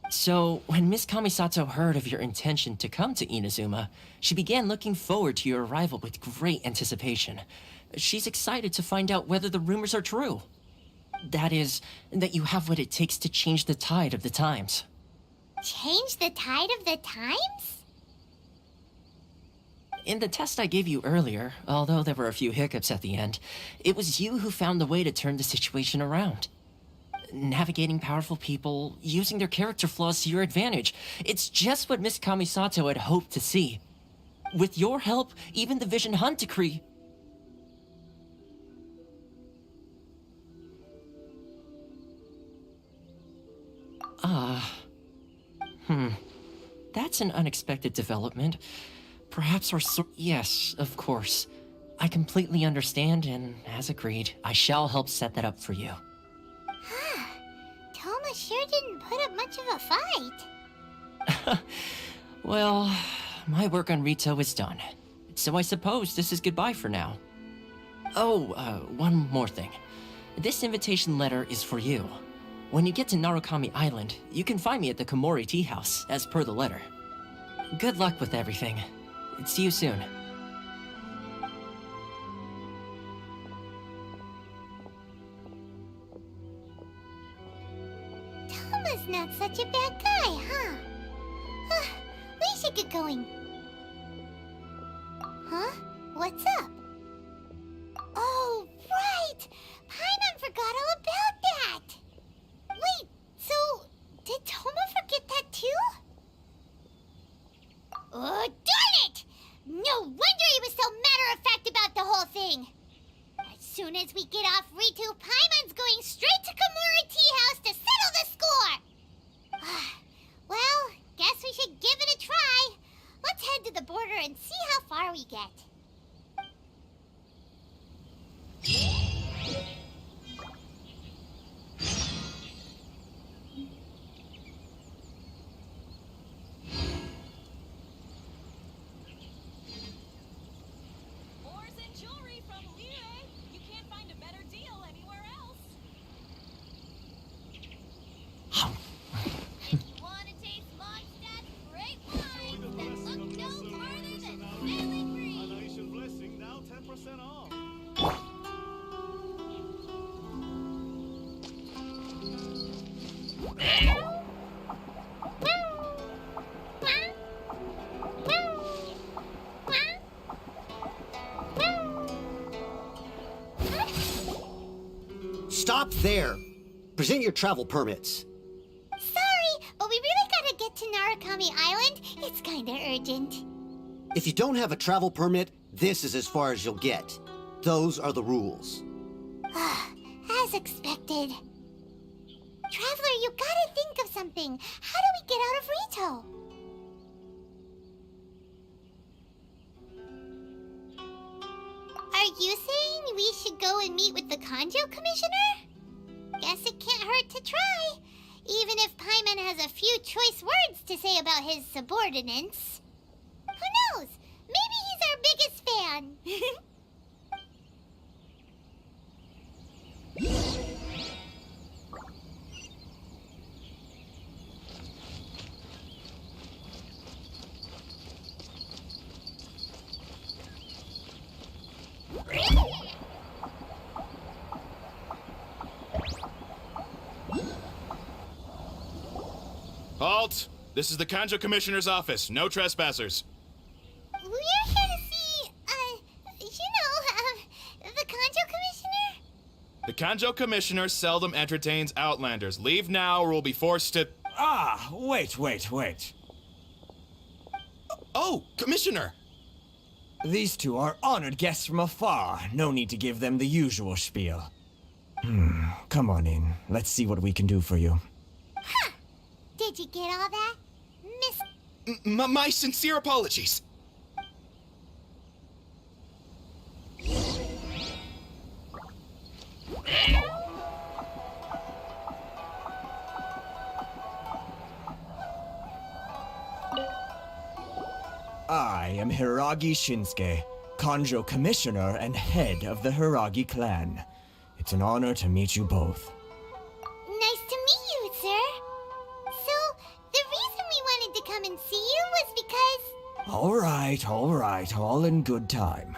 P: So, when Miss Kamisato heard of your intention to come to Inazuma, she began looking forward to your arrival with great anticipation. She's excited to find out whether the rumors are true. That is, that you have what it takes to change the tide of the times.
C: Change the tide of the times?
P: In the test I gave you earlier, although there were a few hiccups at the end, it was you who found the way to turn the situation around. Navigating powerful people, using their character flaws to your advantage. It's just what Miss Kamisato had hoped to see. With your help, even the Vision Hunt decree... That's an unexpected development. Perhaps our yes, of course. I completely understand, and as agreed, I shall help set that up for you.
C: Toma sure didn't put up much of a fight.
P: Well, my work on Rito is done. So I suppose this is goodbye for now. Oh, one more thing. This invitation letter is for you. When you get to Narukami Island, you can find me at the Komori Tea House, as per the letter. Good luck with everything. See you soon.
C: not such a bad guy, huh? We should get going. Huh? What's up? Oh, right! Paimon forgot all about that! Wait, so did Tomo forget that too? Oh, darn it! No wonder he was so matter-of-fact about the whole thing! As soon as we get off Ritu, Paimon's going straight to Komura Tea House to settle the score! Well, guess we should give it a try. Let's head to the border and see how far we get.
D: Ores and jewelry from Lire. You can't find a better deal anywhere else. If you want to taste Mondstadt's great wines, then look no further than Sailing Green.
S: Anation Blessing now 10% off.
T: Stop there! Present your travel permits.
C: Sorry, but we really gotta get to Narukami Island. It's kinda urgent.
T: If you don't have a travel permit, this is as far as you'll get. Those are the rules.
C: As expected. Traveler, you gotta think of something. How do we get out of Rito? Are you saying we should go and meet with the Kanjo Commissioner? Guess it can't hurt to try. Even if Paimon has a few choice words to say about his subordinates. Who knows? Maybe he's our biggest fan.
U: Halt! This is the Kanjo Commissioner's office. No trespassers.
C: We're here to see, the Kanjo Commissioner?
U: The Kanjo Commissioner seldom entertains Outlanders. Leave now or we'll be forced to...
E: Ah, wait.
U: Oh, Commissioner!
E: These two are honored guests from afar. No need to give them the usual spiel. Come on in. Let's see what we can do for you.
C: Huh. Did you get all that, Miss...
U: My sincere apologies.
E: I am Hiragi Shinsuke, Kanjo Commissioner and head of the Hiragi clan. It's an honor to meet you both.
C: Nice to meet you, sir. So, the reason we wanted to come and see you was because...
E: All right, all in good time.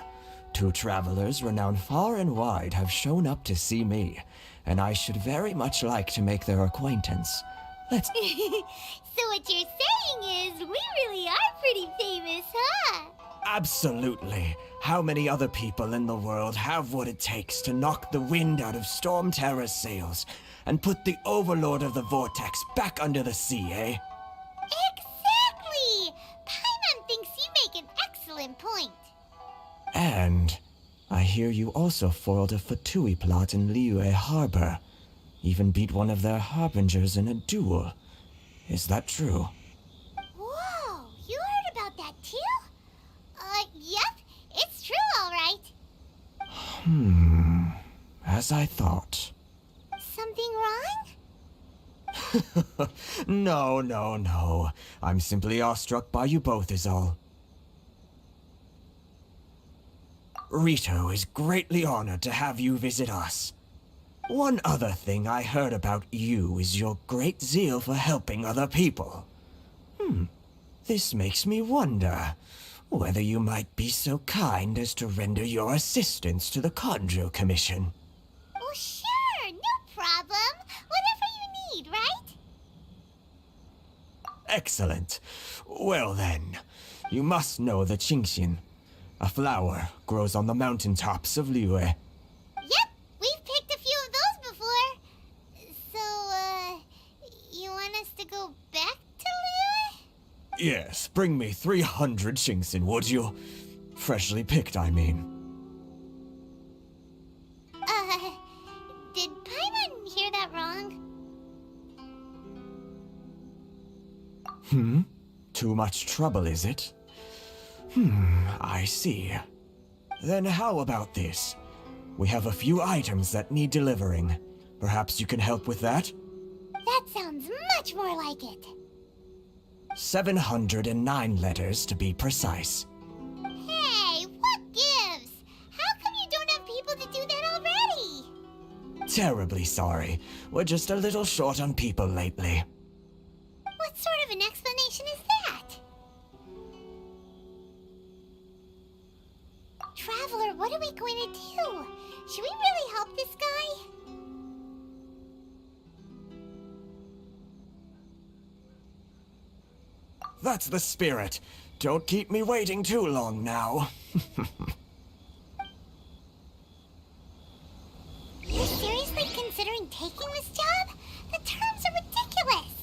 E: Two travelers renowned far and wide have shown up to see me, and I should very much like to make their acquaintance. Let's...
C: So what you're saying is, we really are pretty famous, huh?
E: Absolutely. How many other people in the world have what it takes to knock the wind out of Storm Terra's sails and put the Overlord of the Vortex back under the sea, eh?
C: Exactly! Paimon thinks you make an excellent point.
E: And I hear you also foiled a Fatui plot in Liyue Harbor. Even beat one of their harbingers in a duel. Is that true?
C: Whoa, you heard about that too? Yep, it's true, all right.
E: As I thought.
C: Something wrong?
E: No. I'm simply awestruck by you both is all. Rito is greatly honored to have you visit us. One other thing I heard about you is your great zeal for helping other people. This makes me wonder whether you might be so kind as to render your assistance to the Kanjo Commission.
C: Oh, sure, no problem. Whatever you need, right?
E: Excellent. Well then, you must know the Genshin. A flower grows on the mountaintops of Liyue.
C: Yep, we've picked a few of those before. So, you want us to go back to Liyue?
E: Yes, bring me 300 Genshin, would you? Freshly picked, I mean.
C: Did Paimon hear that wrong?
E: Too much trouble, is it? I see. Then how about this? We have a few items that need delivering. Perhaps you can help with that?
C: That sounds much more like it.
E: 709 letters to be precise.
C: Hey, what gives? How come you don't have people to do that already?
E: Terribly sorry. We're just a little short on people lately.
C: What sort of an explanation is that? Traveler, what are we going to do? Should we really help this guy?
E: That's the spirit. Don't keep me waiting too long now.
C: You're seriously considering taking this job? The terms are ridiculous.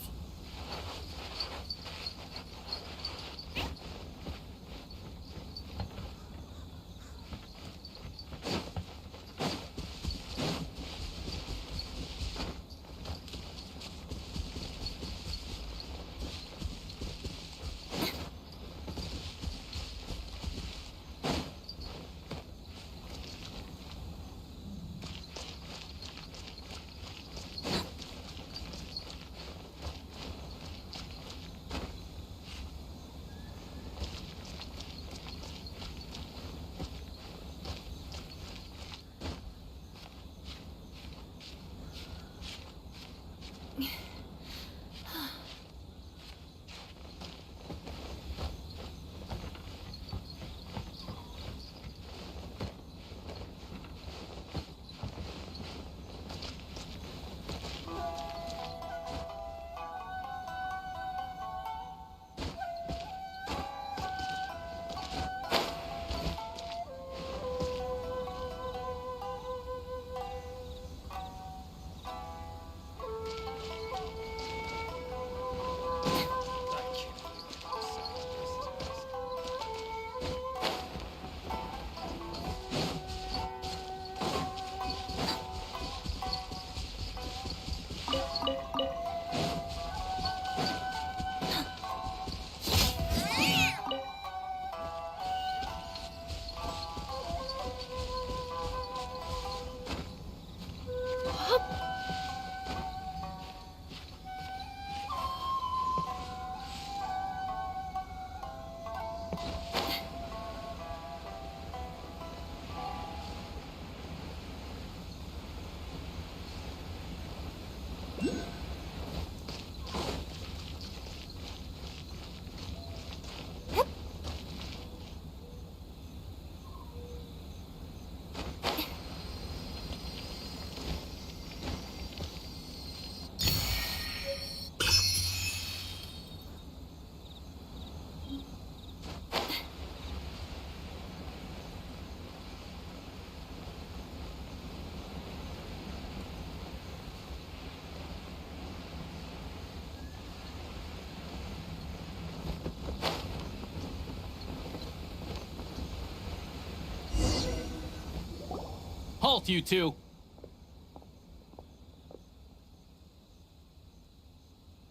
J: Halt, you two!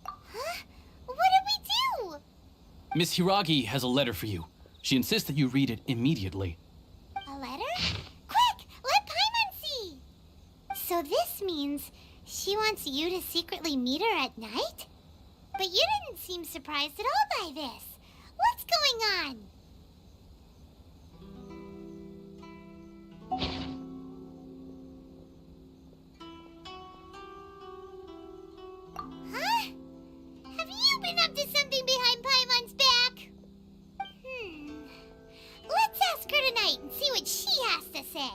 C: Huh? What did we do?
J: Miss Hiragi has a letter for you. She insists that you read it immediately.
C: A letter? Quick! Let Paimon see! So this means she wants you to secretly meet her at night? But you didn't seem surprised at all by this. What's going on? Huh? Have you been up to something behind Paimon's back? Let's ask her tonight and see what she has to say.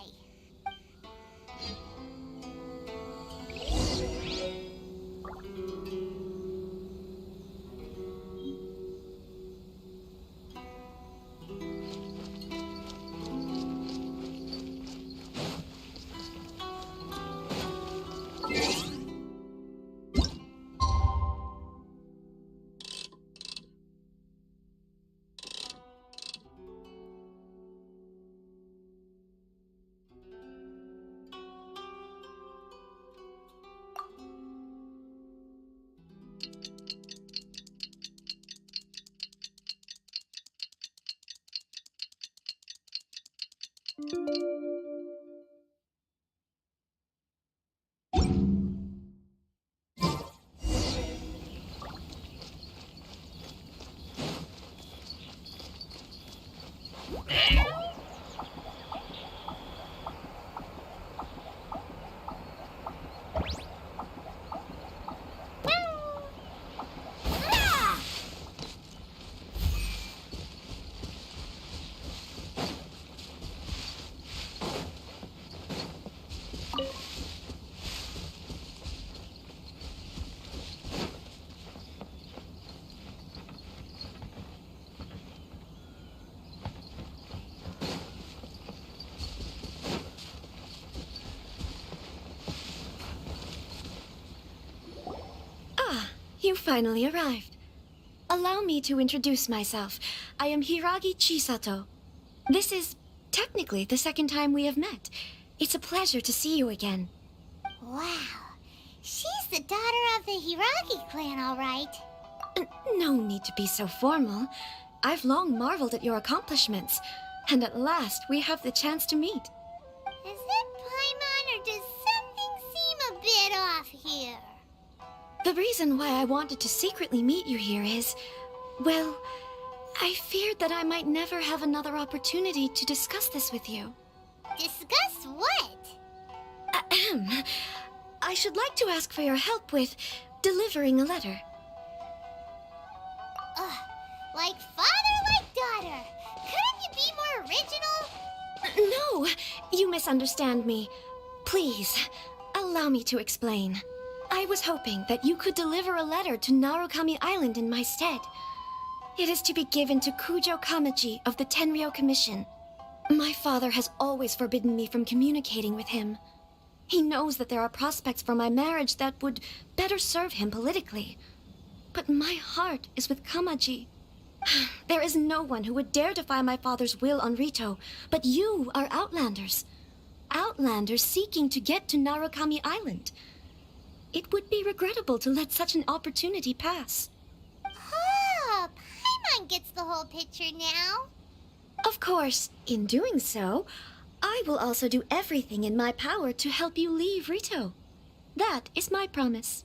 H: You finally arrived. Allow me to introduce myself. I am Hiragi Chisato. This is technically the second time we have met. It's a pleasure to see you again.
C: Wow. She's the daughter of the Hiragi clan, all right.
H: No need to be so formal. I've long marveled at your accomplishments, and at last we have the chance to meet.
C: Is it Paimon, or does something seem a bit off here?
H: The reason why I wanted to secretly meet you here is, well, I feared that I might never have another opportunity to discuss this with you.
C: Discuss what?
H: Ahem. I should like to ask for your help with delivering a letter.
C: Like father, like daughter. Couldn't you be more original?
H: No, you misunderstand me. Please, allow me to explain. I was hoping that you could deliver a letter to Narukami Island in my stead. It is to be given to Kujo Kamaji of the Tenryou Commission. My father has always forbidden me from communicating with him. He knows that there are prospects for my marriage that would better serve him politically. But my heart is with Kamaji. There is no one who would dare defy my father's will on Rito, but you are Outlanders. Outlanders seeking to get to Narukami Island. It would be regrettable to let such an opportunity pass.
C: Oh, Paimon gets the whole picture now.
H: Of course, in doing so, I will also do everything in my power to help you leave Rito. That is my promise.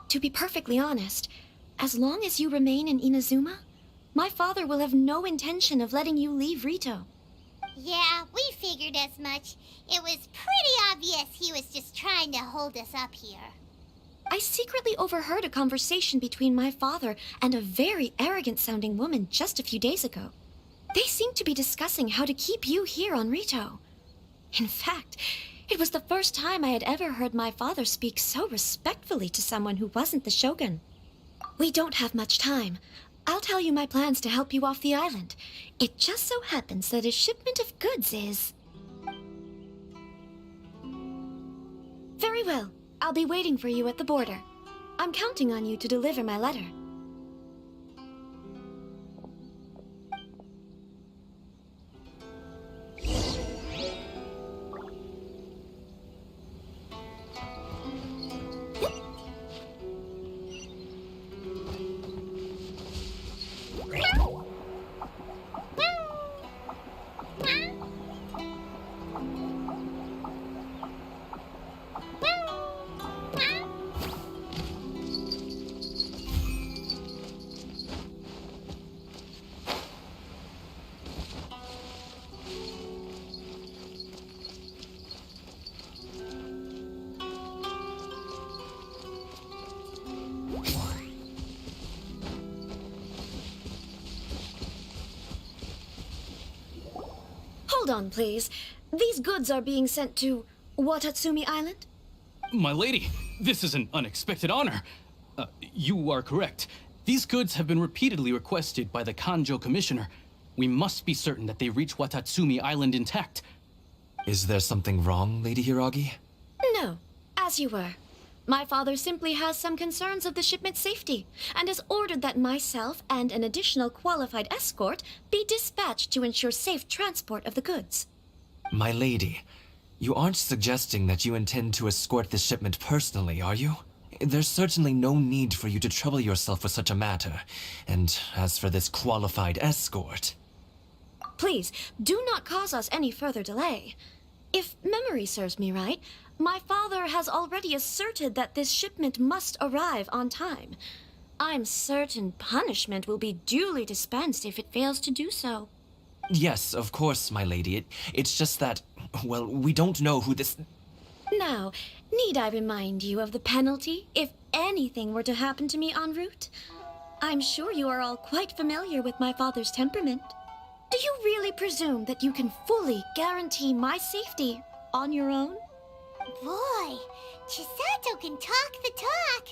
H: To be perfectly honest, as long as you remain in Inazuma, my father will have no intention of letting you leave Rito.
C: Yeah, we figured as much. It was pretty obvious he was just trying to hold us up here.
H: I secretly overheard a conversation between my father and a very arrogant-sounding woman just a few days ago. They seemed to be discussing how to keep you here on Rito. In fact, it was the first time I had ever heard my father speak so respectfully to someone who wasn't the Shogun. We don't have much time. I'll tell you my plans to help you off the island. It just so happens that a shipment of goods is... Very well. I'll be waiting for you at the border. I'm counting on you to deliver my letter. Hold on, please. These goods are being sent to Watatsumi Island?
J: My lady, this is an unexpected honor. You are correct. These goods have been repeatedly requested by the Kanjo Commissioner. We must be certain that they reach Watatsumi Island intact.
E: Is there something wrong, Lady Hiragi?
H: No, as you were. My father simply has some concerns of the shipment's safety, and has ordered that myself and an additional qualified escort be dispatched to ensure safe transport of the goods.
E: My lady, you aren't suggesting that you intend to escort this shipment personally, are you? There's certainly no need for you to trouble yourself with such a matter. And as for this qualified escort...
H: Please, do not cause us any further delay. If memory serves me right, my father has already asserted that this shipment must arrive on time. I'm certain punishment will be duly dispensed if it fails to do so.
E: Yes, of course, my lady. It's just that, well, we don't know who this...
H: Now, need I remind you of the penalty if anything were to happen to me en route? I'm sure you are all quite familiar with my father's temperament. Do you really presume that you can fully guarantee my safety on your own?
C: Boy, Chisato can talk the talk.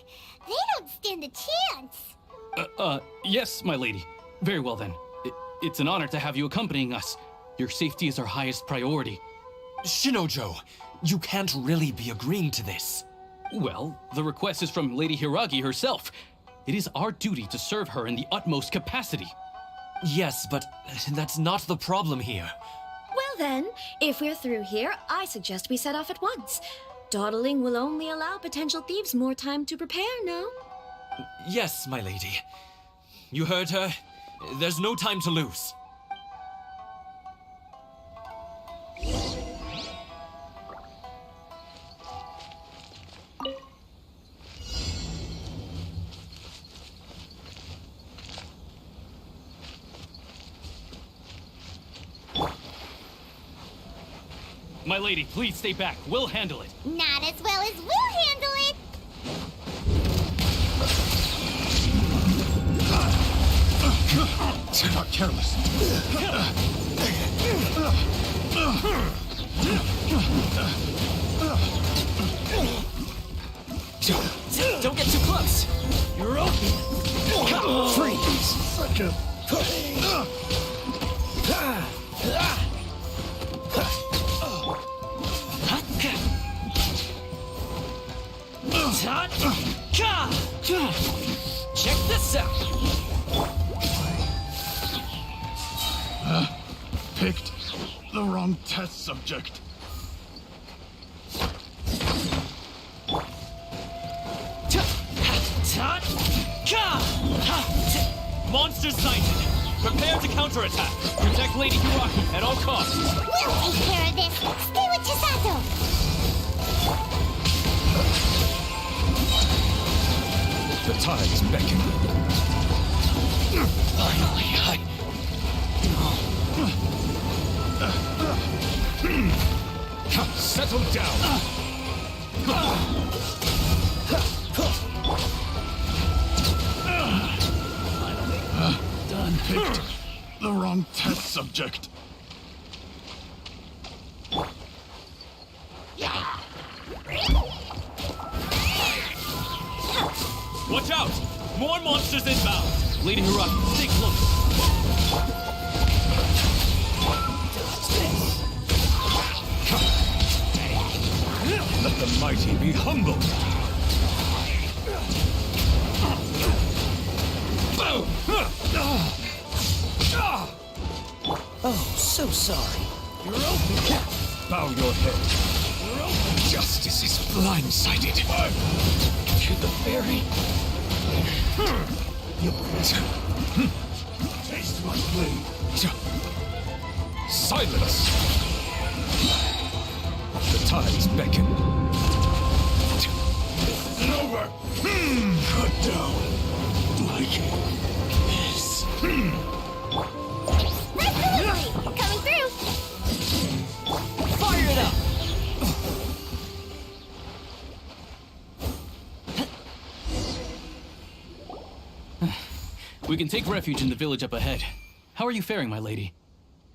C: They don't stand a chance.
J: Yes, my lady. Very well then. It's an honor to have you accompanying us. Your safety is our highest priority.
E: Shinojo, you can't really be agreeing to this.
J: Well, the request is from Lady Hiragi herself. It is our duty to serve her in the utmost capacity.
E: Yes, but that's not the problem here.
H: Well then, if we're through here, I suggest we set off at once. Dawdling will only allow potential thieves more time to prepare, no?
E: Yes, my lady. You heard her. There's no time to lose.
J: My lady, please stay back. We'll handle it.
C: Not as well as we'll handle it.
K: You're not careless.
E: Don't get too close. You're open.
K: Freeze. Such a...
E: Check this out.
K: Picked the wrong test subject.
J: Monster sighted. Prepare to counterattack. Protect Lady Hiraki at all costs.
C: We'll take care of this. Stay with Chisato.
K: The tides beckon.
E: Finally,
K: Settle down. Done. Picked the wrong test subject.
J: Watch out! More monsters inbound! Lady Hiraki, stay close.
K: Let the mighty be humble.
G: Oh, so sorry.
K: You're open. Bow your head. You're open. Justice is blindsided. Shoot the fairy. Taste my blade. Silence. The tides beckon. This is over. Cut down. Like this.
C: Absolutely! Coming through!
E: fire it up.
J: We can take refuge in the village up ahead. How are you faring, my lady?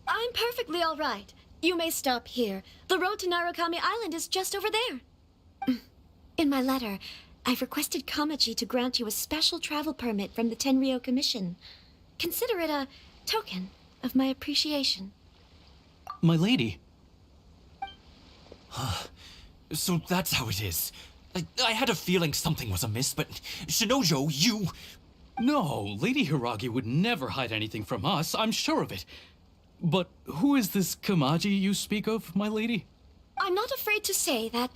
H: I'm perfectly all right. You may stop here. The road to Narukami Island is just over there. In my letter, I've requested Kamachi to grant you a special travel permit from the Tenryou Commission. Consider it a token of my appreciation.
J: My lady.
E: So that's how it is. I had a feeling something was amiss, but Shinojo, you...
J: No, Lady Hiragi would never hide anything from us, I'm sure of it. But who is this Kamaji you speak of, my lady?
H: I'm not afraid to say that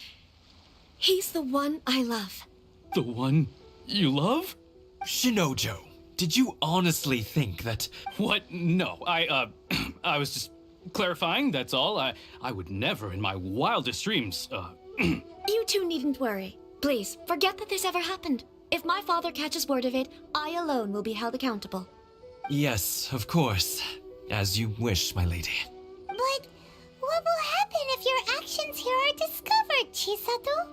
H: he's the one I love.
J: The one you love?
E: Shinojo, did you honestly think that...
J: What? No, I was just clarifying, that's all. I would never in my wildest dreams,
H: You two needn't worry. Please, forget that this ever happened. If my father catches word of it, I alone will be held accountable.
E: Yes, of course. As you wish, my lady.
C: But what will happen if your actions here are discovered, Chisato?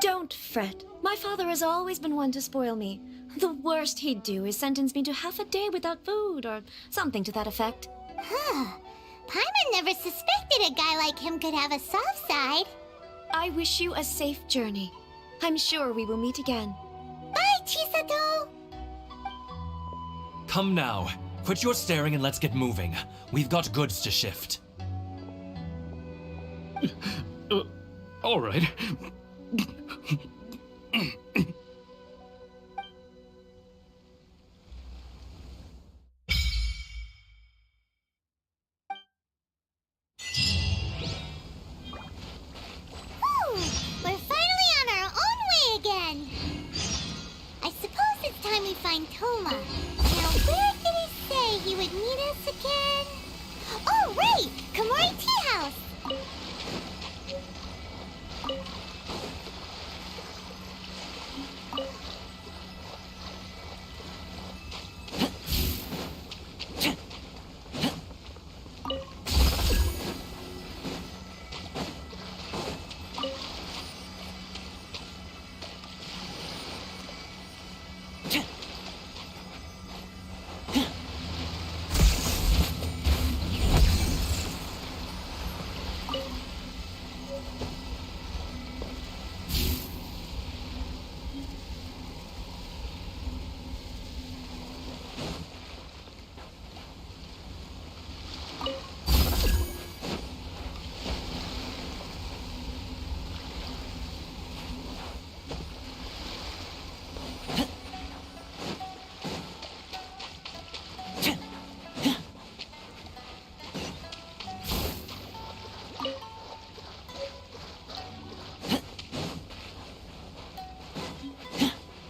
H: Don't fret. My father has always been one to spoil me. The worst he'd do is sentence me to half a day without food, or something to that effect.
C: Huh. Paimon never suspected a guy like him could have a soft side.
H: I wish you a safe journey. I'm sure we will meet again.
C: Bye, Chisato!
E: Come now. Quit your staring and let's get moving. We've got goods to shift.
J: All right.
C: find Toma. Now, where did he say he would meet us again? Oh, right! Kamori Tea House!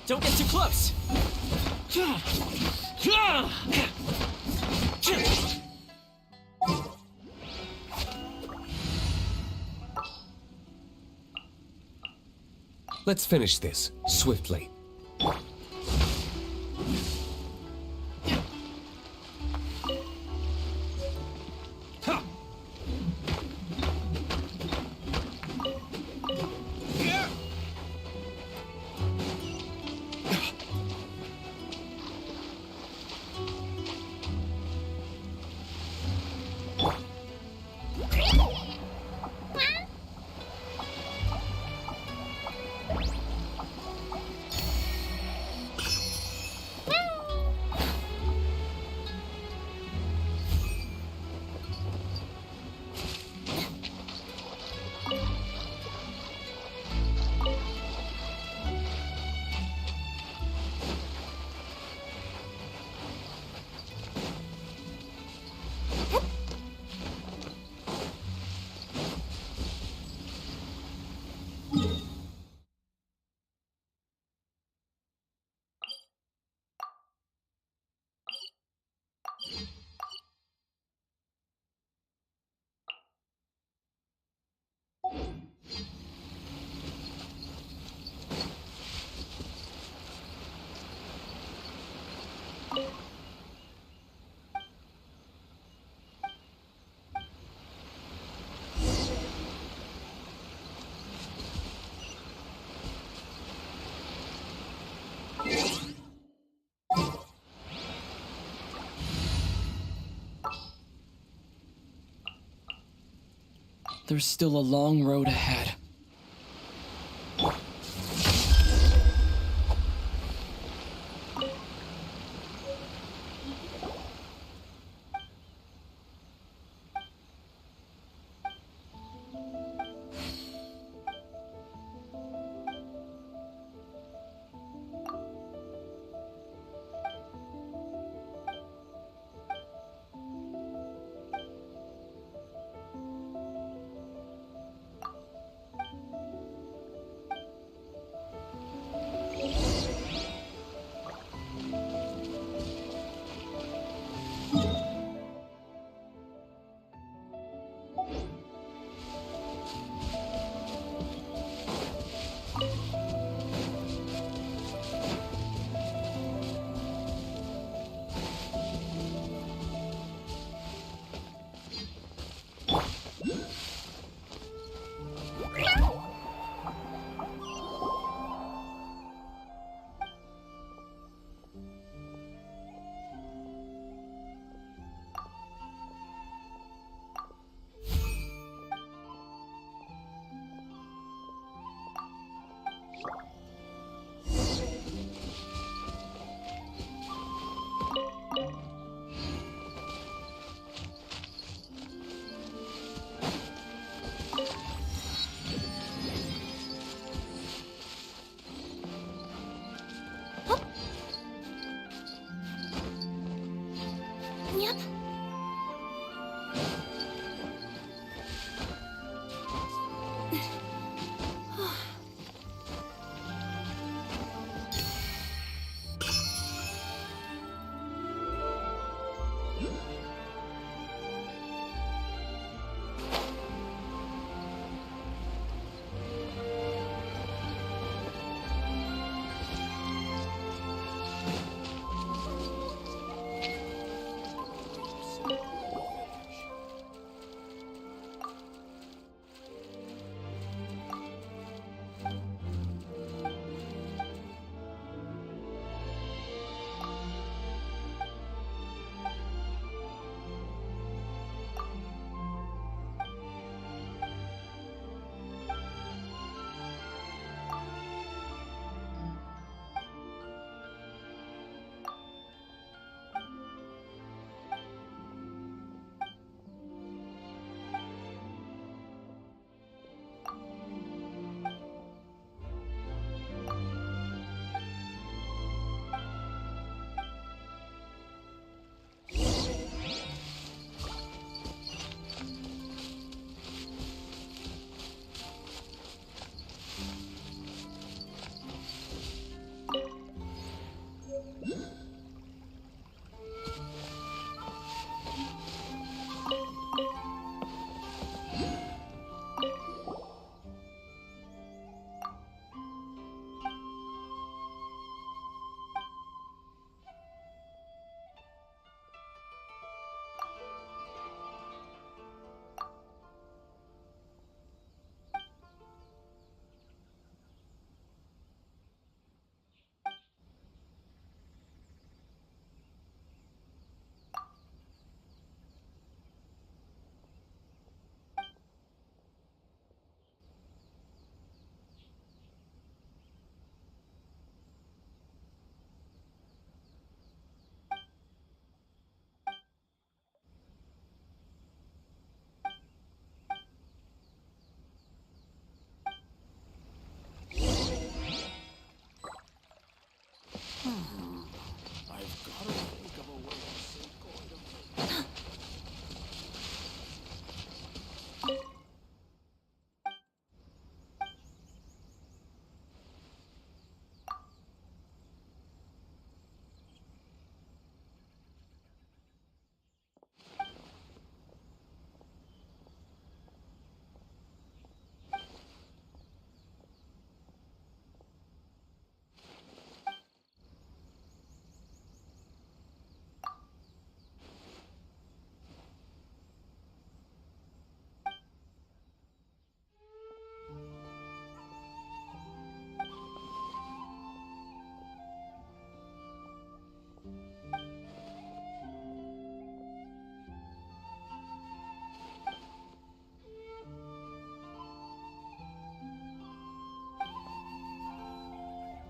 P: Don't get too close!
F: Let's finish this, swiftly.
L: There's still a long road ahead.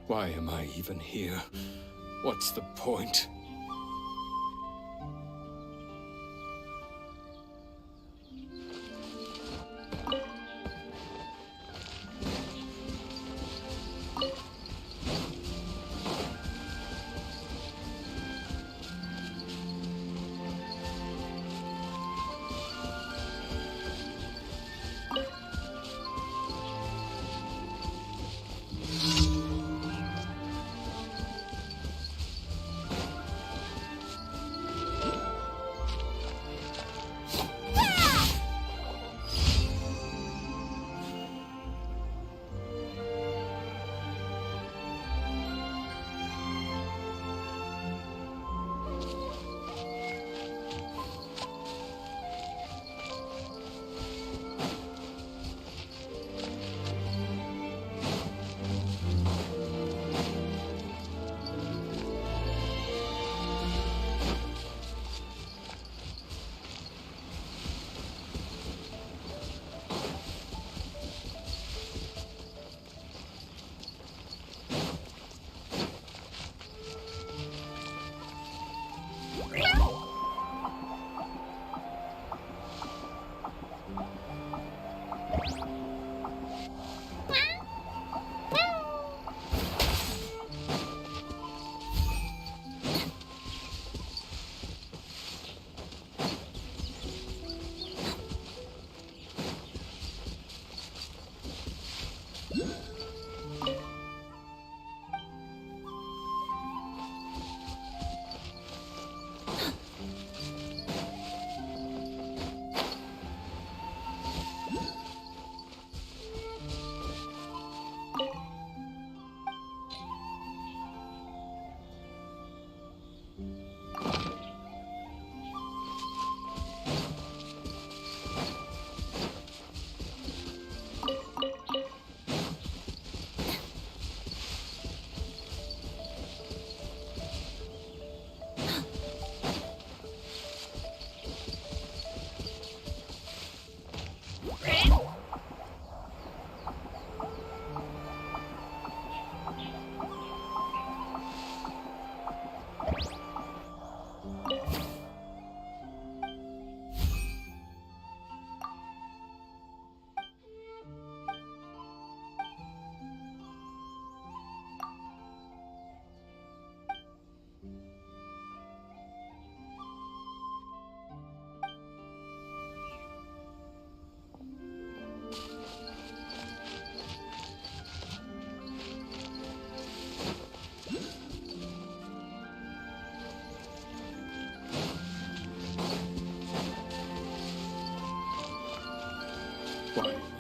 K: Why am I even here? What's the point? Why?